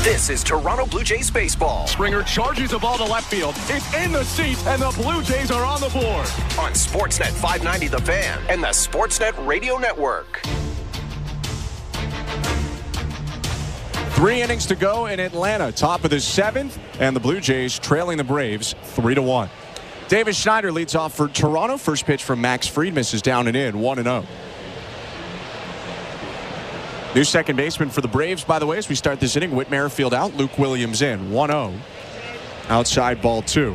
This is Toronto Blue Jays baseball. Springer charges the ball to left field. It's in the seats, and the Blue Jays are on the board. On Sportsnet 590 The Fan and the Sportsnet Radio Network. 3 innings to go in Atlanta, top of the 7th, and the Blue Jays trailing the Braves 3-1. Davis Schneider leads off for Toronto. First pitch from Max Fried misses down and in, 1-0. New second baseman for the Braves, by the way, as we start this inning. Whit Merrifield out, Luke Williams in, 1-0. Outside ball 2.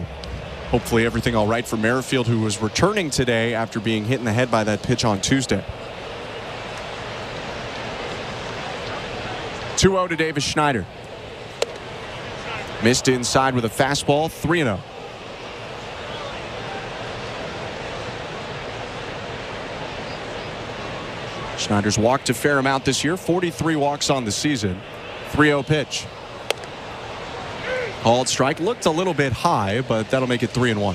Hopefully everything all right for Merrifield, who was returning today after being hit in the head by that pitch on Tuesday. 2-0 to Davis Schneider. Missed inside with a fastball, 3-0. Schneider's walked a fair amount this year, 43 walks on the season. 3-0 pitch. Called strike, looked a little bit high, but that'll make it 3-1.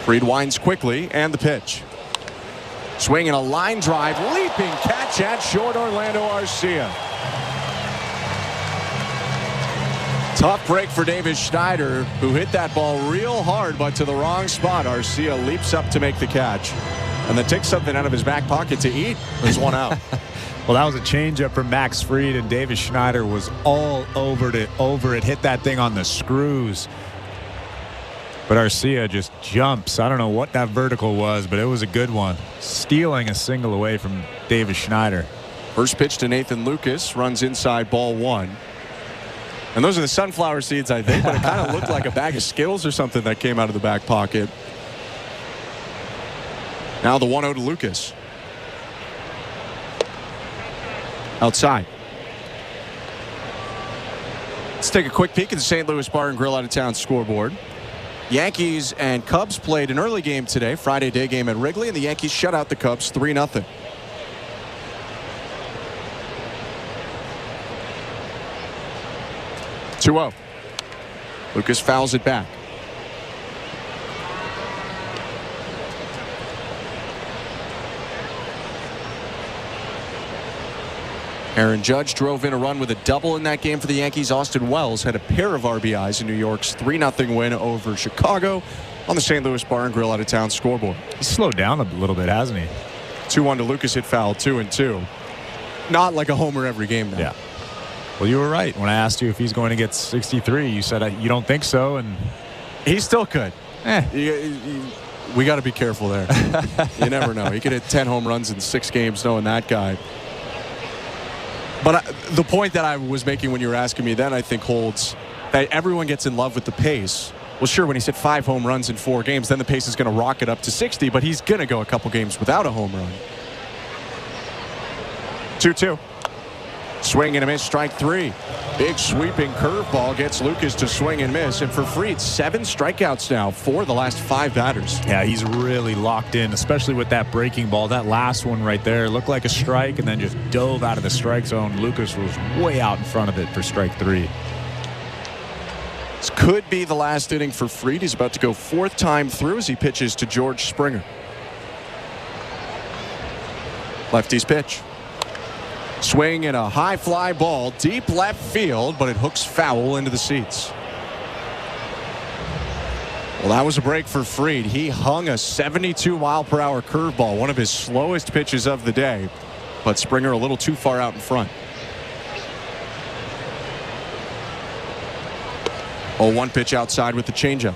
Fried winds quickly, and the pitch. Swinging a line drive, leaping catch at short, Orlando Arcia. Tough break for Davis Schneider, who hit that ball real hard, but to the wrong spot. Arcia leaps up to make the catch, and then takes something out of his back pocket to eat. There's one out. Well, that was a changeup from Max Fried, and Davis Schneider was all over it. Hit that thing on the screws. But Arcia just jumps. I don't know what that vertical was, but it was a good one. Stealing a single away from Davis Schneider. First pitch to Nathan Lucas, runs inside, ball 1. And those are the sunflower seeds, I think, but it kind of looked like a bag of Skittles or something that came out of the back pocket. Now the 1-0 to Lucas. Outside. Let's take a quick peek at the St. Louis Bar and Grill out of town scoreboard. Yankees and Cubs played an early game today, Friday day game at Wrigley, and the Yankees shut out the Cubs 3-0. Lucas fouls it back. Aaron Judge drove in a run with a double in that game for the Yankees. Austin Wells had a pair of RBIs in New York's 3-0 win over Chicago on the St. Louis Bar and Grill out of town scoreboard. He's slowed down a little bit, hasn't he? 2-1 to Lucas, hit foul, 2-2. Not like a homer every game now. Yeah. Well, you were right. When I asked you if he's going to get 63, you said you don't think so, and he still could. We got to be careful there. You never know. He could hit 10 home runs in 6 games, knowing that guy. But the point that I was making when you were asking me then, I think, holds that everyone gets in love with the pace. Well, sure, when he's hit 5 home runs in 4 games, then the pace is going to rocket up to 60, but he's going to go a couple games without a home run. 2-2. Swing and a miss, strike 3. Big sweeping curveball gets Lucas to swing and miss. And for Fried, 7 strikeouts now for the last 5 batters. Yeah, he's really locked in, especially with that breaking ball. That last one right there looked like a strike and then just dove out of the strike zone. Lucas was way out in front of it for strike 3. This could be the last inning for Fried. He's about to go 4th time through as he pitches to George Springer. Lefty's pitch. Swing and a high fly ball deep left field, but it hooks foul into the seats. Well, that was a break for Fried. He hung a 72 mile per hour curveball, one of his slowest pitches of the day, but Springer a little too far out in front. 0-1 pitch outside with the changeup.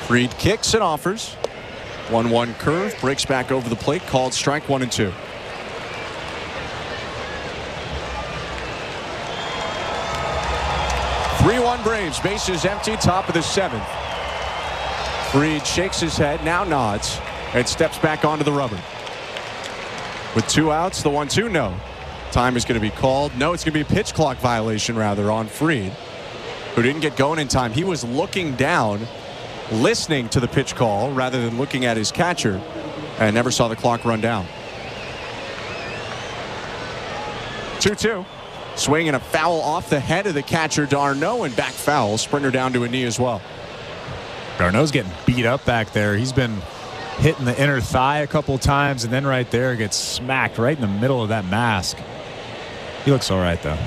Fried kicks and offers. 1-1 curve, breaks back over the plate, called strike 1 and 2. (3-1) Braves, bases empty, top of the 7th. Fried shakes his head, now nods, and steps back onto the rubber. With 2 outs, the 1-2, no. Time is going to be called. No, it's going to be a pitch clock violation, rather, on Fried, who didn't get going in time. He was looking down, listening to the pitch call rather than looking at his catcher, and never saw the clock run down. 2-2. Swing and a foul off the head of the catcher Darno, and back foul. Springer down to a knee as well. Darno's getting beat up back there. He's been hitting the inner thigh a couple times, and then right there gets smacked right in the middle of that mask. He looks all right, though.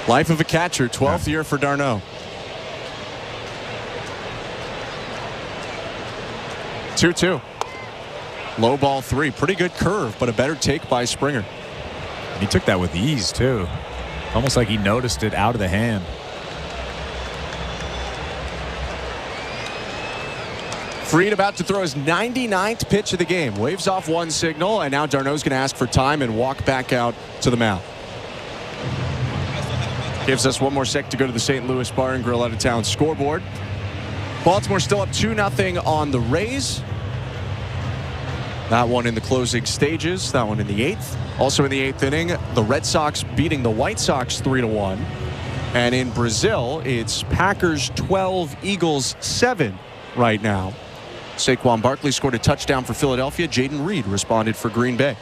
Life of a catcher, 12th year for d'Arnaud. 2-2. Low ball 3. Pretty good curve, but a better take by Springer. He took that with ease, too. Almost like he noticed it out of the hand. Fried about to throw his 99th pitch of the game. Waves off one signal, and now d'Arnaud's going to ask for time and walk back out to the mound. Gives us one more sec to go to the St. Louis Bar and Grill out of town scoreboard. Baltimore still up 2-0 on the Rays. That one in the closing stages. That one in the 8th. Also in the 8th inning, the Red Sox beating the White Sox 3-1. And in Brazil, it's Packers 12, Eagles 7 right now. Saquon Barkley scored a touchdown for Philadelphia. Jaden Reed responded for Green Bay.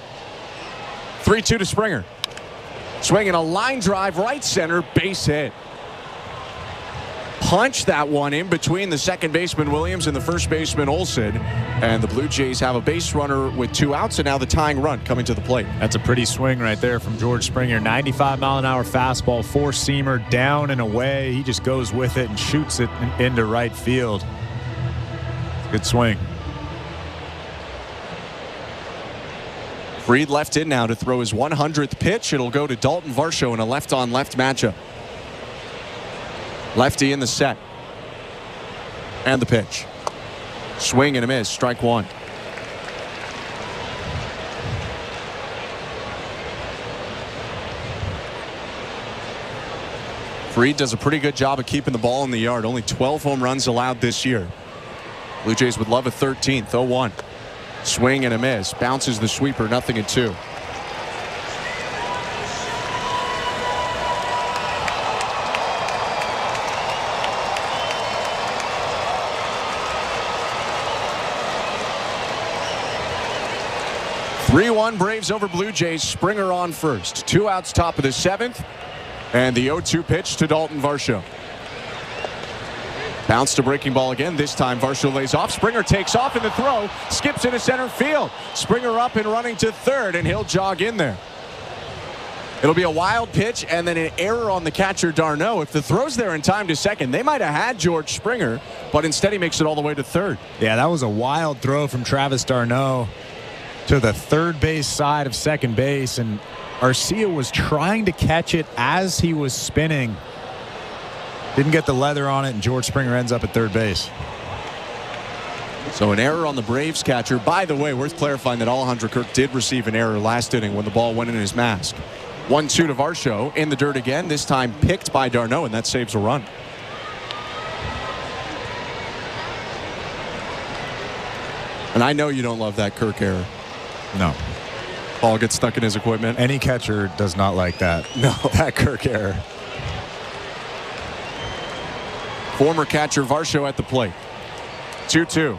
3-2 to Springer. Swinging a line drive right center, base hit. Punch that one in between the second baseman Williams and the first baseman Olsen. And the Blue Jays have a base runner with 2 outs, and now the tying run coming to the plate. That's a pretty swing right there from George Springer. 95-mile-an-hour fastball, 4-seamer, down and away. He just goes with it and shoots it into right field. Good swing. Fried left in now to throw his 100th pitch. It'll go to Dalton Varsho in a left-on-left matchup. Lefty in the set. And the pitch. Swing and a miss. Strike one. Fried does a pretty good job of keeping the ball in the yard. Only 12 home runs allowed this year. Blue Jays would love a 13th. 0-1. Swing and a miss. Bounces the sweeper. 0-2. Braves over Blue Jays. Springer on first. 2 outs, top of the 7th. And the 0-2 pitch to Dalton Varsho. Bounce to breaking ball again. This time Varsho lays off. Springer takes off in the throw. Skips into center field. Springer up and running to third, and he'll jog in there. It'll be a wild pitch and then an error on the catcher d'Arnaud. If the throw's there in time to second, they might have had George Springer, but instead he makes it all the way to third. Yeah, that was a wild throw from Travis d'Arnaud to the third base side of second base, and Arcia was trying to catch it as he was spinning. Didn't get the leather on it, and George Springer ends up at third base. So an error on the Braves catcher. By the way, worth clarifying that Alejandro Kirk did receive an error last inning when the ball went in his mask. 1-2 to Varsho. In the dirt again, this time picked by d'Arnaud, and that saves a run. And I know you don't love that Kirk error. No. Ball gets stuck in his equipment. Any catcher does not like that. No. That Kirk error. Former catcher Varsho at the plate. 2-2.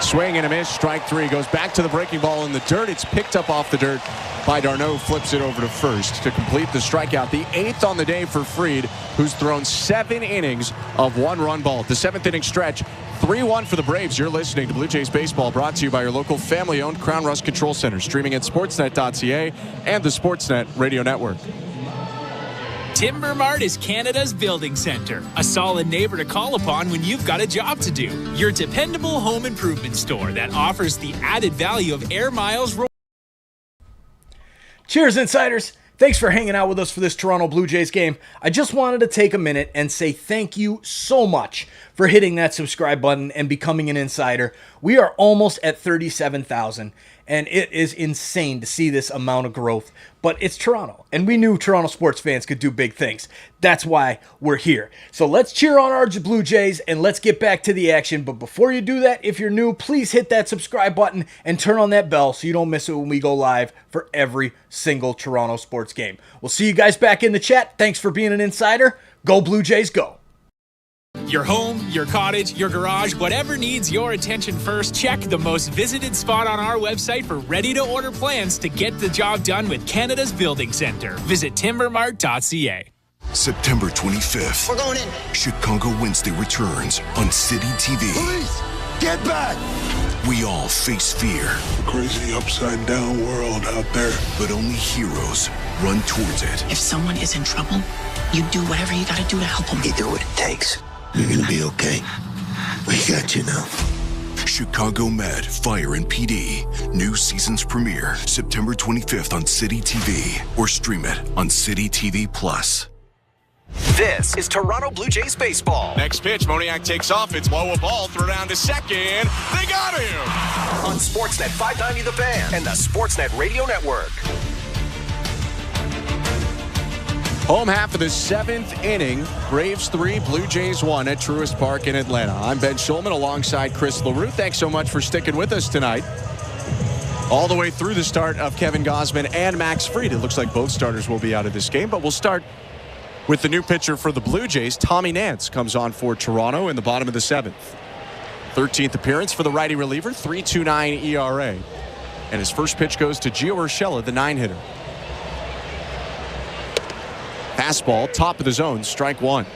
Swing and a miss. Strike three. Goes back to the breaking ball in the dirt. It's picked up off the dirt by d'Arnaud. Flips it over to first to complete the strikeout. The 8th on the day for Fried, who's thrown 7 innings of 1-run ball. The 7th inning stretch. 3-1 for the Braves. You're listening to Blue Jays Baseball, brought to you by your local family-owned Crown Rust Control Center, streaming at sportsnet.ca and the Sportsnet Radio Network. Timber Mart is Canada's building center, a solid neighbor to call upon when you've got a job to do. Your dependable home improvement store that offers the added value of air miles. Cheers, insiders. Thanks for hanging out with us for this Toronto Blue Jays game. I just wanted to take a minute and say thank you so much for hitting that subscribe button and becoming an insider. We are almost at 37,000, and it is insane to see this amount of growth. But it's Toronto, and we knew Toronto sports fans could do big things. That's why we're here. So let's cheer on our Blue Jays, and let's get back to the action. But before you do that, if you're new, please hit that subscribe button and turn on that bell so you don't miss it when we go live for every single Toronto sports game. We'll see you guys back in the chat. Thanks for being an insider. Go Blue Jays, go. Your home, your cottage, your garage, whatever needs your attention first, check the most visited spot on our website for ready-to-order plans to get the job done with Canada's Building Center. Visit timbermart.ca. September 25th. We're going in. Chicago Wednesday returns on City TV. Police! Get back! We all face fear. Crazy upside-down world out there. But only heroes run towards it. If someone is in trouble, you do whatever you gotta do to help them. You do what it takes. You're gonna be okay. We got you now. Chicago Med, Fire and PD. New season's premiere, September 25th on City TV. Or stream it on City TV Plus. This is Toronto Blue Jays baseball. Next pitch, Moniak takes off. It's low a ball, throw down to second. They got him! On Sportsnet 590 The Fan and the Sportsnet Radio Network. Home half of the 7th inning. Braves 3, Blue Jays 1 at Truist Park in Atlanta. I'm Ben Schulman alongside Chris LaRue. Thanks so much for sticking with us tonight. All the way through the start of Kevin Gausman and Max Fried. It looks like both starters will be out of this game, but we'll start with the new pitcher for the Blue Jays. Tommy Nance comes on for Toronto in the bottom of the 7th. 13th appearance for the righty reliever, 3.29 ERA. And his first pitch goes to Gio Urshela, the 9-hitter. Fastball, top of the zone, strike one.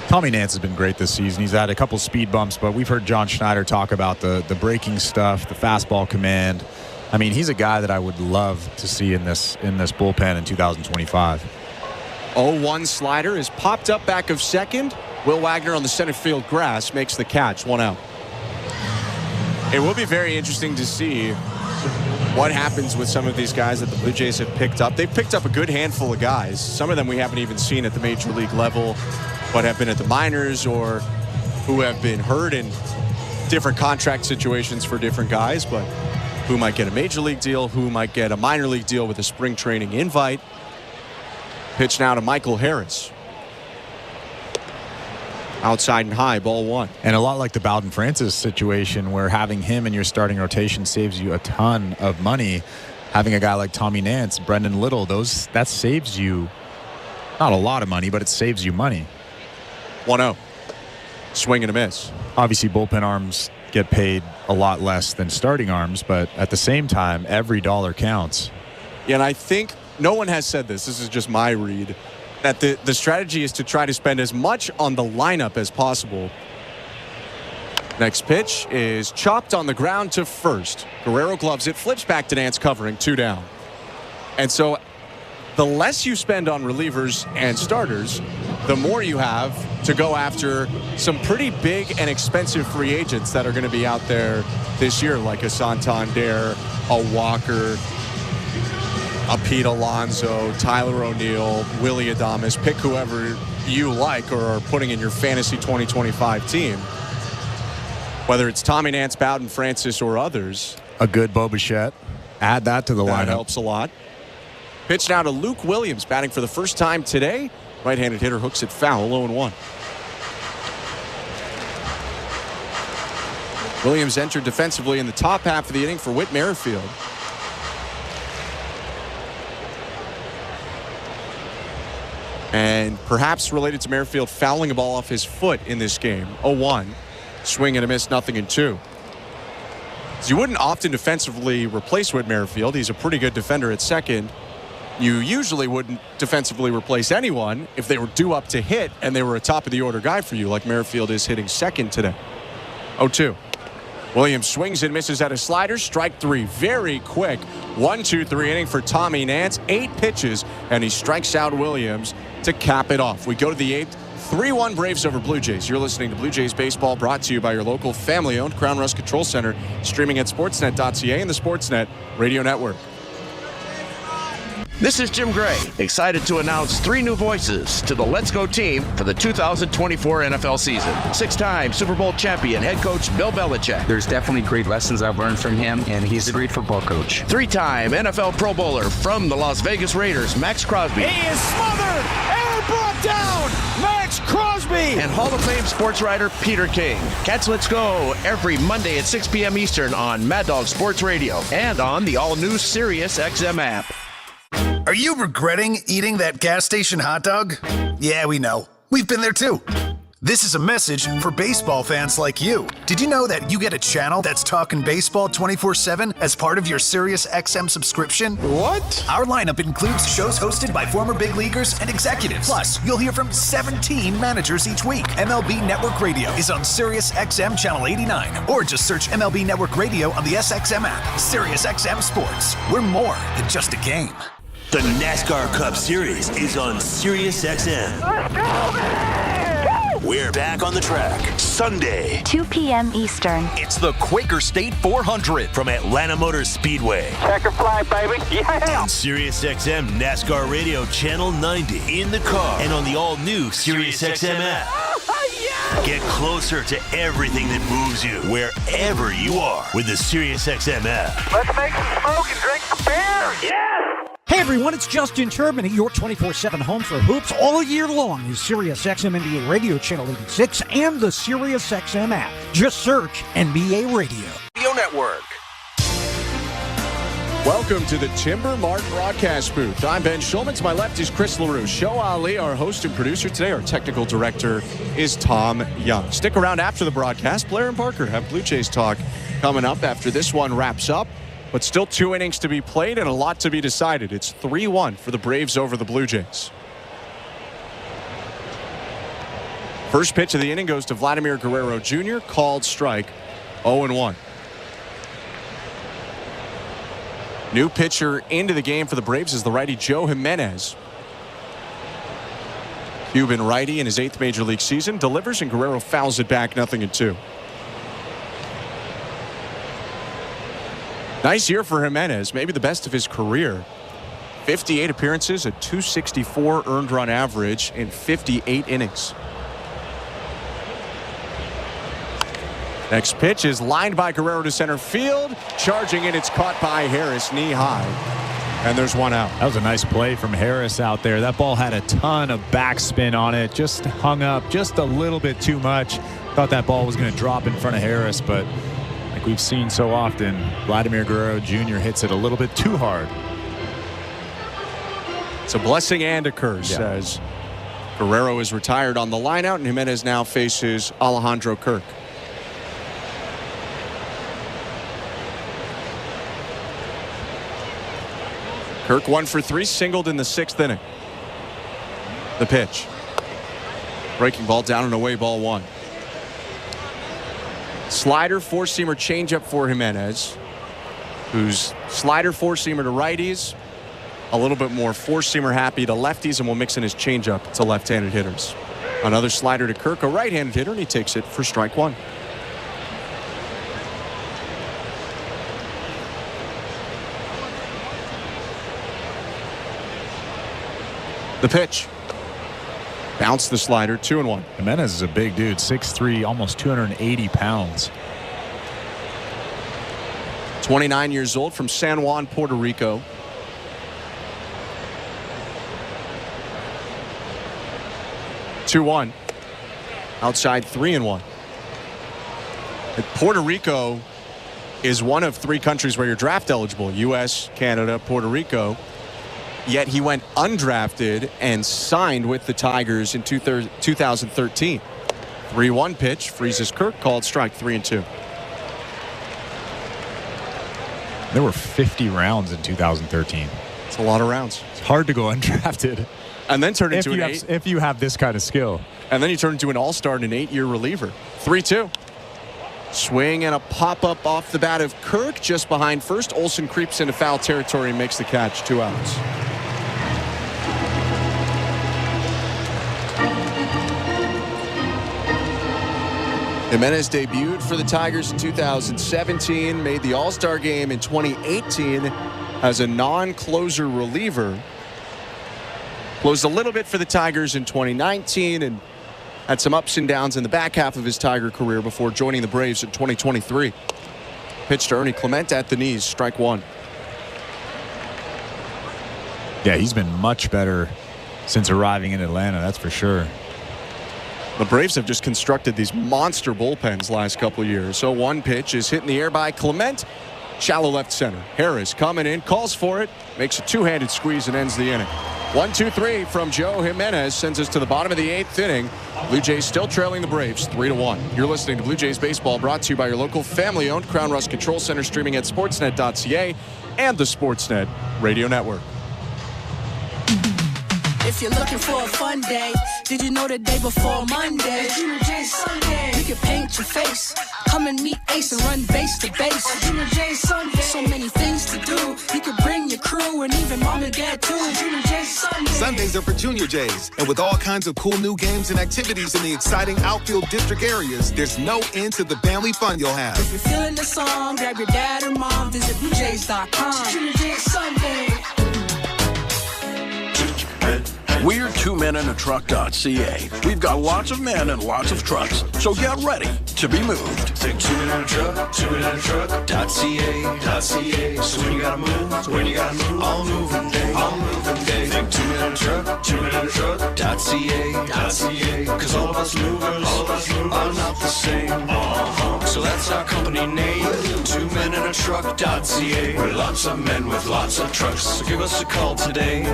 Tommy Nance has been great this season. He's had a couple speed bumps, but we've heard John Schneider talk about the breaking stuff, the fastball command. I mean, he's a guy that I would love to see in this bullpen in 2025. 0-1 slider is popped up back of second. Will Wagner on the center field grass makes the catch, 1 out. It will be very interesting to see what happens with some of these guys that the Blue Jays have picked up. They've picked up a good handful of guys. Some of them we haven't even seen at the major league level, but have been at the minors or who have been hurt in different contract situations for different guys, but who might get a major league deal, who might get a minor league deal with a spring training invite. Pitch now to Michael Harris. Outside and high, ball one. And a lot like the Bowden Francis situation, where having him in your starting rotation saves you a ton of money. Having a guy like Tommy Nance, Brendan Little, that saves you not a lot of money, but it saves you money. 1-0. Swing and a miss. Obviously, bullpen arms get paid a lot less than starting arms, but at the same time, every dollar counts. Yeah, and I think no one has said this. This is just my read. That the strategy is to try to spend as much on the lineup as possible. Next pitch is chopped on the ground to first. Guerrero gloves it, flips back to Nance covering, 2 down. And so the less you spend on relievers and starters, the more you have to go after some pretty big and expensive free agents that are going to be out there this year, like a Santander, a Walker, a Pete Alonso, Tyler O'Neill, Willie Adames. Pick whoever you like or are putting in your fantasy 2025 team. Whether it's Tommy Nance, Bowden Francis, or others. A good Bo Bichette. Add that to the lineup. That helps a lot. Pitch now to Luke Williams, batting for the first time today. Right-handed hitter hooks it foul, 0-1. Williams entered defensively in the top half of the inning for Whit Merrifield. And perhaps related to Merrifield fouling a ball off his foot in this game. 0-1. Swing and a miss, 0-2. So you wouldn't often defensively replace Whit Merrifield. He's a pretty good defender at second. You usually wouldn't defensively replace anyone if they were due up to hit and they were a top-of-the-order guy for you, like Merrifield is hitting second today. 0-2. Williams swings and misses at a slider. Strike 3. Very quick. 1-2-3 inning for Tommy Nance. 8 pitches, and he strikes out Williams to cap it off. We go to the 8th. 3-1 Braves over Blue Jays. You're listening to Blue Jays Baseball, brought to you by your local family-owned Crown Rust Control Center, streaming at sportsnet.ca and the Sportsnet Radio Network. This is Jim Gray, excited to announce 3 new voices to the Let's Go team for the 2024 NFL season. 6-time Super Bowl champion head coach Bill Belichick. There's definitely great lessons I've learned from him, and he's a great football coach. 3-time NFL Pro Bowler from the Las Vegas Raiders, Max Crosby. He is smothered and brought down, Max Crosby. And Hall of Fame sports writer Peter King. Catch Let's Go every Monday at 6 p.m. Eastern on Mad Dog Sports Radio and on the all-new Sirius XM app. Are you regretting eating that gas station hot dog? Yeah, we know. We've been there too. This is a message for baseball fans like you. Did you know that you get a channel that's talking baseball 24/7 as part of your SiriusXM subscription? What? Our lineup includes shows hosted by former big leaguers and executives. Plus, you'll hear from 17 managers each week. MLB Network Radio is on SiriusXM Channel 89, or just search MLB Network Radio on the SXM app. SiriusXM Sports. We're more than just a game. The NASCAR Cup Series is on SiriusXM. Let's go, man! We're back on the track Sunday, 2 p.m. Eastern. It's the Quaker State 400 from Atlanta Motor Speedway. Checker flag, baby. Yeah! On SiriusXM NASCAR Radio Channel 90 in the car and on the all-new SiriusXM app. Yeah! Get closer to everything that moves you wherever you are with the SiriusXM app. Let's make some smoke and drink some beer. Yeah! Hey everyone, it's Justin Turbin, your 24/7 home for hoops all year long is SiriusXM NBA Radio Channel 86 and the SiriusXM app. Just search NBA Radio. Radio Network. Welcome to the Timber Mart broadcast booth. I'm Ben Schulman. To my left is Chris LaRue. Show Ali, our host and producer today. Our technical director is Tom Young. Stick around after the broadcast. Blair and Parker have Blue Jays talk coming up after this one wraps up. But still 2 innings to be played and a lot to be decided. It's 3-1 for the Braves over the Blue Jays. First pitch of the inning goes to Vladimir Guerrero Jr. Called strike, 0-1. New pitcher into the game for the Braves is the righty Joe Jimenez. Cuban righty in his 8th major league season delivers, and Guerrero fouls it back 0-2. Nice year for Jimenez, maybe the best of his career. 58 appearances, a .264 earned run average in 58 innings. Next pitch is lined by Guerrero to center field. Charging in, it's caught by Harris, knee high. And there's one out. That was a nice play from Harris out there. That ball had a ton of backspin on it. Just hung up just a little bit too much. Thought that ball was going to drop in front of Harris, but like we've seen so often, Vladimir Guerrero Jr. hits it a little bit too hard. It's a blessing and a curse, as Guerrero is retired on the lineout, and Jimenez now faces Alejandro Kirk. Kirk 1 for 3, singled in the 6th inning. The pitch. Breaking ball down and away, ball 1. Slider, four-seamer changeup for Jimenez, who's slider, four-seamer to righties, a little bit more four-seamer happy to lefties, and will mix in his changeup to left-handed hitters. Another slider to Kirk, a right-handed hitter, and he takes it for strike 1. The pitch. Bounce the slider, 2-1. Jimenez is a big dude, 6'3", almost 280 pounds. 29 years old, from San Juan, Puerto Rico. (2-1). Outside 3-1. Puerto Rico is one of 3 countries where you're draft eligible: U.S., Canada, Puerto Rico. Yet he went undrafted and signed with the Tigers in 2013. 3-1 pitch, freezes Kirk, called strike, 3-2. There were 50 rounds in 2013. It's a lot of rounds. It's hard to go undrafted. And then turn into if you have this kind of skill. And then you turn into an all-star and an 8-year reliever. 3-2. Swing and a pop-up off the bat of Kirk just behind first. Olsen creeps into foul territory and makes the catch. 2 outs. Jimenez debuted for the Tigers in 2017, made the All-Star game in 2018 as a non-closer reliever. Closed a little bit for the Tigers in 2019 and had some ups and downs in the back half of his Tiger career before joining the Braves in 2023. Pitch to Ernie Clement at the knees, strike 1. Yeah, he's been much better since arriving in Atlanta, that's for sure. The Braves have just constructed these monster bullpens last couple of years. So one pitch is hit in the air by Clement. Shallow left center. Harris coming in, calls for it, makes a two-handed squeeze and ends the inning. 1-2-3 from Joe Jimenez sends us to the bottom of the 8th inning. Blue Jays still trailing the Braves 3-1. You're listening to Blue Jays Baseball, brought to you by your local family-owned Crown Rust Control Center, streaming at sportsnet.ca and the Sportsnet Radio Network. If you're looking for a fun day, did you know the day before Monday? Junior J Sunday. You can paint your face, come and meet Ace and run base to base. Junior J Sunday. So many things to do. You can bring your crew and even mom and dad too. Junior J Sunday. Sundays are for Junior Jays, and with all kinds of cool new games and activities in the exciting outfield district areas, there's no end to the family fun you'll have. If you're feeling the song, grab your dad or mom, visit BlueJays.com. Junior J Sunday. We're 2menintruck.ca. We've got lots of men and lots of trucks, so get ready to be moved. Think 2menintruck, 2menintruck.ca. So when you gotta move, all moving day, all moving day. Think 2menintruck, 2menintruck.ca. Cause all of us movers are not the same. So that's our company name, 2menintruck.ca. We're lots of men with lots of trucks, so give us a call today.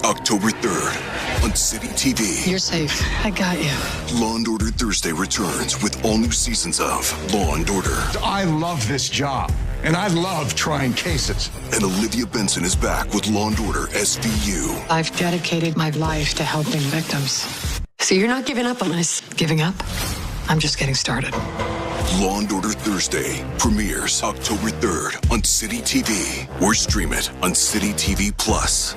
October 3rd on City TV. You're safe. I got you. Law & Order Thursday returns with all new seasons of Law & Order. I love this job, and I love trying cases. And Olivia Benson is back with Law & Order SVU. I've dedicated my life to helping victims. So you're not giving up on us. Giving up? I'm just getting started. Law & Order Thursday premieres October 3rd on City TV, or stream it on City TV Plus.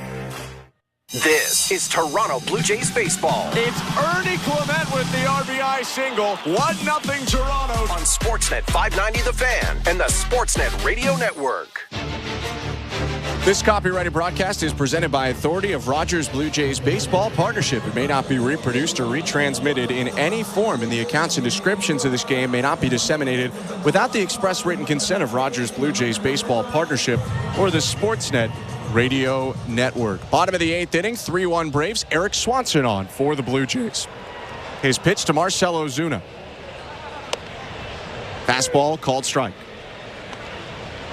This is Toronto Blue Jays baseball. It's Ernie Clement with the RBI single. 1-0 Toronto. On Sportsnet 590 The Fan and the Sportsnet Radio Network. This copyrighted broadcast is presented by authority of Rogers Blue Jays Baseball Partnership. It may not be reproduced or retransmitted in any form, and the accounts and descriptions of this game may not be disseminated without the express written consent of Rogers Blue Jays Baseball Partnership or the Sportsnet Radio Network. Bottom of the 8th inning, 3-1 Braves. Eric Swanson on for the Blue Jays. His pitch to Marcell Ozuna. Fastball called strike.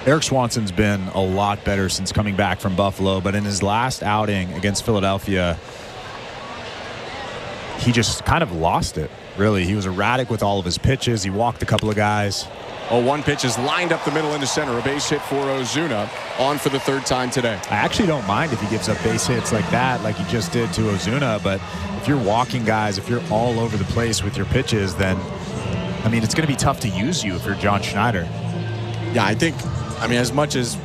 Eric Swanson's been a lot better since coming back from Buffalo, but in his last outing against Philadelphia, he just kind of lost it, really. He was erratic with all of his pitches. He walked a couple of guys. One pitch is lined up the middle into center. A base hit for Ozuna, on for the third time today. I actually don't mind if he gives up base hits like that, like he just did to Ozuna, but if you're walking guys, if you're all over the place with your pitches, then, I mean, it's going to be tough to use you if you're John Schneider. Yeah, I think, as much as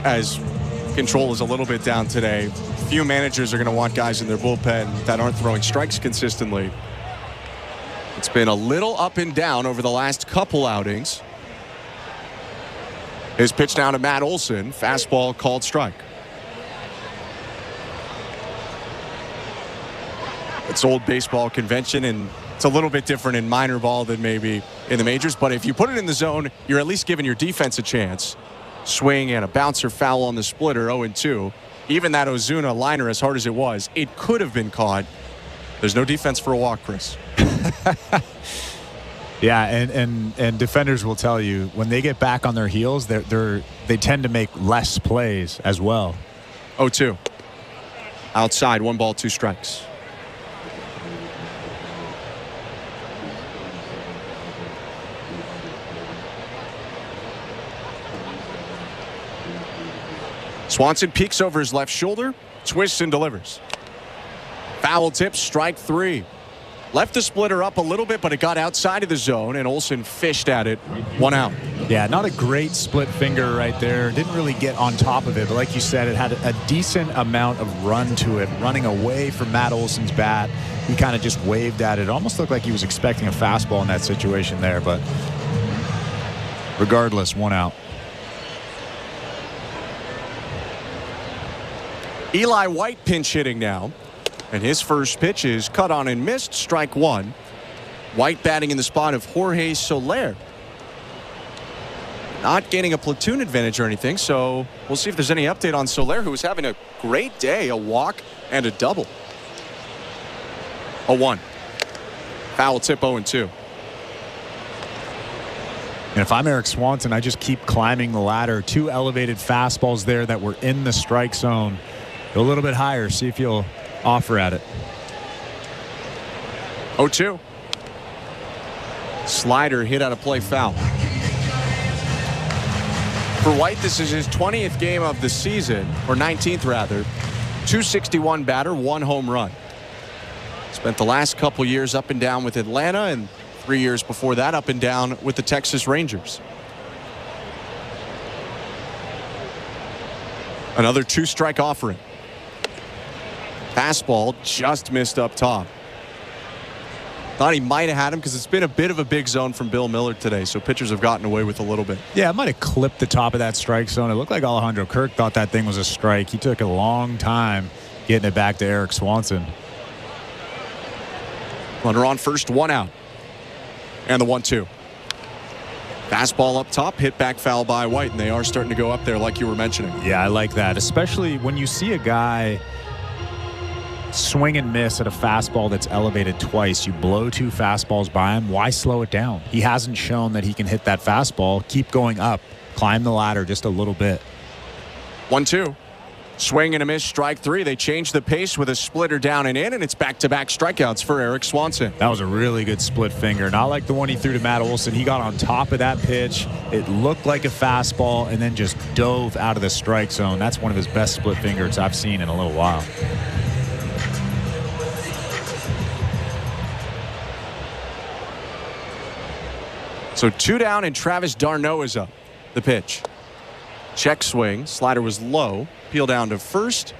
control is a little bit down today, few managers are going to want guys in their bullpen that aren't throwing strikes consistently. It's been a little up and down over the last couple outings. His pitch down to Matt Olson. Fastball called strike. It's old baseball convention, and it's a little bit different in minor ball than maybe in the majors. But if you put it in the zone, you're at least giving your defense a chance. Swing and a bouncer foul on the splitter, 0-2. Even that Ozuna liner, as hard as it was, it could have been caught. There's no defense for a walk, Chris. Yeah, and defenders will tell you when they get back on their heels, they tend to make less plays as well. 0-2. Outside, 1 ball, 2 strikes. Swanson peeks over his left shoulder, twists and delivers. Foul tip, strike 3. Left the splitter up a little bit, but it got outside of the zone, and Olson fished at it. 1 out. Yeah, not a great split finger right there. Didn't really get on top of it, but like you said, it had a decent amount of run to it, running away from Matt Olson's bat. He kind of just waved at it. It almost looked like he was expecting a fastball in that situation there, but regardless, 1 out. Eli White pinch hitting now. And his first pitch is cut on and missed, strike 1. White batting in the spot of Jorge Soler. Not getting a platoon advantage or anything, so we'll see if there's any update on Soler, who was having a great day, a walk and a double. 0-1. Foul tip, 0-2. And if I'm Eric Swanson, I just keep climbing the ladder. 2 elevated fastballs there that were in the strike zone. Go a little bit higher. See if you'll offer at it. 0-2. Slider hit out of play foul. For White, this is his 20th game of the season, or 19th rather. 261 batter, 1 home run. Spent the last couple years up and down with Atlanta, and 3 years before that up and down with the Texas Rangers. Another 2-strike offering. Fastball just missed up top. Thought he might have had him because it's been a bit of a big zone from Bill Miller today, so pitchers have gotten away with a little bit. Yeah, it might have clipped the top of that strike zone. It looked like Alejandro Kirk thought that thing was a strike. He took a long time getting it back to Eric Swanson. Runner on first, 1 out. And the 1-2. Fastball up top, hit back foul by White, and they are starting to go up there like you were mentioning. Yeah, I like that, especially when you see a guy swing and miss at a fastball that's elevated twice. You blow 2 fastballs by him. Why slow it down? He hasn't shown that he can hit that fastball. Keep going up. Climb the ladder just a little bit. 1-2. Swing and a miss, strike 3. They change the pace with a splitter down and in, and it's back-to-back strikeouts for Eric Swanson. That was a really good split finger. Not like the one he threw to Matt Olson. He got on top of that pitch. It looked like a fastball and then just dove out of the strike zone. That's one of his best split fingers I've seen in a little while. So 2 down, and Travis d'Arnaud is up. The pitch. Check swing. Slider was low. Peel down to first.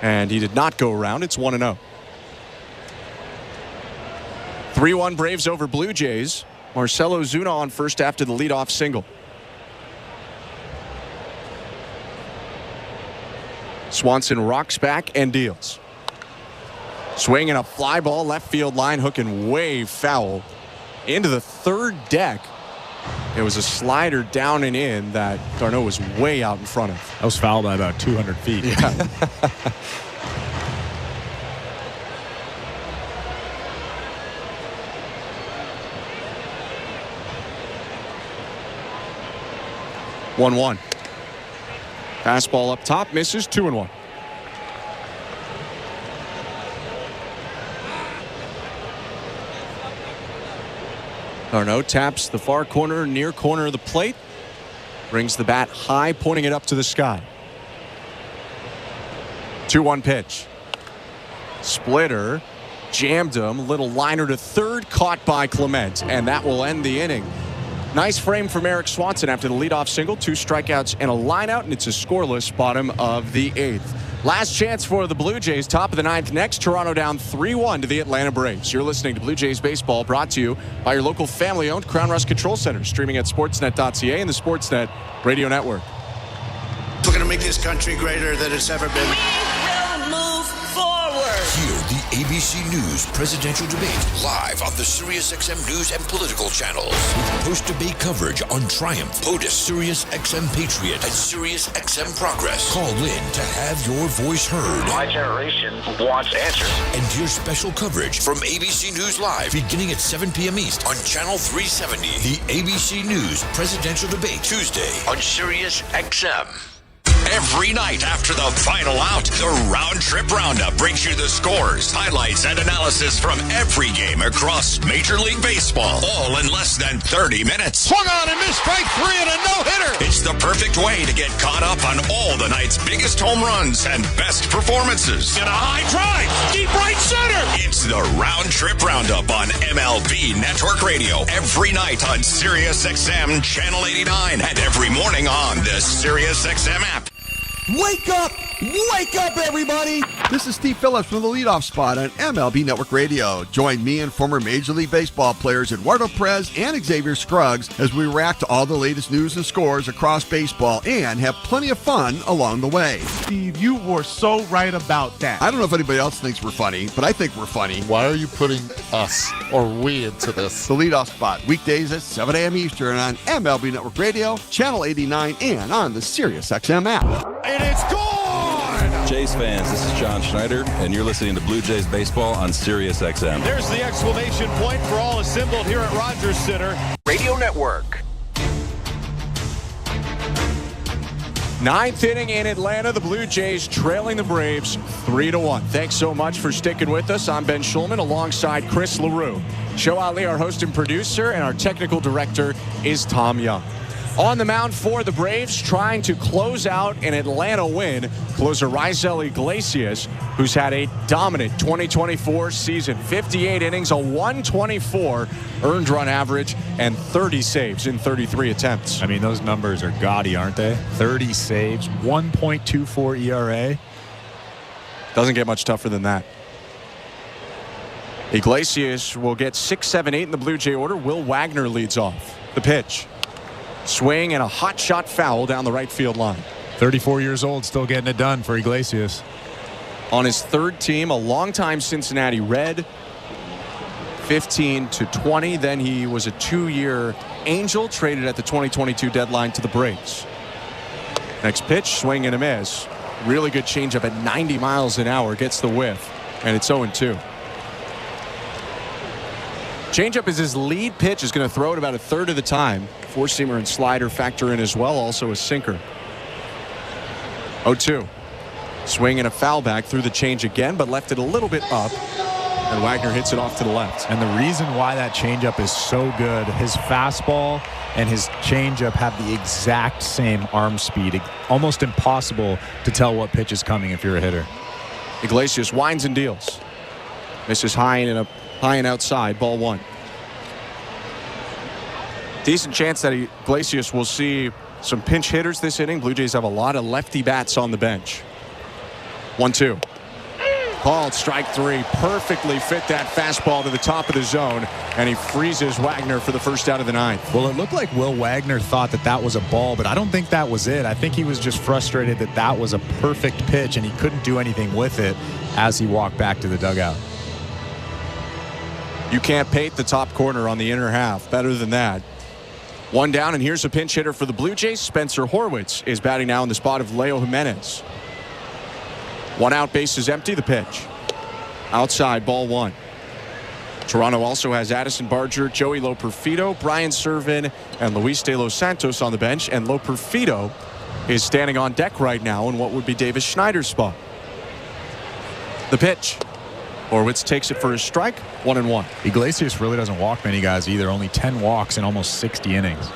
And he did not go around. It's 1-0. 3-1 Braves over Blue Jays. Marcelo Zuna on first after the leadoff single. Swanson rocks back and deals. Swing and a fly ball left field line, hooking way foul into the third deck. It was a slider down and in that d'Arnaud was way out in front of. That was foul by about 200 feet. Yeah. One. Fastball up top, misses. 2-1. d'Arnaud taps the far corner, near corner of the plate. Brings the bat high, pointing it up to the sky. 2-1 pitch. Splitter. Jammed him. Little liner to third. Caught by Clement. And that will end the inning. Nice frame from Eric Swanson after the leadoff single. 2 strikeouts and a lineout, and it's a scoreless bottom of the 8th. Last chance for the Blue Jays. Top of the 9th next. Toronto down 3-1 to the Atlanta Braves. You're listening to Blue Jays Baseball, brought to you by your local family-owned Crown Rust Control Center. Streaming at sportsnet.ca and the Sportsnet Radio Network. We're going to make this country greater than it's ever been. We will move forward. Hear the ABC News presidential debate live on the SiriusXM News and Political channels with post-debate coverage on Triumph, POTUS, SiriusXM Patriot, and SiriusXM Progress. Call in to have your voice heard. My generation wants answers. And hear special coverage from ABC News Live beginning at 7 p.m. East on Channel 370. The ABC News presidential debate Tuesday on SiriusXM. Every night after the final out, the Round Trip Roundup brings you the scores, highlights, and analysis from every game across Major League Baseball, all in less than 30 minutes. Swung on and missed, strike 3 and a no-hitter. It's the perfect way to get caught up on all the night's biggest home runs and best performances. And a high drive, deep right center. It's the Round Trip Roundup on MLB Network Radio every night on SiriusXM Channel 89 and every morning on the SiriusXM app. Wake up! Wake up, everybody! This is Steve Phillips from the leadoff spot on MLB Network Radio. Join me and former Major League Baseball players Eduardo Perez and Xavier Scruggs as we react to all the latest news and scores across baseball and have plenty of fun along the way. Steve, you were so right about that. I don't know if anybody else thinks we're funny, but I think we're funny. Why are you putting us or we into this? The leadoff spot, weekdays at 7 a.m. Eastern on MLB Network Radio, Channel 89, and on the SiriusXM app. And it's gone! Jays fans, this is John Schneider, and you're listening to Blue Jays Baseball on SiriusXM. There's the exclamation point for all assembled here at Rogers Center. Radio Network. Ninth inning in Atlanta, the Blue Jays trailing the Braves 3-1. Thanks so much for sticking with us. I'm Ben Schulman alongside Chris LaRue. Show Ali, our host and producer, and our technical director is Tom Young. On the mound for the Braves, trying to close out an Atlanta win, closer Raisel Iglesias, who's had a dominant 2024 season. 58 innings, a 124 earned run average, and 30 saves in 33 attempts. I mean, those numbers are gaudy, aren't they? 30 saves, 1.24 ERA. Doesn't get much tougher than that. Iglesias will get 6, 7, 8 in the Blue Jay order. Will Wagner leads off. The pitch. Swing and a hot shot foul down the right field line. 34 years old, still getting it done for Iglesias. On his third team, a longtime Cincinnati Red, 15 to 20. Then he was a 2-year Angel, traded at the 2022 deadline to the Braves. Next pitch, swing and a miss. Really good changeup at 90 miles an hour, gets the whiff, and it's 0-2. Changeup is his lead pitch. Is going to throw it about a third of the time. Four-seamer and slider factor in as well. Also a sinker. 0-2. Swing and a foul back through the change again, but left it a little bit up. And Wagner hits it off to the left. And the reason why that changeup is so good, his fastball and his changeup have the exact same arm speed. Almost impossible to tell what pitch is coming if you're a hitter. Iglesias winds and deals. Misses high and outside, ball one. Decent chance that Iglesias will see some pinch hitters this inning. Blue Jays have a lot of lefty bats on the bench. 1-2. Called strike three. Perfectly fit that fastball to the top of the zone, and he freezes Wagner for the first out of the ninth. Well, it looked like Will Wagner thought that was a ball, but I don't think that was it. I think he was just frustrated that was a perfect pitch, and he couldn't do anything with it as he walked back to the dugout. You can't paint the top corner on the inner half. Better than that. One down, and here's a pinch hitter for the Blue Jays. Spencer Horwitz is batting now in the spot of Leo Jimenez. One out, base is empty. The pitch. Outside, ball one. Toronto also has Addison Barger, Joey Loperfido, Brian Servin, and Luis De Los Santos on the bench. And Loperfido is standing on deck right now in what would be Davis Schneider's spot. The pitch. Horwitz takes it for a strike, 1-1. Iglesias really doesn't walk many guys either. Only 10 walks in almost 60 innings.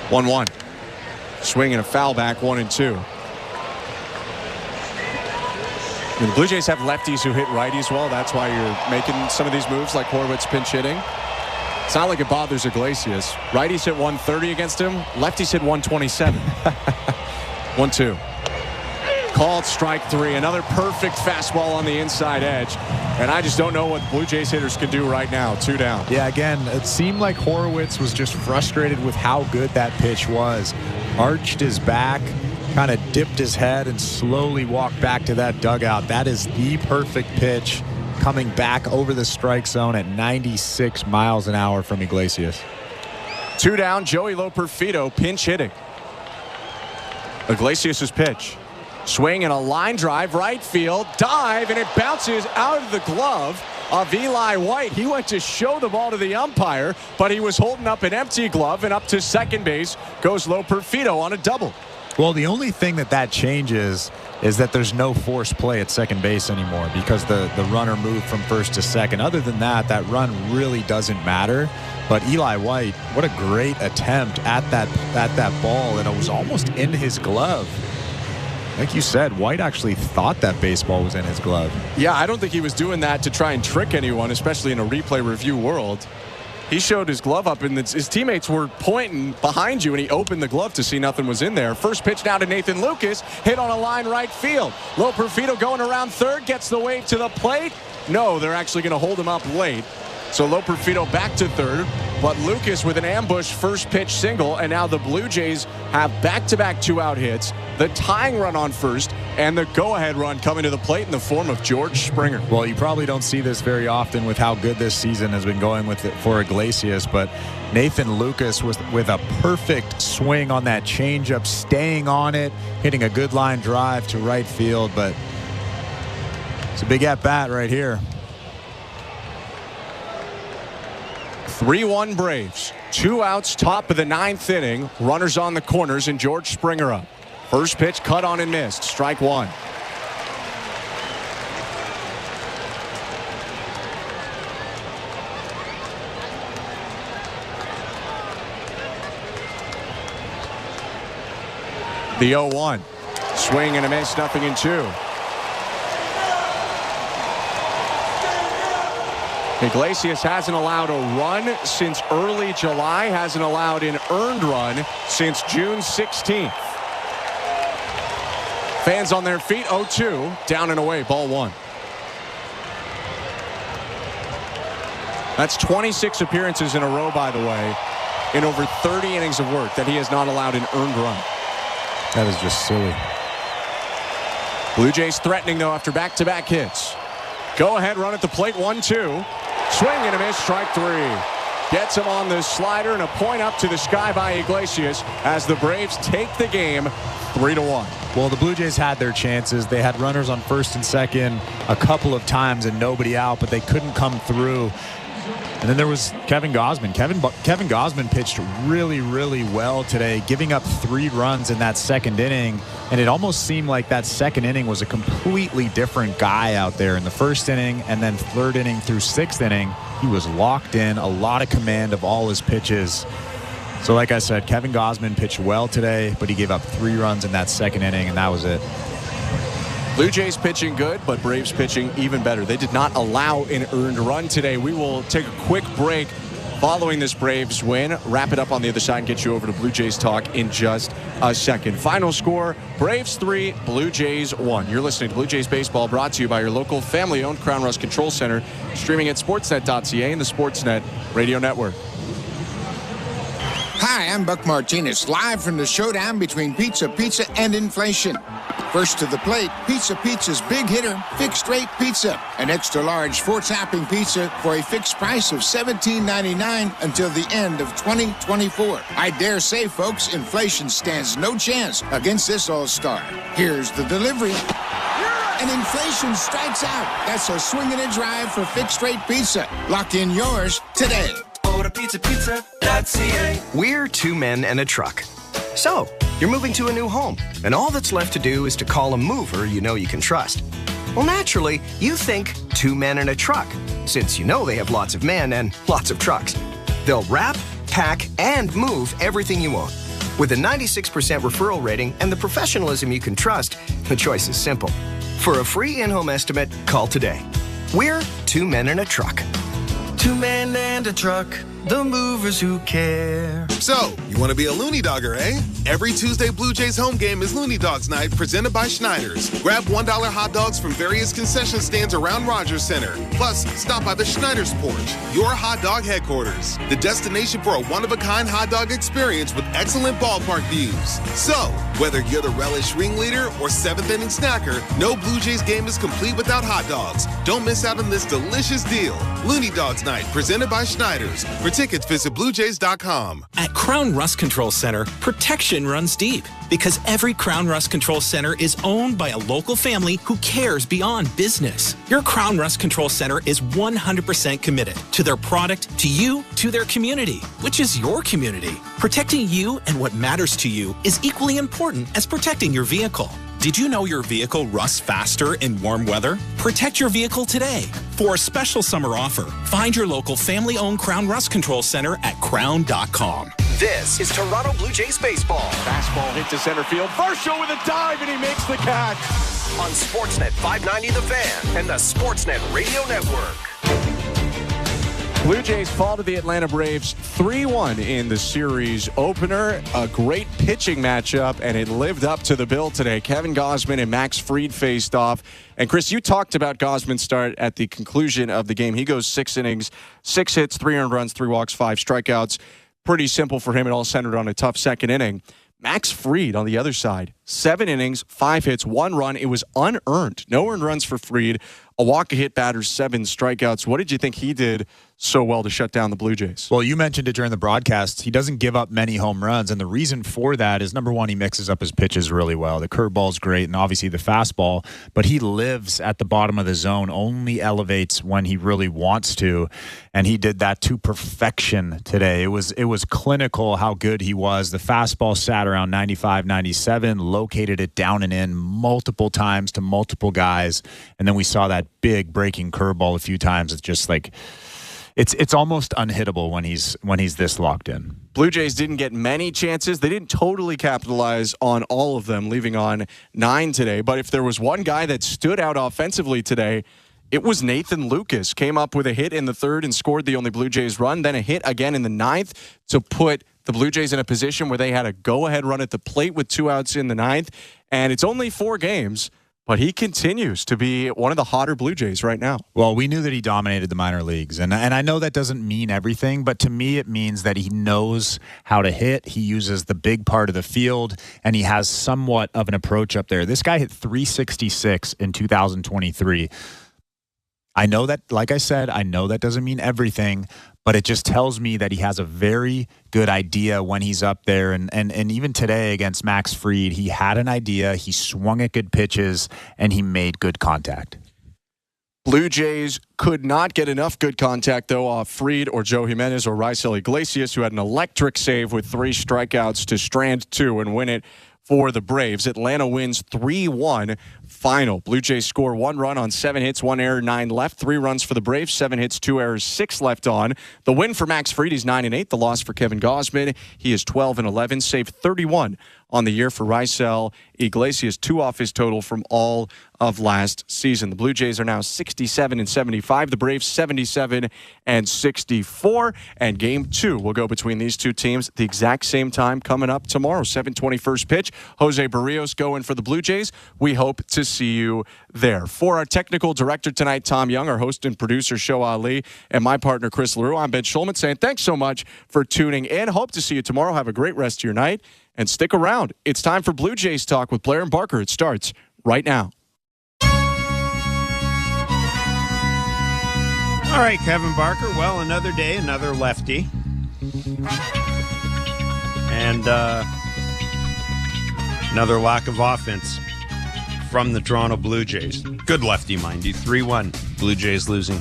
One. Swing and a foul back, 1-2. And the Blue Jays have lefties who hit righties well. That's why you're making some of these moves like Horwitz pinch hitting. It's not like it bothers Iglesias. Righties hit 130 against him. Lefties hit 127. 1-2. Called strike three. Another perfect fastball on the inside edge. And I just don't know what Blue Jays hitters can do right now. 2 down. Yeah, again, it seemed like Horwitz was just frustrated with how good that pitch was. Arched his back, kind of dipped his head, and slowly walked back to that dugout. That is the perfect pitch, coming back over the strike zone at 96 miles an hour from Iglesias. 2 down, Joey Loperfido pinch hitting. Iglesias' pitch. Swing and a line drive, right field, dive, and it bounces out of the glove of Eli White. He went to show the ball to the umpire, but he was holding up an empty glove, and up to second base goes Loperfido on a double. Well, the only thing that changes is that there's no forced play at second base anymore because the runner moved from first to second. Other than that run really doesn't matter. But Eli White, what a great attempt at that ball, and it was almost in his glove. Like you said, White actually thought that baseball was in his glove. Yeah, I don't think he was doing that to try and trick anyone, especially in a replay review world. He showed his glove up, and his teammates were pointing behind you, and he opened the glove to see nothing was in there. First pitch now to Nathan Lucas, hit on a line right field. Loperfido going around third, gets the wave to the plate. No, they're actually going to hold him up late. So Loperfido back to third, but Lucas with an ambush first pitch single, and now the Blue Jays have back-to-back 2-out hits, the tying run on first, and the go-ahead run coming to the plate in the form of George Springer. Well, you probably don't see this very often with how good this season has been going with it for Iglesias, but Nathan Lucas was with a perfect swing on that changeup, staying on it, hitting a good line drive to right field, but it's a big at-bat right here. 3-1 Braves. 2 outs, top of the 9th inning. Runners on the corners and George Springer up. First pitch cut on and missed. Strike one. The 0-1. Swing and a miss, 0-2. Iglesias hasn't allowed a run since early July, hasn't allowed an earned run since June 16th. Fans on their feet, 0-2, down and away, ball one. That's 26 appearances in a row, by the way, in over 30 innings of work that he has not allowed an earned run. That is just silly. Blue Jays threatening, though, after back-to-back hits. Go ahead, run at the plate, 1-2. Swing and a miss, strike three. Gets him on the slider and a point up to the sky by Iglesias as the Braves take the game 3-1. Well, the Blue Jays had their chances. They had runners on first and second a couple of times and nobody out, but they couldn't come through. And then there was Kevin Gausman. Kevin Gausman pitched really, really well today, giving up 3 runs in that second inning. And it almost seemed like that second inning was a completely different guy out there. In the first inning and then third inning through 6th inning, he was locked in, a lot of command of all his pitches. So like I said, Kevin Gausman pitched well today, but he gave up 3 runs in that second inning, and that was it. Blue Jays pitching good, but Braves pitching even better. They did not allow an earned run today. We will take a quick break following this Braves win. Wrap it up on the other side and get you over to Blue Jays talk in just a second. Final score, Braves 3, Blue Jays 1. You're listening to Blue Jays Baseball, brought to you by your local family-owned Crown Rust Control Center, streaming at sportsnet.ca and the Sportsnet Radio Network. Hi, I'm Buck Martinez, live from the showdown between Pizza and inflation. First to the plate, Pizza's big hitter, fixed rate pizza. An extra large 4-topping pizza for a fixed price of $17.99 until the end of 2024. I dare say, folks, inflation stands no chance against this all-star. Here's the delivery. And inflation strikes out. That's a swing and a drive for fixed rate pizza. Lock in yours today. Order pizza.ca. We're 2 men and a truck. So, you're moving to a new home, and all that's left to do is to call a mover you know you can trust. Well, naturally, you think 2 men and a truck, since you know they have lots of men and lots of trucks. They'll wrap, pack, and move everything you own. With a 96% referral rating and the professionalism you can trust, the choice is simple. For a free in-home estimate, call today. We're 2 men and a truck. 2 men and a truck, the movers who care. So, you want to be a Looney Dogger, eh? Every Tuesday Blue Jays home game is Looney Dogs Night, presented by Schneider's. Grab $1 hot dogs from various concession stands around Rogers Center. Plus, stop by the Schneider's Porch, your hot dog headquarters. The destination for a one-of-a-kind hot dog experience with excellent ballpark views. So, whether you're the relish ringleader or 7th-inning snacker, no Blue Jays game is complete without hot dogs. Don't miss out on this delicious deal. Looney Dogs Night, presented by Schneider's. For tickets, visit BlueJays.com. At Crown Rust Control Center, protection runs deep because every Crown Rust Control Center is owned by a local family who cares beyond business. Your Crown Rust Control Center is 100% committed to their product, to you, to their community, which is your community. Protecting you and what matters to you is equally important as protecting your vehicle. Did you know your vehicle rusts faster in warm weather? Protect your vehicle today. For a special summer offer, find your local family-owned Crown Rust Control Center at crown.com. This is Toronto Blue Jays baseball. Fastball hit to center field. Varsho with a dive, and he makes the catch. On Sportsnet 590 The Fan and the Sportsnet Radio Network. Blue Jays fall to the Atlanta Braves 3-1 in the series opener. A great pitching matchup, and it lived up to the bill today. Kevin Gausman and Max Fried faced off. And, Chris, you talked about Gausman's start at the conclusion of the game. He goes 6 innings, 6 hits, 3 earned runs, 3 walks, 5 strikeouts. Pretty simple for him. It all centered on a tough second inning. Max Fried on the other side, 7 innings, 5 hits, 1 run. It was unearned. No earned runs for Fried. A walk, a hit batter, 7 strikeouts. What did you think he did so well to shut down the Blue Jays. Well, you mentioned it during the broadcast. He doesn't give up many home runs, and the reason for that is, number one, he mixes up his pitches really well. The curveball's great, and obviously the fastball, but he lives at the bottom of the zone, only elevates when he really wants to, and he did that to perfection today. It was clinical how good he was. The fastball sat around 95, 97, located it down and in multiple times to multiple guys, and then we saw that big breaking curveball a few times. It's just like... It's almost unhittable when he's this locked in. Blue Jays didn't get many chances. They didn't totally capitalize on all of them, leaving on 9 today. But if there was one guy that stood out offensively today, it was Nathan Lucas. Came up with a hit in the 3rd and scored the only Blue Jays run, then a hit again in the 9th to put the Blue Jays in a position where they had a go-ahead run at the plate with 2 outs in the 9th. And it's only 4 games. But he continues to be one of the hotter Blue Jays right now. Well, we knew that he dominated the minor leagues. And I know that doesn't mean everything, but to me it means that he knows how to hit. He uses the big part of the field, and he has somewhat of an approach up there. This guy hit .366 in 2023. I know that, like I said, I know that doesn't mean everything, but it just tells me that he has a very good idea when he's up there. And even today against Max Fried, he had an idea, he swung at good pitches, and he made good contact. Blue Jays could not get enough good contact, though, off Fried or Joe Jimenez or Raisel Iglesias, who had an electric save with 3 strikeouts to strand 2 and win it for the Braves. Atlanta wins 3-1 final. Blue Jays score 1 run on 7 hits, 1 error, 9 left. 3 runs for the Braves, 7 hits, 2 errors, 6 left on. The win for Max Fried is 9-8. The loss for Kevin Gausman, he is 12-11, saved 31 on the year for Raisel Iglesias, 2 off his total from all of last season. The Blue Jays are now 67-75. The Braves 77-64. And game 2 will go between these two teams at the exact same time coming up tomorrow. 7:20 first pitch. Jose Barrios going for the Blue Jays. We hope to see you there. For our technical director tonight, Tom Young, our host and producer, Show Ali, and my partner, Chris LaRue, I'm Ben Schulman saying thanks so much for tuning in. Hope to see you tomorrow. Have a great rest of your night. And stick around. It's time for Blue Jays Talk with Blair and Barker. It starts right now. All right, Kevin Barker. Well, another day, another lefty. And another lack of offense from the Toronto Blue Jays. Good lefty, mind you. 3-1. Blue Jays losing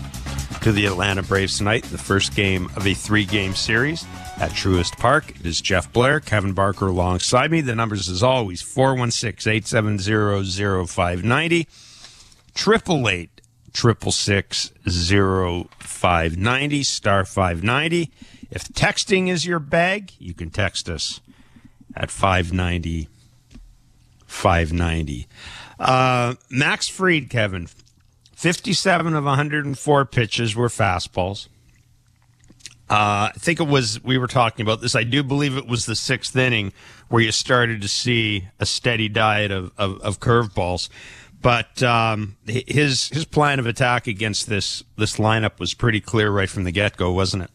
to the Atlanta Braves tonight. The first game of a 3-game series at Truist Park. It is Jeff Blair, Kevin Barker alongside me. The numbers, as always, 416-870-0590, 888-666-0590, star 590. If texting is your bag, you can text us at 590-590. Max Fried, Kevin, 57 of 104 pitches were fastballs. I think it was, we were talking about this, I do believe it was the 6th inning where you started to see a steady diet of curveballs. But his plan of attack against this lineup was pretty clear right from the get-go, wasn't it?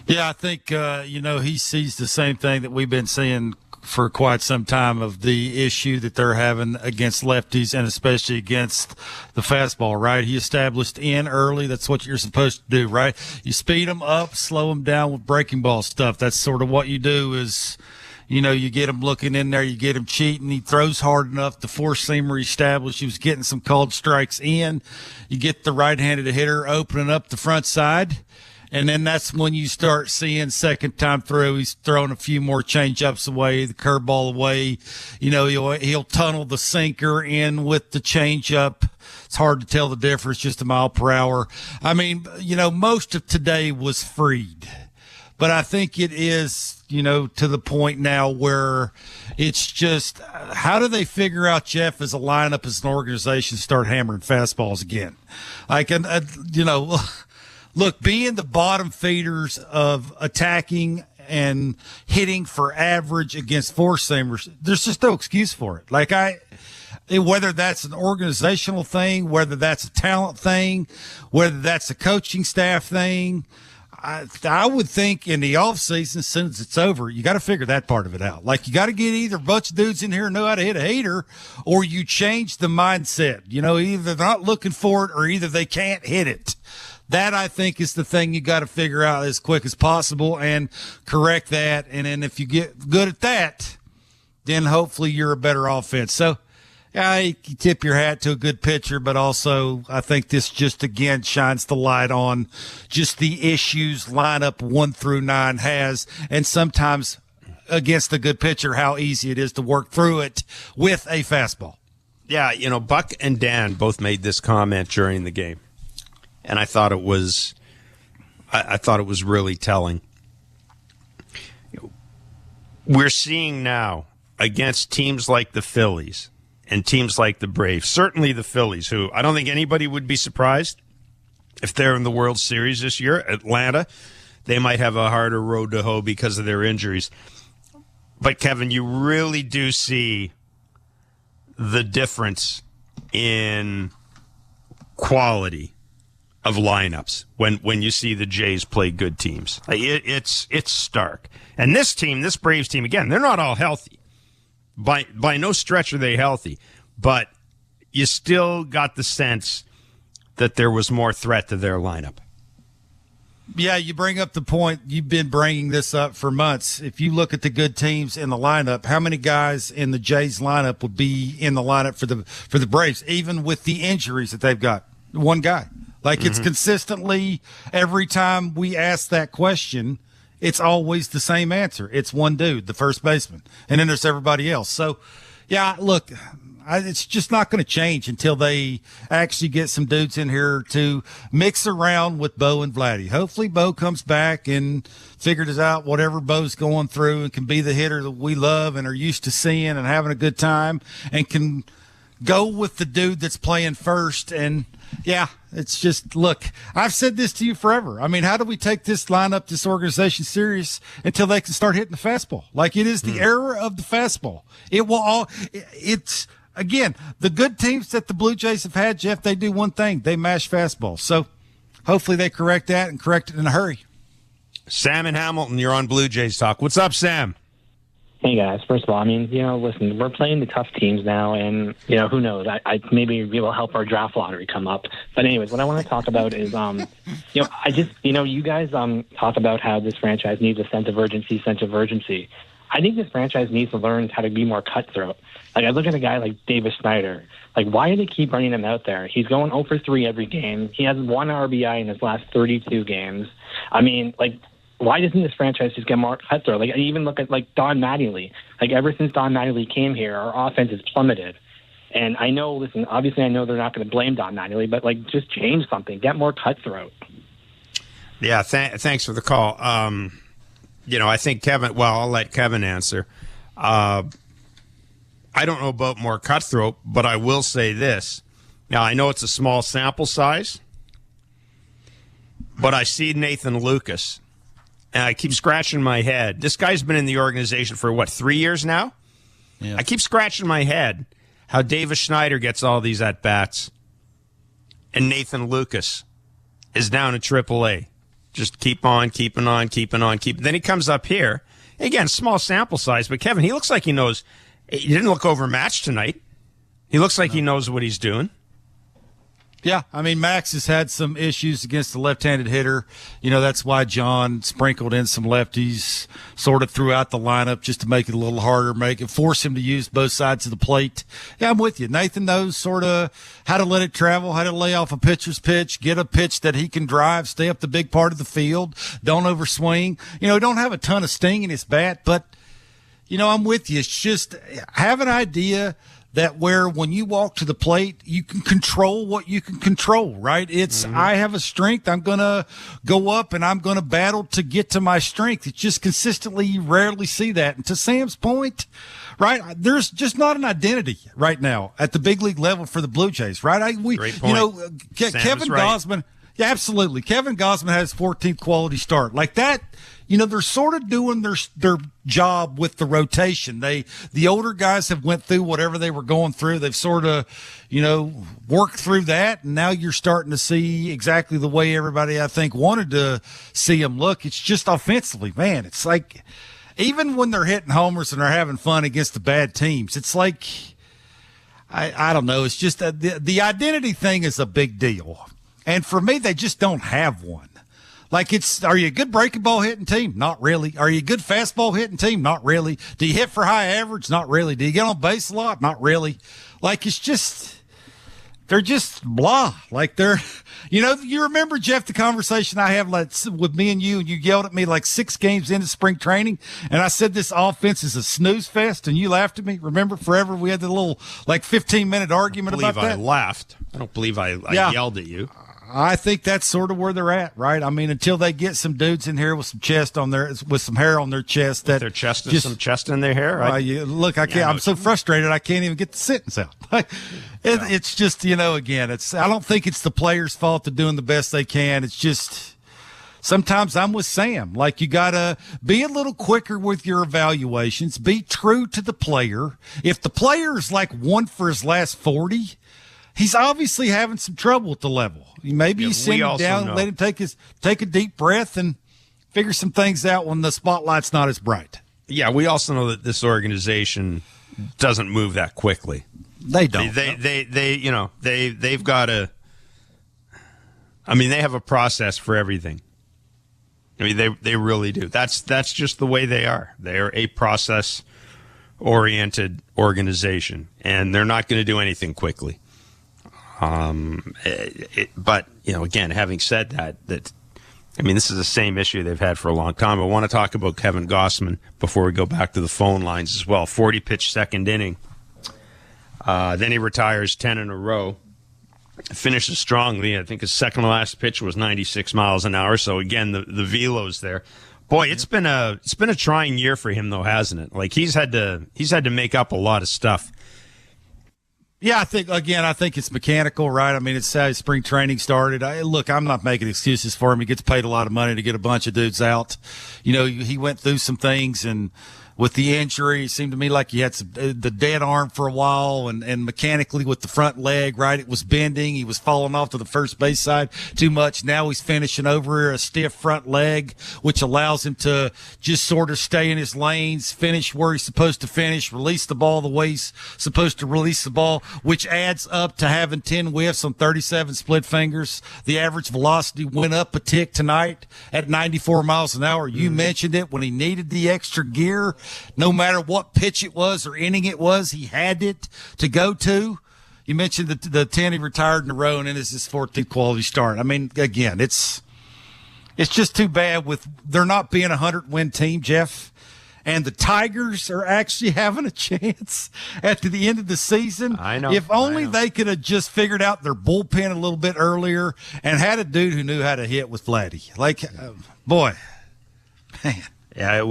Yeah, I think, he sees the same thing that we've been seeing for quite some time, of the issue that they're having against lefties and especially against the fastball, right? He established in early. That's what you're supposed to do, right? You speed them up, slow them down with breaking ball stuff. That's sort of what you do is, you get him looking in there, you get him cheating. He throws hard enough. The four-seamer established. He was getting some called strikes in. You get the right-handed hitter opening up the front side. And then that's when you start seeing second time through, he's throwing a few more change-ups away, the curveball away. He'll tunnel the sinker in with the change-up. It's hard to tell the difference, just a mile per hour. I mean, most of today was Fried. But I think it is, to the point now where it's just, how do they figure out, Jeff, as a lineup, as an organization, start hammering fastballs again? Look, being the bottom feeders of attacking and hitting for average against four-seamers, there's just no excuse for it. Whether that's an organizational thing, whether that's a talent thing, whether that's a coaching staff thing, I would think in the offseason, as soon as it's over, you got to figure that part of it out. You got to get either a bunch of dudes in here who know how to hit a hater, or you change the mindset. Either they're not looking for it or either they can't hit it. That, I think, is the thing you got to figure out as quick as possible and correct that. And then if you get good at that, then hopefully you're a better offense. So, yeah, you tip your hat to a good pitcher, but also I think this just, again, shines the light on just the issues lineup 1 through 9 has, and sometimes against a good pitcher, how easy it is to work through it with a fastball. Yeah, Buck and Dan both made this comment during the game, and I thought it was really telling. We're seeing now against teams like the Phillies and teams like the Braves, certainly the Phillies, who I don't think anybody would be surprised if they're in the World Series this year. Atlanta, they might have a harder road to hoe because of their injuries. But, Kevin, you really do see the difference in quality of lineups when you see the Jays play good teams. It's stark. And this Braves team, again, they're not all healthy. By no stretch are they healthy, but you still got the sense that there was more threat to their lineup. Yeah, you bring up the point. You've been bringing this up for months. If you look at the good teams in the lineup, how many guys in the Jays lineup would be in the lineup for the Braves, even with the injuries that they've got? One guy. Like, it's consistently, every time we ask that question, it's always the same answer. It's one dude, the first baseman, and then there's everybody else. So, yeah, look, it's just not going to change until they actually get some dudes in here to mix around with Bo and Vladdy. Hopefully Bo comes back and figures out whatever Bo's going through and can be the hitter that we love and are used to seeing and having a good time, and can go with the dude that's playing first. And yeah, it's just, look, I've said this to you forever. I mean, how do we take this lineup, this organization serious until they can start hitting the fastball? Like, it is the era of the fastball. It's again, the good teams that the Blue Jays have had, Jeff, they do one thing. They mash fastballs. So hopefully they correct that and correct it in a hurry. Sam in Hamilton, you're on Blue Jays Talk. What's up, Sam? Hey, guys. First of all, I mean, listen, we're playing the tough teams now, and, who knows? I maybe it will help our draft lottery come up. But anyways, what I want to talk about is, you guys talk about how this franchise needs a sense of urgency. I think this franchise needs to learn how to be more cutthroat. Like, I look at a guy like Davis Schneider. Like, why do they keep running him out there? He's going 0 for 3 every game. He has 1 RBI in his last 32 games. I mean, like, why doesn't this franchise just get more cutthroat? Like, I even look at, like, Don Mattingly. Like, ever since Don Mattingly came here, our offense has plummeted. And I know, listen, obviously I know they're not going to blame Don Mattingly, but, like, just change something. Get more cutthroat. Yeah, thanks for the call. I think Kevin, I'll let Kevin answer. I don't know about more cutthroat, but I will say this. Now, I know it's a small sample size, but I see Nathan Lucas, and I keep scratching my head. This guy's been in the organization for, 3 years now? Yeah. I keep scratching my head how Davis Schneider gets all these at-bats, and Nathan Lucas is down at AAA. Just keep on, keeping on. Then he comes up here. Again, small sample size, but Kevin, he looks like he knows. He didn't look overmatched tonight. He looks like he knows what he's doing. Yeah, I mean, Max has had some issues against the left-handed hitter. That's why John sprinkled in some lefties sort of throughout the lineup just to make it a little harder, force him to use both sides of the plate. Yeah, I'm with you. Nathan knows sort of how to let it travel, how to lay off a pitcher's pitch, get a pitch that he can drive, stay up the big part of the field, don't overswing. Don't have a ton of sting in his bat, but, I'm with you. It's just have an idea that where when you walk to the plate, you can control what you can control, right? It's, I have a strength. I'm going to go up and I'm going to battle to get to my strength. It's just consistently, you rarely see that. And to Sam's point, right, there's just not an identity right now at the big league level for the Blue Jays, right? Great point. Kevin Gausman, yeah, absolutely. Kevin Gausman has 14th quality start. Like that, they're sort of doing their job with the rotation. The older guys have went through whatever they were going through. They've sort of, worked through that. And now you're starting to see exactly the way everybody, I think, wanted to see them look. It's just offensively, man. It's like, even when they're hitting homers and they're having fun against the bad teams, it's like, I don't know. It's just the identity thing is a big deal. And for me, they just don't have one. Like, are you a good breaking ball hitting team? Not really. Are you a good fastball hitting team? Not really. Do you hit for high average? Not really. Do you get on base a lot? Not really. Like, they're just blah. Like, you remember, Jeff, the conversation I have with me and you yelled at me like 6 games into spring training, and I said this offense is a snooze fest, and you laughed at me. Remember, forever we had the little like 15-minute argument about that. I laughed. I don't believe I yelled at you. I think that's sort of where they're at, right? I mean, until they get some dudes in here with some hair on their chest, that their chest is some chest in their hair. Look, I can't. I'm so frustrated. I can't even get the sentence out. It's just, again, I don't think it's the players' fault. They're doing the best they can. It's just sometimes I'm with Sam. Like, you gotta be a little quicker with your evaluations. Be true to the player. If the player is like 1 for his last 40. He's obviously having some trouble with the level. Maybe you send him down and let him take a deep breath and figure some things out when the spotlight's not as bright. Yeah, we also know that this organization doesn't move that quickly. They don't. They've got a. I mean, they have a process for everything. I mean, they really do. That's just the way they are. They are a process-oriented organization, and they're not going to do anything quickly. But again, having said that, this is the same issue they've had for a long time. I want to talk about Kevin Gausman before we go back to the phone lines as well. 40-pitch second inning. Then he retires 10 in a row. Finishes strongly. I think his second to last pitch was 96 miles an hour. So again, the velo's there. Boy, it's been a trying year for him though, hasn't it? Like, he's had to make up a lot of stuff. Yeah, I think it's mechanical, right? I mean, it's how spring training started. Look, I'm not making excuses for him. He gets paid a lot of money to get a bunch of dudes out. He went through some things, and with the injury, it seemed to me like he had the dead arm for a while, and mechanically with the front leg, right, it was bending. He was falling off to the first base side too much. Now he's finishing over a stiff front leg, which allows him to just sort of stay in his lanes, finish where he's supposed to finish, release the ball the way he's supposed to release the ball, which adds up to having 10 whiffs on 37 split fingers. The average velocity went up a tick tonight at 94 miles an hour. You mentioned it when he needed the extra gear. No matter what pitch it was or inning it was, he had it to go to. You mentioned the 10 he retired in a row, and it is his 14th quality start. I mean, again, it's just too bad with there not being a 100-win team, Jeff. And the Tigers are actually having a chance at the end of the season. I know. If only they could have just figured out their bullpen a little bit earlier and had a dude who knew how to hit with Vladdy. Like, boy, man. Yeah, it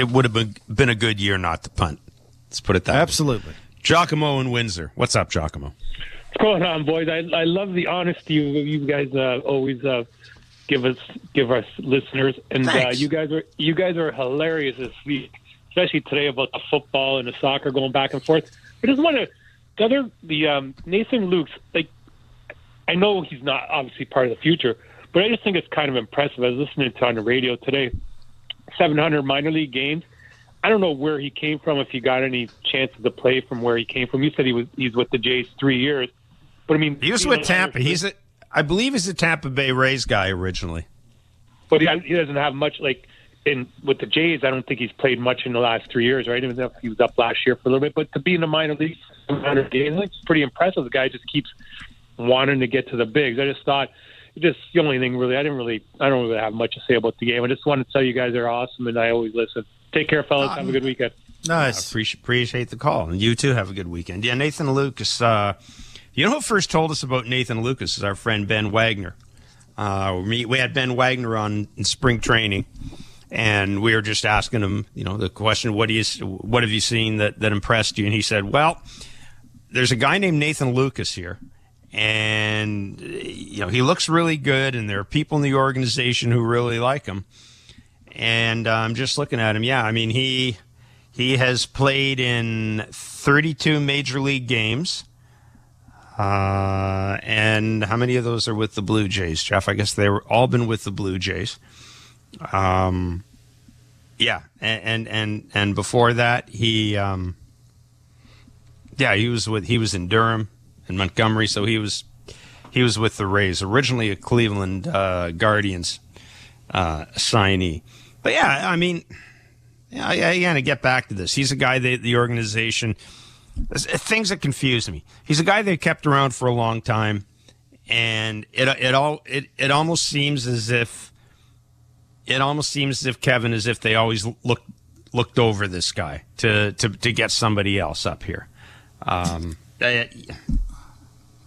would have been a good year not to punt. Let's put it that way. Absolutely. Giacomo in Windsor. What's up, Giacomo? What's going on, boys? I love the honesty you guys always give us listeners, and you guys are hilarious this week, especially today about the football and the soccer going back and forth. I just want to Nathan Lukes. Like, I know he's not obviously part of the future, but I just think it's kind of impressive. I was listening to on the radio today, 700 minor league games. I don't know where he came from, if he got any chances to play from where he came from. You said he's with the Jays 3 years, but I mean, he was with Tampa. I believe he's a Tampa Bay Rays guy originally, but he doesn't have much. Like with the Jays, I don't think he's played much in the last 3 years. Right? He was up last year for a little bit, but to be in the minor league 700 games, I think it's pretty impressive. The guy just keeps wanting to get to the bigs. I just thought. Just the only thing really, I don't really have much to say about the game. I just wanted to tell you guys are awesome, and I always listen. Take care, fellas. Have a good weekend. Nice. Appreciate the call, and you too have a good weekend. Yeah, Nathan Lucas. Who first told us about Nathan Lucas is our friend Ben Wagner. We had Ben Wagner on in spring training, and we were just asking him, the question, what have you seen that impressed you? And he said, well, there's a guy named Nathan Lucas here. And, he looks really good, and there are people in the organization who really like him. And I'm just looking at him. Yeah, I mean, he has played in 32 major league games. And how many of those are with the Blue Jays, Jeff? I guess they were all been with the Blue Jays. Yeah, and before that, he was in Durham. in Montgomery, so he was with the Rays, originally a Cleveland Guardians signee. But yeah, I mean, I got to get back to this. He's a guy that the organization, things that confuse me. He's a guy they kept around for a long time, and it almost seems as if Kevin, as if they always looked over this guy to get somebody else up here.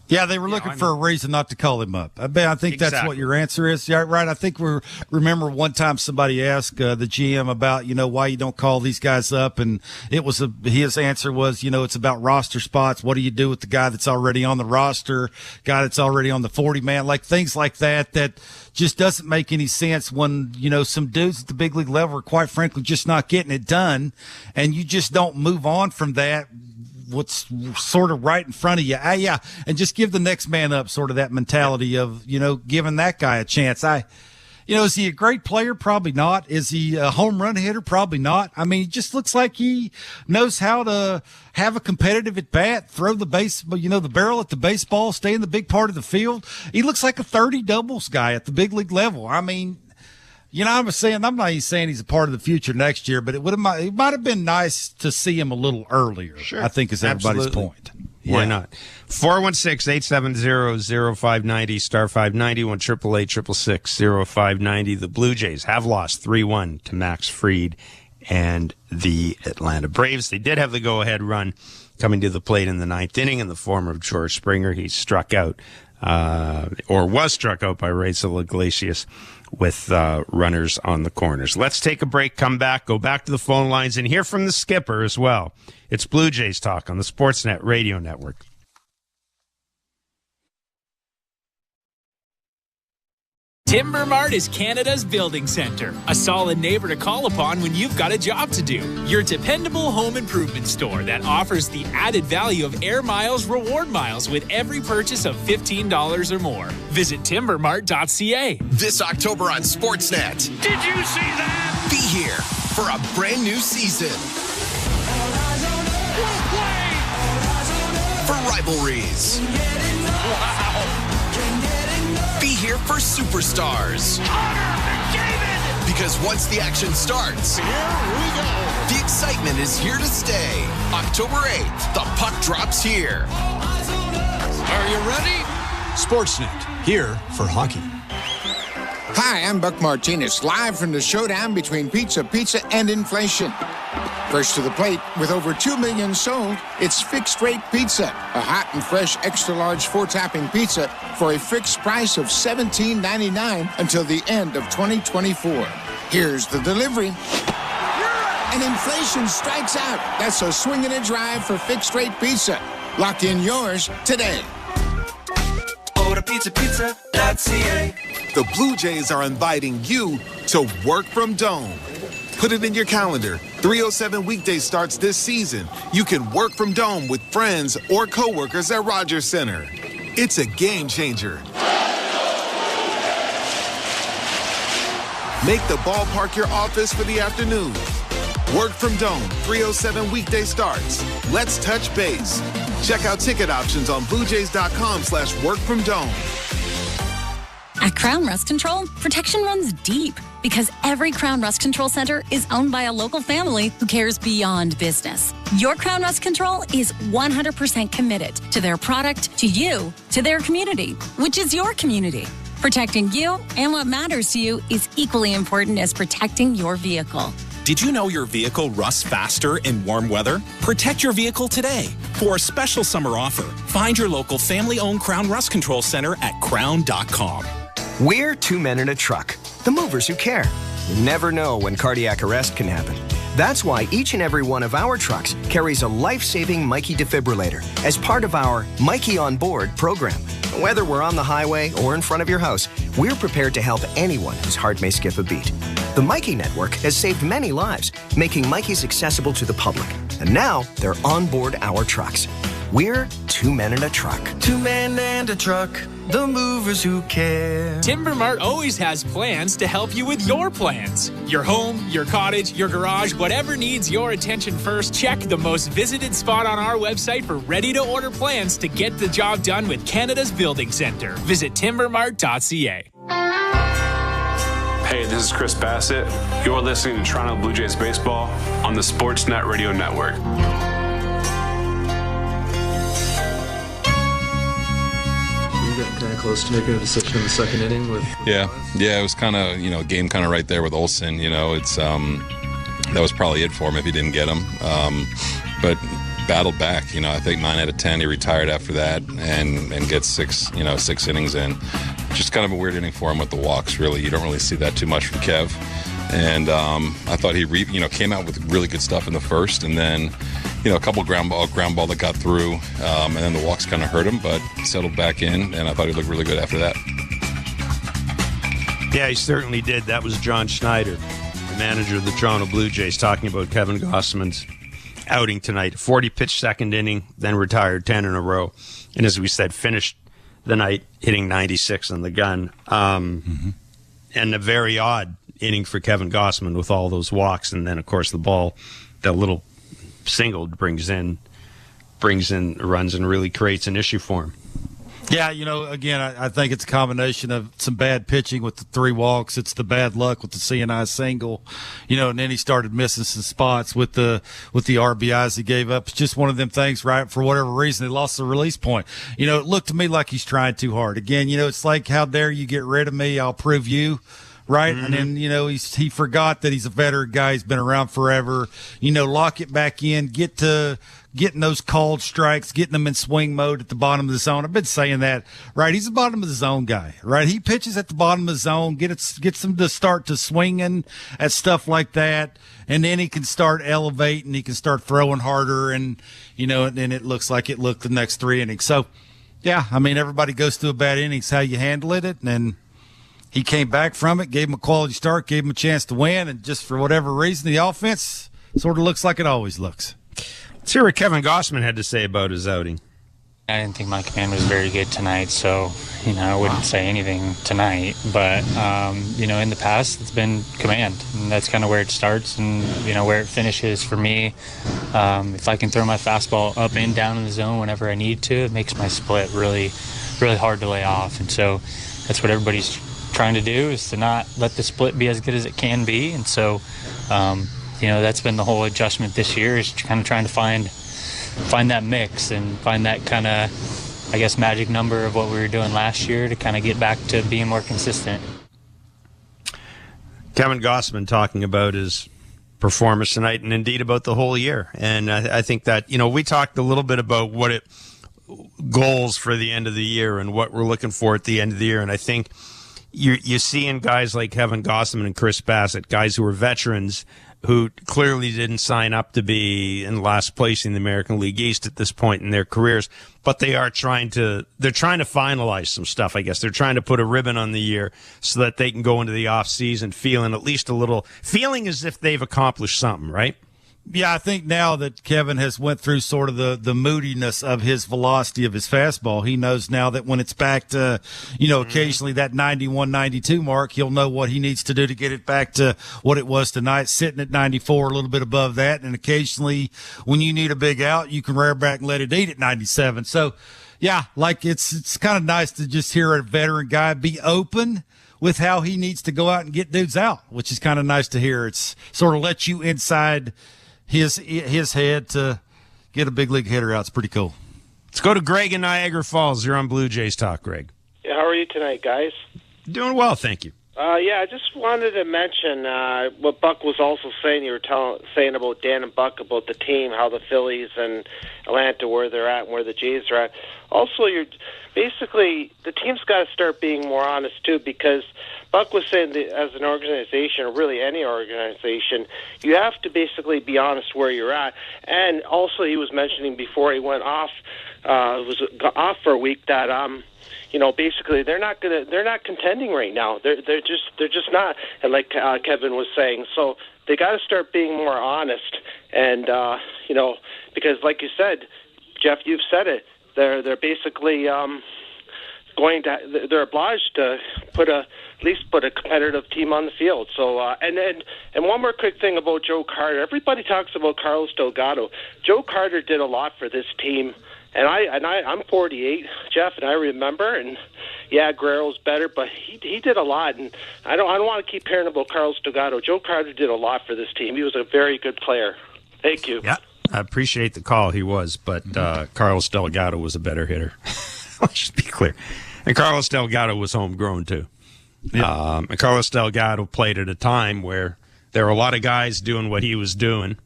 Yeah, they were looking for a reason not to call him up. I think that's what your answer is. Yeah, right. I think remember one time somebody asked the GM about, why you don't call these guys up. And his answer was, it's about roster spots. What do you do with the guy that's already on the roster, guy that's already on the 40-man, like things like that just doesn't make any sense when, some dudes at the big league level are quite frankly just not getting it done. And you just don't move on from that. What's sort of right in front of you. And just give the next man up, sort of that mentality of, giving that guy a chance. Is he a great player? Probably not. Is he a home run hitter? Probably not. I mean, he just looks like he knows how to have a competitive at bat, throw the the barrel at the baseball, stay in the big part of the field. He looks like a 30 doubles guy at the big league level. I mean, I'm not even saying he's a part of the future next year, but it might have been nice to see him a little earlier. Sure. I think is everybody's point. Why not? 416-870-0590, star 590, 1-888-666-0590. The Blue Jays have lost 3-1 to Max Fried and the Atlanta Braves. They did have the go-ahead run coming to the plate in the ninth inning in the form of George Springer. He struck out, or was struck out by Raisel Iglesias with runners on the corners. Let's take a break, come back, go back to the phone lines, and hear from the skipper as well. It's Blue Jays Talk on the Sportsnet Radio Network. Timber Mart is Canada's building center, a solid neighbor to call upon when you've got a job to do. Your dependable home improvement store that offers the added value of Air Miles reward miles with every purchase of $15 or more. Visit timbermart.ca. This October on Sportsnet. Did you see that? Be here for a brand new season. For rivalries. Wow. Be here for superstars. Because once the action starts, here we go. The excitement is here to stay. October 8th, the puck drops here. Are you ready? Sportsnet, here for hockey. Hi, I'm Buck Martinez, live from the showdown between pizza and inflation. First to the plate, with over 2 million sold, it's Fixed Rate Pizza, a hot and fresh extra-large 4-topping pizza for a fixed price of $17.99 until the end of 2024. Here's the delivery. And inflation strikes out. That's a swing and a drive for Fixed Rate Pizza. Lock in yours today. Order pizza.ca. The Blue Jays are inviting you to work from Dome. Put it in your calendar. 307 weekdays starts this season. You can work from Dome with friends or coworkers at Rogers Center. It's a game changer. Make the ballpark your office for the afternoon. Work from Dome, 307 weekday starts. Let's touch base. Check out ticket options on bluejays.com/workfromdome. At Crown Rust Control, protection runs deep because every Crown Rust Control Center is owned by a local family who cares beyond business. Your Crown Rust Control is 100% committed to their product, to you, to their community, which is your community. Protecting you and what matters to you is equally important as protecting your vehicle. Did you know your vehicle rusts faster in warm weather? Protect your vehicle today. For a special summer offer, find your local family-owned Crown Rust Control Center at crown.com. We're 2 men in a truck, the movers who care. You never know when cardiac arrest can happen. That's why each and every one of our trucks carries a life-saving Mikey defibrillator as part of our Mikey on Board program. Whether we're on the highway or in front of your house, we're prepared to help anyone whose heart may skip a beat. The Mikey Network has saved many lives, making Mikeys accessible to the public. And now they're on board our trucks. We're 2 men in a truck. 2 men and a truck. the movers who care. Timber Mart always has plans to help you with your plans. Your home, your cottage, your garage, whatever needs your attention first, check the most visited spot on our website for ready-to-order plans to get the job done with Canada's Building Centre. Visit timbermart.ca. Hey, this is Chris Bassett. You're listening to Toronto Blue Jays Baseball on the Sportsnet Radio Network. Kind of close to making a decision in the second inning with Yeah, it was kind of, game kind of right there with Olsen. It's that was probably it for him if he didn't get him. But battled back. I think 9 out of 10 he retired after that and gets 6 innings in. Just kind of a weird inning for him with the walks. Really, you don't really see that too much from Kev. And I thought he came out with really good stuff in the first, and then a couple ground ball that got through, and then the walks kind of hurt him, but settled back in, and I thought he looked really good after that. Yeah, he certainly did. That was John Schneider, the manager of the Toronto Blue Jays, talking about Kevin Gausman's outing tonight. 40-pitch second inning, then retired 10 in a row, and as we said, finished the night hitting 96 on the gun. And a very odd inning for Kevin Gausman with all those walks, and then of course the ball, that little single brings in runs and really creates an issue for him. Yeah, again, I think it's a combination of some bad pitching with the 3 walks. It's the bad luck with the CNI single, and then he started missing some spots with the RBIs he gave up. It's just one of them things, right? For whatever reason, they lost the release point. It looked to me like he's trying too hard. Again, it's like, how dare you get rid of me? I'll prove you. Right. Mm-hmm. And then, he forgot that he's a veteran guy. He's been around forever. Lock it back in, get to getting those called strikes, getting them in swing mode at the bottom of the zone. I've been saying that, right? He's the bottom of the zone guy, right? He pitches at the bottom of the zone, gets them to start to swinging at stuff like that. And then he can start elevating. He can start throwing harder. And, and then it looks like it looked the next 3 innings. So, yeah, everybody goes through a bad inning. It's how you handle it. And he came back from it, gave him a quality start, gave him a chance to win, and just for whatever reason, the offense sort of looks like it always looks. Let's hear what Kevin Gausman had to say about his outing. I didn't think my command was very good tonight, so, I wouldn't say anything tonight. But, in the past, it's been command, and that's kind of where it starts and, where it finishes for me. If I can throw my fastball up and down in the zone whenever I need to, it makes my split really, really hard to lay off. And so that's what everybody's trying to do, is to not let the split be as good as it can be. And so, that's been the whole adjustment this year, is kind of trying to find that mix and find that kind of, I guess, magic number of what we were doing last year to kind of get back to being more consistent. Kevin Gausman talking about his performance tonight and indeed about the whole year. And I think that, we talked a little bit about goals for the end of the year and what we're looking for at the end of the year. And I think you see in guys like Kevin Gausman and Chris Bassett, guys who are veterans who clearly didn't sign up to be in last place in the American League East at this point in their careers, but they're trying to finalize some stuff, I guess. They're trying to put a ribbon on the year so that they can go into the off season feeling as if they've accomplished something, right? Yeah, I think now that Kevin has went through sort of the moodiness of his velocity of his fastball, he knows now that when it's back to, occasionally that 91, 92 mark, he'll know what he needs to do to get it back to what it was tonight, sitting at 94, a little bit above that. And occasionally when you need a big out, you can rear back and let it eat at 97. So, yeah, like it's kind of nice to just hear a veteran guy be open with how he needs to go out and get dudes out, which is kind of nice to hear. It's sort of lets you inside his head to get a big league hitter out. It's pretty cool. Let's go to Greg in Niagara Falls. You're on Blue Jays Talk, Greg. Yeah, how are you tonight, guys? Doing well, thank you. I just wanted to mention what Buck was also saying. You were saying about Dan and Buck, about the team, how the Phillies and Atlanta, where they're at and where the Jays are at. Also, basically, the team's got to start being more honest, too, because Buck was saying that as an organization, or really any organization, you have to basically be honest where you're at. And also, he was mentioning before he went off, was off for a week, that basically they're not contending right now. They're just not. And like Kevin was saying, so they got to start being more honest. And because like you said, Jeff, you've said it. They're basically they're obliged to at least put a competitive team on the field. So and one more quick thing about Joe Carter. Everybody talks about Carlos Delgado. Joe Carter did a lot for this team, and I'm 48, Jeff, and I remember. And yeah, Guerrero's better, but he did a lot. And I don't want to keep hearing about Carlos Delgado. Joe Carter did a lot for this team. He was a very good player. Thank you. Yeah, I appreciate the call. He was, but Carlos Delgado was a better hitter. Let's just be clear. And Carlos Delgado was homegrown, too. Yeah. And Carlos Delgado played at a time where there were a lot of guys doing what he was doing,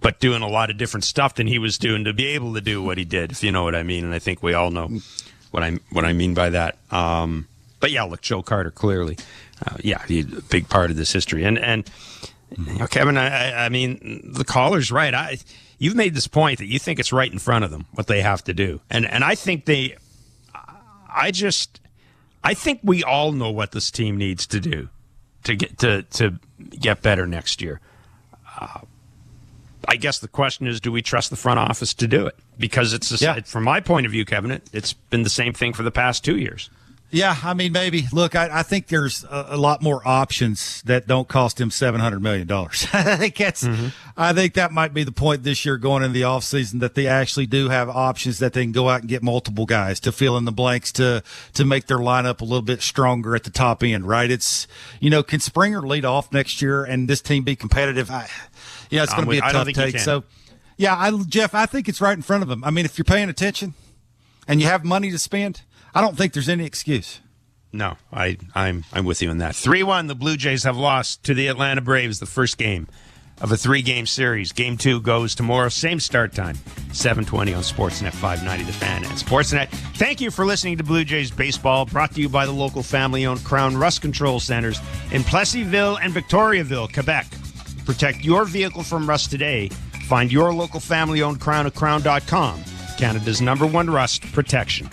but doing a lot of different stuff than he was doing to be able to do what he did, if you know what I mean. And I think we all know what I mean by that. But yeah, look, Joe Carter, clearly. He's a big part of this history. And you know, Kevin, I mean, the caller's right. You've made this point that you think it's right in front of them, what they have to do. And I think I think we all know what this team needs to do to get better next year. I guess the question is, do we trust the front office to do it? Because from my point of view, Kevin, it's been the same thing for the past 2 years. Yeah, I mean, maybe. Look, I think there's a lot more options that don't cost him $700 million. I think that might be the point this year going into the offseason, that they actually do have options that they can go out and get multiple guys to fill in the blanks to make their lineup a little bit stronger at the top end, right? It's, can Springer lead off next year and this team be competitive? It's going to be a tough take. So, Jeff, I think it's right in front of them. I mean, if you're paying attention and you have money to spend, I don't think there's any excuse. No, I'm with you on that. 3-1, the Blue Jays have lost to the Atlanta Braves, the first game of a 3-game series. Game 2 goes tomorrow, same start time, 7:20 on Sportsnet 590 The Fan and Sportsnet. Thank you for listening to Blue Jays Baseball, brought to you by the local family-owned Crown Rust Control Centers in Plessyville and Victoriaville, Quebec. Protect your vehicle from rust today. Find your local family-owned Crown at crown.com, Canada's #1 rust protection.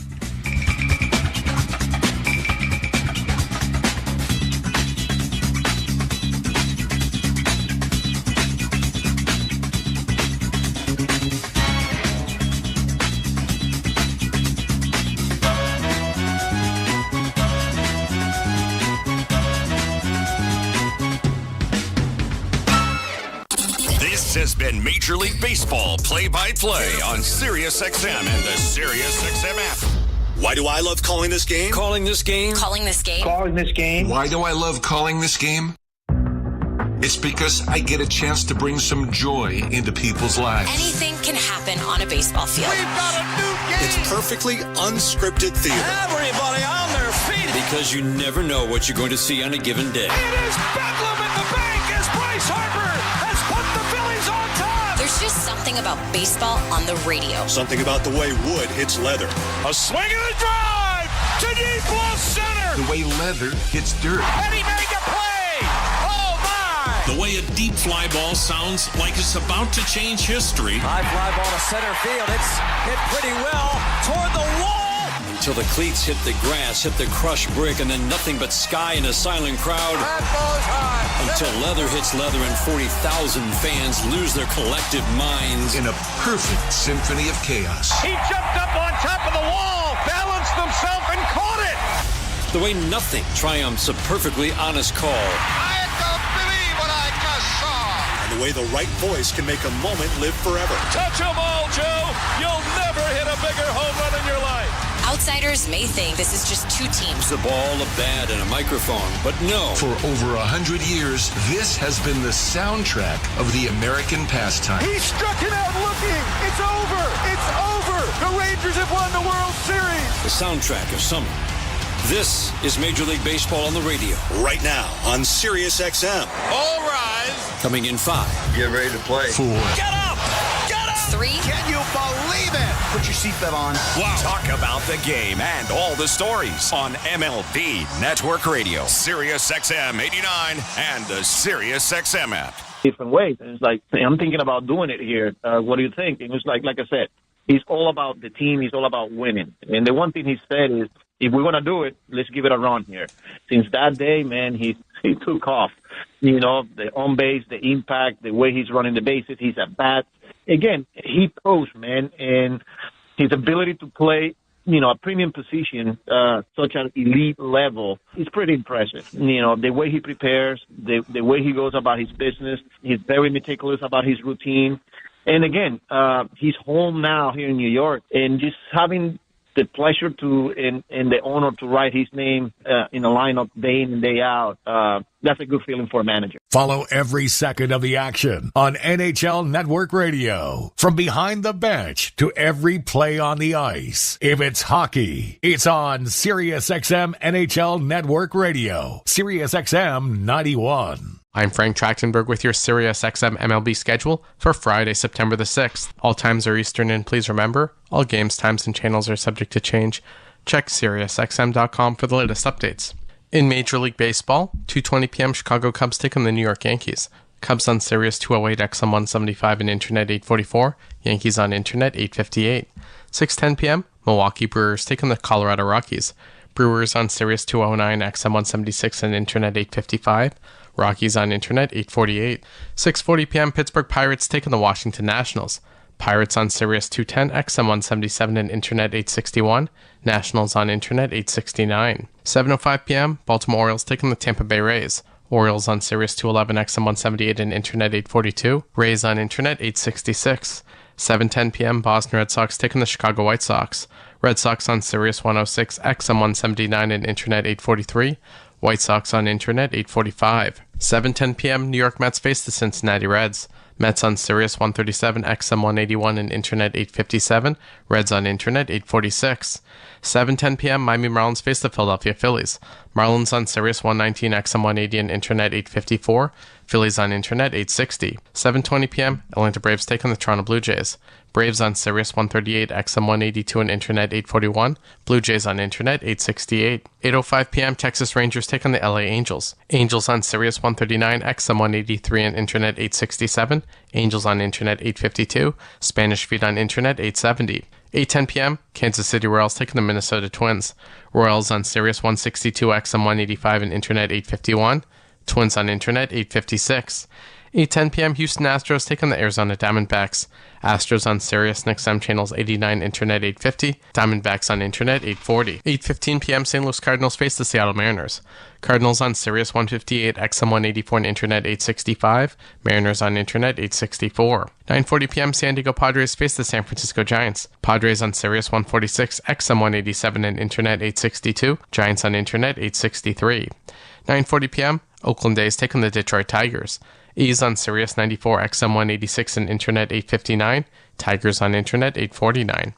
Has been Major League Baseball play-by-play on SiriusXM and the SiriusXM app. Why do I love calling this game? Calling this game? Calling this game? Calling this game? Why do I love calling this game? It's because I get a chance to bring some joy into people's lives. Anything can happen on a baseball field. We've got a new game! It's perfectly unscripted theater. Everybody on their feet! Because you never know what you're going to see on a given day. It is bedlam at the bank as Bryce Harper has put the Phillies on top! There's just something about baseball on the radio. Something about the way wood hits leather. A swing and a drive to deep left center! The way leather hits dirt. And he made the play! Oh, my! The way a deep fly ball sounds like it's about to change history. High fly ball to center field. It's hit pretty well toward the wall. Until the cleats hit the grass, hit the crushed brick, and then nothing but sky and a silent crowd. That ball's high. Until leather hits leather and 40,000 fans lose their collective minds. In a perfect symphony of chaos. He jumped up on top of the wall, balanced himself, and caught it! The way nothing triumphs a perfectly honest call. I don't believe what I just saw! And the way the right voice can make a moment live forever. Touch 'em all, Joe! You'll never hit a bigger home run in your life! Outsiders may think this is just two teams. The ball, a bat, and a microphone, but no. For over 100 years, this has been the soundtrack of the American pastime. He struck it out looking! It's over! It's over! The Rangers have won the World Series! The soundtrack of summer. This is Major League Baseball on the radio. Right now on SiriusXM. All rise! Coming in 5. Get ready to play. 4. Get up! Get up! 3. Can you believe it? Put your seatbelt on. Wow. Talk about the game and all the stories on MLB Network Radio, SiriusXM 89 and the SiriusXM app. Different ways. And it's like, I'm thinking about doing it here. What do you think? And it's like I said, he's all about the team. He's all about winning. And the one thing he said is, if we're going to do it, let's give it a run here. Since that day, man, he took off. The on base, the impact, the way he's running the bases, he's at bat. Again, he throws, man, and his ability to play a premium position, such an elite level, is pretty impressive. The way he prepares, the way he goes about his business, he's very meticulous about his routine. And again, he's home now here in New York, and just having the pleasure and the honor to write his name in a lineup day in and day out, that's a good feeling for a manager. Follow every second of the action on NHL Network Radio. From behind the bench to every play on the ice. If it's hockey, it's on SiriusXM NHL Network Radio. SiriusXM 91. I'm Frank Trachtenberg with your SiriusXM MLB schedule for Friday, September the 6th. All times are Eastern, and please remember, all games, times, and channels are subject to change. Check SiriusXM.com for the latest updates. In Major League Baseball, 2:20 p.m. Chicago Cubs take on the New York Yankees. Cubs on Sirius 208, XM 175, and Internet 844. Yankees on Internet 858. 6:10 p.m. Milwaukee Brewers take on the Colorado Rockies. Brewers on Sirius 209, XM 176, and Internet 855. Rockies on Internet 848. 6:40 p.m. Pittsburgh Pirates take on the Washington Nationals. Pirates on Sirius 210, XM 177, and Internet 861. Nationals on Internet 869. 7:05 p.m. Baltimore Orioles take on the Tampa Bay Rays. Orioles on Sirius 211, XM 178, and Internet 842. Rays on Internet 866. 7:10 p.m. Boston Red Sox take on the Chicago White Sox. Red Sox on Sirius 106, XM 179, and Internet 843. White Sox on Internet 845. 7:10 p.m. New York Mets face the Cincinnati Reds. Mets on Sirius 137, XM 181, and Internet 857. Reds on Internet 846. 7:10 p.m. Miami Marlins face the Philadelphia Phillies. Marlins on Sirius 119, XM 180, and Internet 854. Phillies on Internet 860. 7:20 p.m. Atlanta Braves take on the Toronto Blue Jays. Braves on Sirius 138, XM 182, and Internet 841. Blue Jays on Internet 868. 8:05 p.m. Texas Rangers take on the LA Angels. Angels on Sirius 139, XM 183, and Internet 867. Angels on Internet 852. Spanish Feet on Internet 870. 8:10 p.m. Kansas City Royals take on the Minnesota Twins. Royals on Sirius 162, XM 185, and Internet 851. Twins on Internet 856. 8:10 p.m. Houston Astros take on the Arizona Diamondbacks. Astros on Sirius and XM channels 89, Internet 850. Diamondbacks on Internet 840. 8:15 p.m. St. Louis Cardinals face the Seattle Mariners. Cardinals on Sirius 158, XM 184, and Internet 865. Mariners on Internet 864. 9:40 p.m. San Diego Padres face the San Francisco Giants. Padres on Sirius 146, XM 187, and Internet 862. Giants on Internet 863. 9:40 p.m. Oakland A's take on the Detroit Tigers. A's on Sirius 94, XM 186, and Internet 859. Tigers on Internet 849.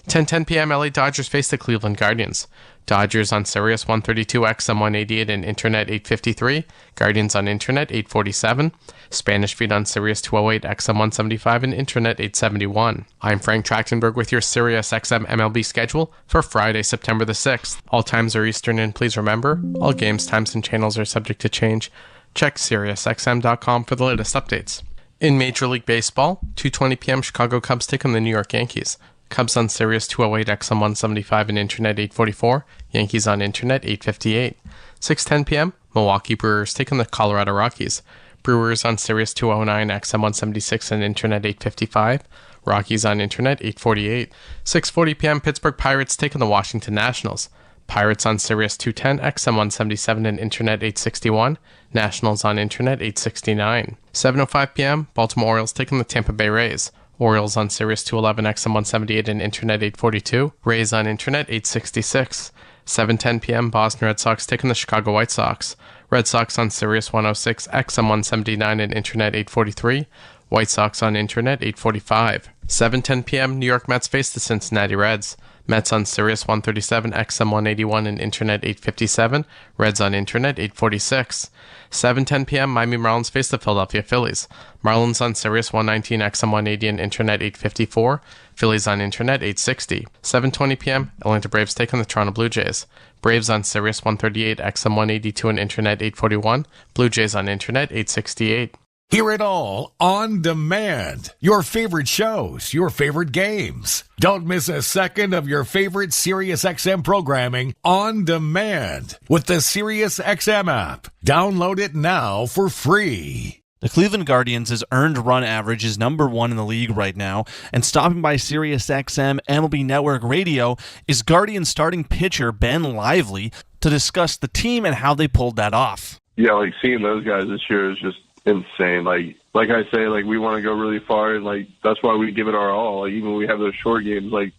10:10 p.m. LA Dodgers face the Cleveland Guardians. Dodgers on Sirius 132, XM 188, and Internet 853. Guardians on Internet 847. Spanish Feet on Sirius 208, XM 175, and Internet 871. I'm Frank Trachtenberg with your Sirius XM MLB schedule for Friday, September the 6th. All times are Eastern, and please remember, all games, times, and channels are subject to change. Check SiriusXM.com for the latest updates. In Major League Baseball, 2:20 p.m. Chicago Cubs take on the New York Yankees. Cubs on Sirius 208, XM 175, and Internet 844. Yankees on Internet 858. 6:10 p.m. Milwaukee Brewers take on the Colorado Rockies. Brewers on Sirius 209, XM 176, and Internet 855. Rockies on Internet 848. 6:40 p.m. Pittsburgh Pirates take on the Washington Nationals. Pirates on Sirius 210, XM 177, and Internet 861. Nationals on Internet 869. 7:05 p.m. Baltimore Orioles take on the Tampa Bay Rays. Orioles on Sirius 211, XM 178, and Internet 842. Rays on Internet 866. 7:10 p.m. Boston Red Sox take on the Chicago White Sox. Red Sox on Sirius 106, XM 179, and Internet 843. White Sox on Internet 845. 7:10 p.m. New York Mets face the Cincinnati Reds. Mets on Sirius 137, XM 181, and Internet 857. Reds on Internet 846. 7:10 p.m. Miami Marlins face the Philadelphia Phillies. Marlins on Sirius 119, XM 180, and Internet 854. Phillies on Internet 860. 7:20 p.m. Atlanta Braves take on the Toronto Blue Jays. Braves on Sirius 138, XM 182, and Internet 841. Blue Jays on Internet 868. Hear it all on demand. Your favorite shows, your favorite games. Don't miss a second of your favorite SiriusXM programming on demand with the SiriusXM app. Download it now for free. The Cleveland Guardians' earned run average is number 1 in the league right now, and stopping by SiriusXM MLB Network Radio is Guardians starting pitcher Ben Lively to discuss the team and how they pulled that off. Yeah, like seeing those guys this year is just insane. Like I say, like we want to go really far, and like that's why we give it our all. Like even when we have those short games, like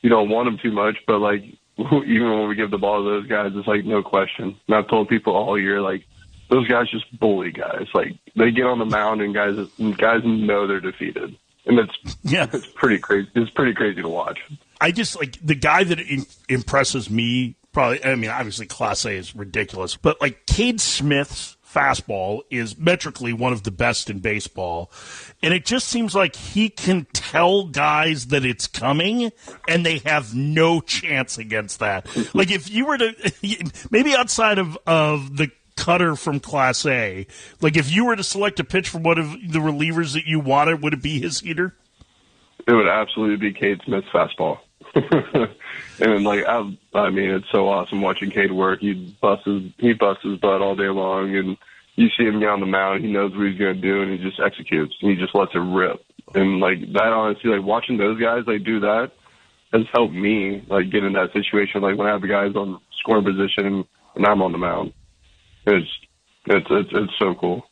you don't want them too much, but like even when we give the ball to those guys, it's like no question. And I've told people all year, like those guys just bully guys. Like they get on the mound and guys know they're defeated, and it's pretty crazy. It's pretty crazy to watch. I just like the guy that impresses me. Probably, I mean, obviously Class A is ridiculous, but like Cade Smith's fastball is metrically one of the best in baseball, and it just seems like he can tell guys that it's coming, and they have no chance against that. Like if you were to, maybe outside of the cutter from Class A, like if you were to select a pitch from one of the relievers that you wanted, would it be his heater? It would absolutely be Cade Smith's fastball. And like I mean, it's so awesome watching Cade work. He busts his butt all day long, and you see him get on the mound. He knows what he's going to do, and he just executes. And he just lets it rip. And like that, honestly, like watching those guys like do that has helped me like get in that situation. Like when I have the guys on scoring position and I'm on the mound, it's so cool.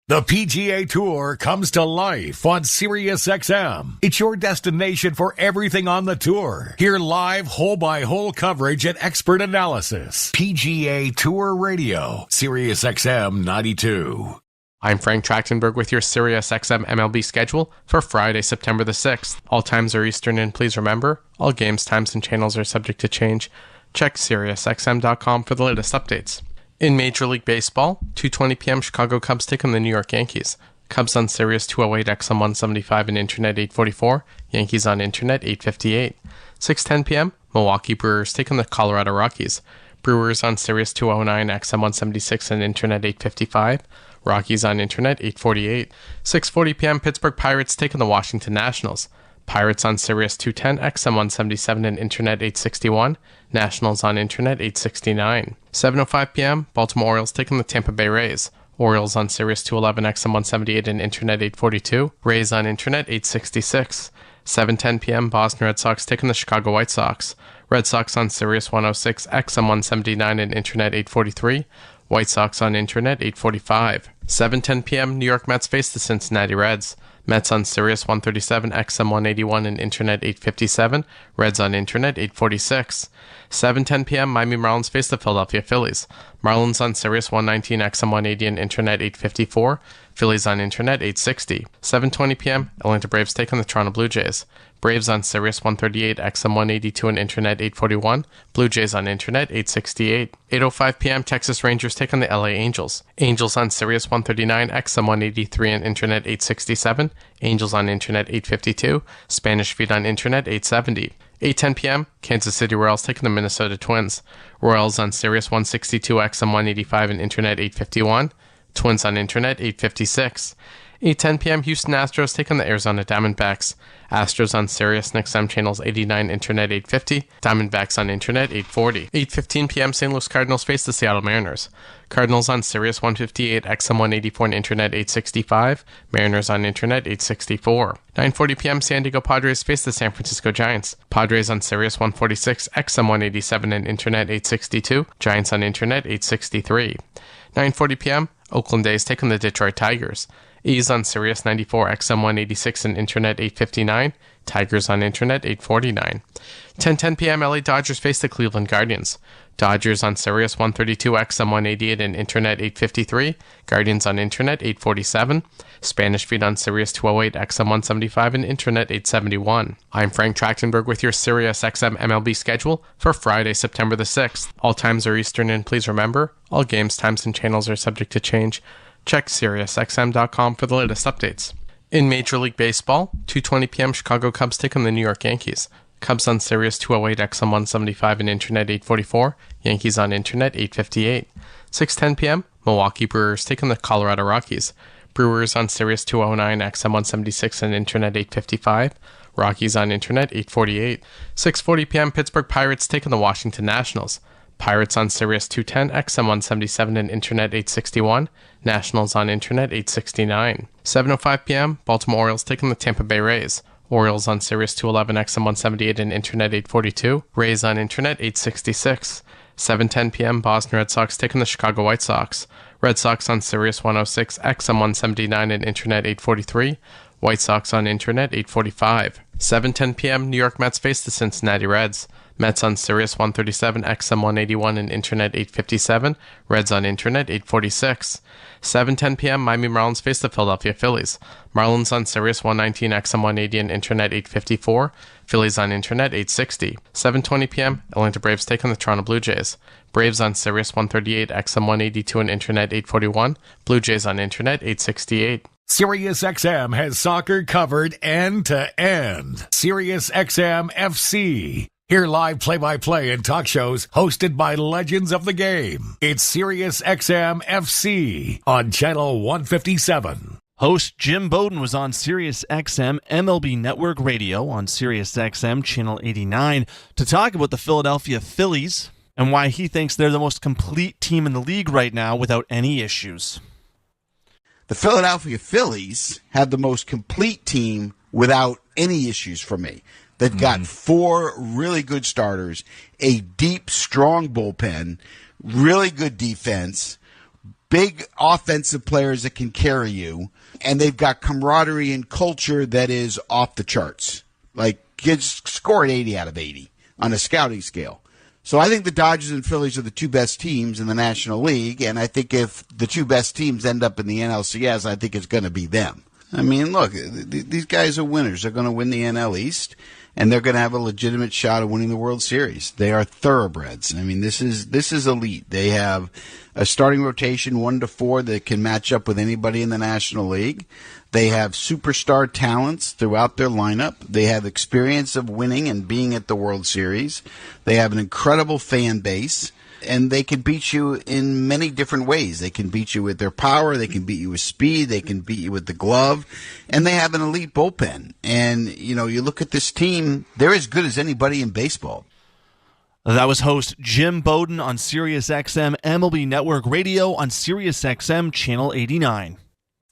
The PGA Tour comes to life on SiriusXM. It's your destination for everything on the tour. Hear live hole-by-hole coverage and expert analysis. PGA Tour Radio, SiriusXM 92. I'm Frank Trachtenberg with your SiriusXM MLB schedule for Friday, September the 6th. All times are Eastern, and please remember, all games, times, and channels are subject to change. Check SiriusXM.com for the latest updates. In Major League Baseball, 2:20 p.m. Chicago Cubs take on the New York Yankees. Cubs on Sirius 208, XM 175, and Internet 844. Yankees on Internet 858. 6:10 p.m. Milwaukee Brewers take on the Colorado Rockies. Brewers on Sirius 209, XM 176, and Internet 855. Rockies on Internet 848. 6:40 p.m. Pittsburgh Pirates take on the Washington Nationals. Pirates on Sirius 210, XM 177, and Internet 861. Nationals on Internet 869. 7:05 p.m. Baltimore Orioles take on the Tampa Bay Rays. Orioles on Sirius 211, XM 178, and Internet 842. Rays on Internet 866. 7:10 p.m. Boston Red Sox take on the Chicago White Sox. Red Sox on Sirius 106, XM 179, and Internet 843. White Sox on Internet 845. 7:10 p.m. New York Mets face the Cincinnati Reds. Mets on Sirius 137, XM 181, and Internet 857. Reds on Internet 846. 7:10 p.m. Miami Marlins face the Philadelphia Phillies. Marlins on Sirius 119, XM 180, and Internet 854. Phillies on Internet 860. 7:20 p.m. Atlanta Braves take on the Toronto Blue Jays. Braves on Sirius 138, XM 182, and Internet 841. Blue Jays on Internet 868. 8:05 p.m. Texas Rangers take on the LA Angels. Angels on Sirius 139, XM 183, and Internet 867. Angels on Internet 852. Spanish Feet on Internet 870. 8:10 p.m. Kansas City Royals take on the Minnesota Twins. Royals on Sirius 162, XM 185, and Internet 851. Twins on Internet 856. 8:10 p.m. Houston Astros take on the Arizona Diamondbacks. Astros on Sirius and XM channels 89, Internet 850. Diamondbacks on Internet 840. 8:15 p.m. St. Louis Cardinals face the Seattle Mariners. Cardinals on Sirius 158, XM 184, and Internet 865. Mariners on Internet 864. 9:40 p.m. San Diego Padres face the San Francisco Giants. Padres on Sirius 146, XM 187, and Internet 862. Giants on Internet 863. 9:40 p.m. Oakland A's take on the Detroit Tigers. A's on Sirius 94, XM 186, and Internet 859. Tigers on Internet 849. 10:10 p.m. LA Dodgers face the Cleveland Guardians. Dodgers on Sirius 132, XM 188, and Internet 853. Guardians on Internet 847. Spanish Feet on Sirius 208, XM 175, and Internet 871. I'm Frank Trachtenberg with your Sirius XM MLB schedule for Friday, September the 6th. All times are Eastern, and please remember, all games, times, and channels are subject to change. Check SiriusXM.com for the latest updates. In Major League Baseball, 2:20 p.m. Chicago Cubs take on the New York Yankees. Cubs on Sirius 208, XM 175, and Internet 844. Yankees on Internet 858. 6:10 p.m. Milwaukee Brewers take on the Colorado Rockies. Brewers on Sirius 209, XM 176, and Internet 855. Rockies on Internet 848. 6:40 p.m. Pittsburgh Pirates take on the Washington Nationals. Pirates on Sirius 210, XM 177 and Internet 861. Nationals on Internet 869. 7:05 p.m., Baltimore Orioles taking the Tampa Bay Rays. Orioles on Sirius 211, XM 178 and Internet 842. Rays on Internet 866. 7:10 p.m., Boston Red Sox taking the Chicago White Sox. Red Sox on Sirius 106, XM 179 and Internet 843. White Sox on Internet 845. 7:10 p.m., New York Mets face the Cincinnati Reds. Mets on Sirius 137, XM 181 and Internet 857. Reds on Internet 846. 7:10 p.m., Miami Marlins face the Philadelphia Phillies. Marlins on Sirius 119, XM 180 and Internet 854. Phillies on Internet 860. 7:20 p.m., Atlanta Braves take on the Toronto Blue Jays. Braves on Sirius 138, XM 182 and Internet 841. Blue Jays on Internet 868. SiriusXM has soccer covered end to end. SiriusXM FC. Hear live play-by-play and talk shows hosted by legends of the game. It's SiriusXM FC on Channel 157. Host Jim Bowden was on SiriusXM MLB Network Radio on SiriusXM Channel 89 to talk about the Philadelphia Phillies and why he thinks they're the most complete team in the league right now without any issues. The Philadelphia Phillies have the most complete team without any issues for me. They've got 4 really good starters, a deep, strong bullpen, really good defense, big offensive players that can carry you, and they've got camaraderie and culture that is off the charts. Like, kids scored 80 out of 80 on a scouting scale. So I think the Dodgers and Phillies are the 2 best teams in the National League, and I think if the 2 best teams end up in the NLCS, I think it's going to be them. I mean, look, these guys are winners. They're going to win the NL East, and they're going to have a legitimate shot of winning the World Series. They are thoroughbreds. I mean, this is elite. They have a starting rotation 1 to 4 that can match up with anybody in the National League. They have superstar talents throughout their lineup. They have experience of winning and being at the World Series. They have an incredible fan base. And they can beat you in many different ways. They can beat you with their power. They can beat you with speed. They can beat you with the glove. And they have an elite bullpen. And, you know, you look at this team, they're as good as anybody in baseball. That was host Jim Bowden on SiriusXM MLB Network Radio on SiriusXM Channel 89.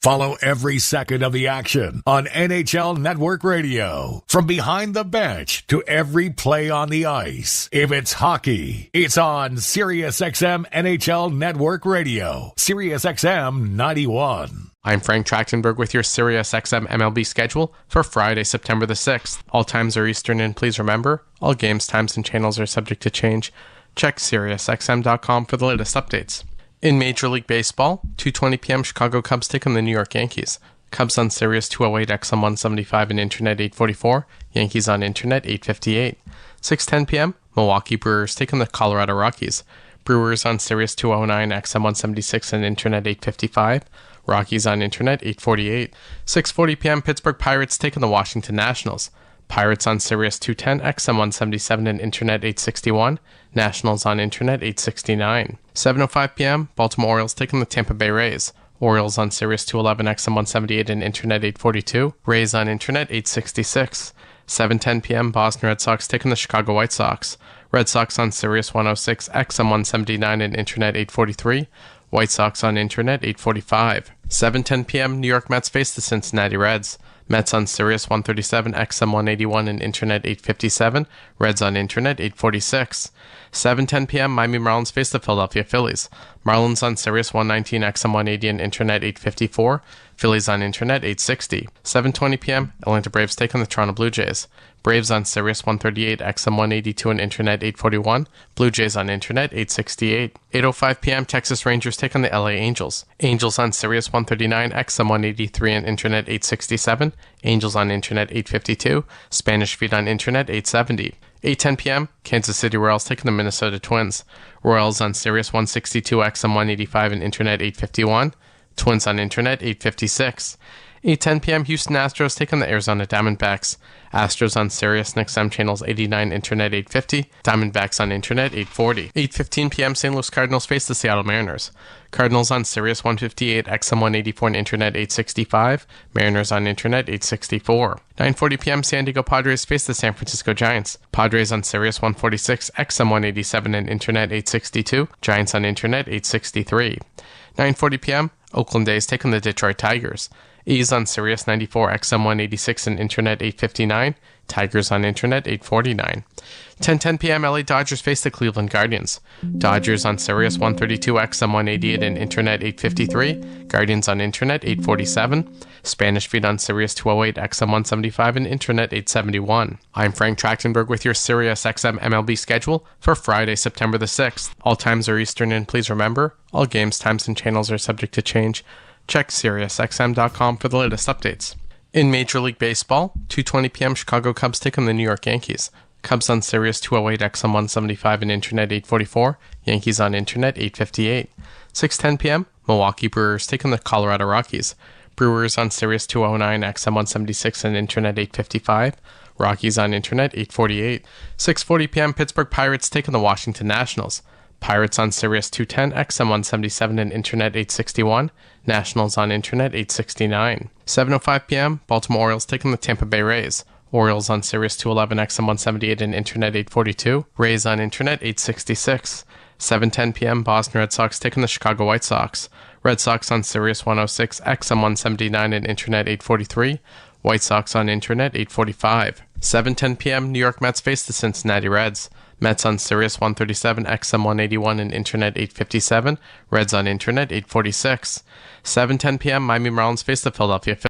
Follow every second of the action on NHL Network Radio. From behind the bench to every play on the ice. If it's hockey, it's on SiriusXM NHL Network Radio. SiriusXM 91. I'm Frank Trachtenberg with your SiriusXM MLB schedule for Friday, September the 6th. All times are Eastern, and please remember, all games, times, and channels are subject to change. Check SiriusXM.com for the latest updates. In Major League Baseball, 2:20 p.m. Chicago Cubs take on the New York Yankees. Cubs on Sirius 208, XM 175 and Internet 844. Yankees on Internet 858. 6:10 p.m. Milwaukee Brewers take on the Colorado Rockies. Brewers on Sirius 209, XM 176 and Internet 855. Rockies on Internet 848. 6:40 p.m. Pittsburgh Pirates take on the Washington Nationals. Pirates on Sirius 210, XM 177 and Internet 861. Nationals on Internet 869. 7:05 p.m. Baltimore Orioles taking the Tampa Bay Rays. Orioles on Sirius 211, XM 178 and Internet 842. Rays on Internet 866. 7:10 p.m. Boston Red Sox taking the Chicago White Sox. Red Sox on Sirius 106, XM 179 and Internet 843. White Sox on Internet 845. 7:10 p.m. New York Mets face the Cincinnati Reds. Mets on Sirius 137, XM 181 and Internet 857. Reds on Internet 846. 7:10 p.m. Miami Marlins face the Philadelphia Phillies. Marlins on Sirius 119, XM 180 and Internet 854. Phillies on Internet 860. 7:20 p.m. Atlanta Braves take on the Toronto Blue Jays. Braves on Sirius 138, XM 182 and Internet 841. Blue Jays on Internet 868. 8:05 p.m. Texas Rangers take on the LA Angels. Angels on Sirius 139, XM 183 and Internet 867. Angels on Internet 852. Spanish Feet on Internet 870. 8:10 p.m. Kansas City Royals taking the Minnesota Twins. Royals on Sirius 162, XM 185 and Internet 851. Twins on Internet 856. 8:10 p.m. Houston Astros take on the Arizona Diamondbacks. Astros on Sirius and XM channels 89, Internet 850. Diamondbacks on Internet 840. 8:15 p.m. St. Louis Cardinals face the Seattle Mariners. Cardinals on Sirius 158, XM 184 and Internet 865. Mariners on Internet 864. 9:40 p.m. San Diego Padres face the San Francisco Giants. Padres on Sirius 146, XM 187 and Internet 862. Giants on Internet 863. 9:40 p.m. Oakland A's take on the Detroit Tigers. A's on Sirius 94, XM 186 and Internet 859. Tigers on Internet 849. 10:10 p.m. LA Dodgers face the Cleveland Guardians. Dodgers on Sirius 132, XM 188 and Internet 853. Guardians on Internet 847. Spanish feed on Sirius 208, XM 175 and Internet 871. I'm Frank Trachtenberg with your Sirius XM MLB schedule for Friday, September the 6th. All times are Eastern, and please remember, all games, times, and channels are subject to change. Check SiriusXM.com for the latest updates. In Major League Baseball, 2:20 p.m. Chicago Cubs take on the New York Yankees. Cubs on Sirius 208, XM 175 and Internet 844. Yankees on Internet 858. 6:10 p.m. Milwaukee Brewers take on the Colorado Rockies. Brewers on Sirius 209, XM 176 and Internet 855. Rockies on Internet 848. 6:40 p.m. Pittsburgh Pirates take on the Washington Nationals. Pirates on Sirius 210, XM 177 and Internet 861. Nationals on Internet 869. 7:05 p.m. Baltimore Orioles taking the Tampa Bay Rays. Orioles on Sirius 211, XM 178 and Internet 842. Rays on Internet 866. 7:10 p.m. Boston Red Sox taking the Chicago White Sox. Red Sox on Sirius 106, XM 179 and Internet 843. White Sox on Internet 845. 7:10 p.m. New York Mets face the Cincinnati Reds. Mets on Sirius 137, XM 181 and Internet 857. Reds on Internet 846. 7:10 p.m. Miami Marlins face the Philadelphia Phillies.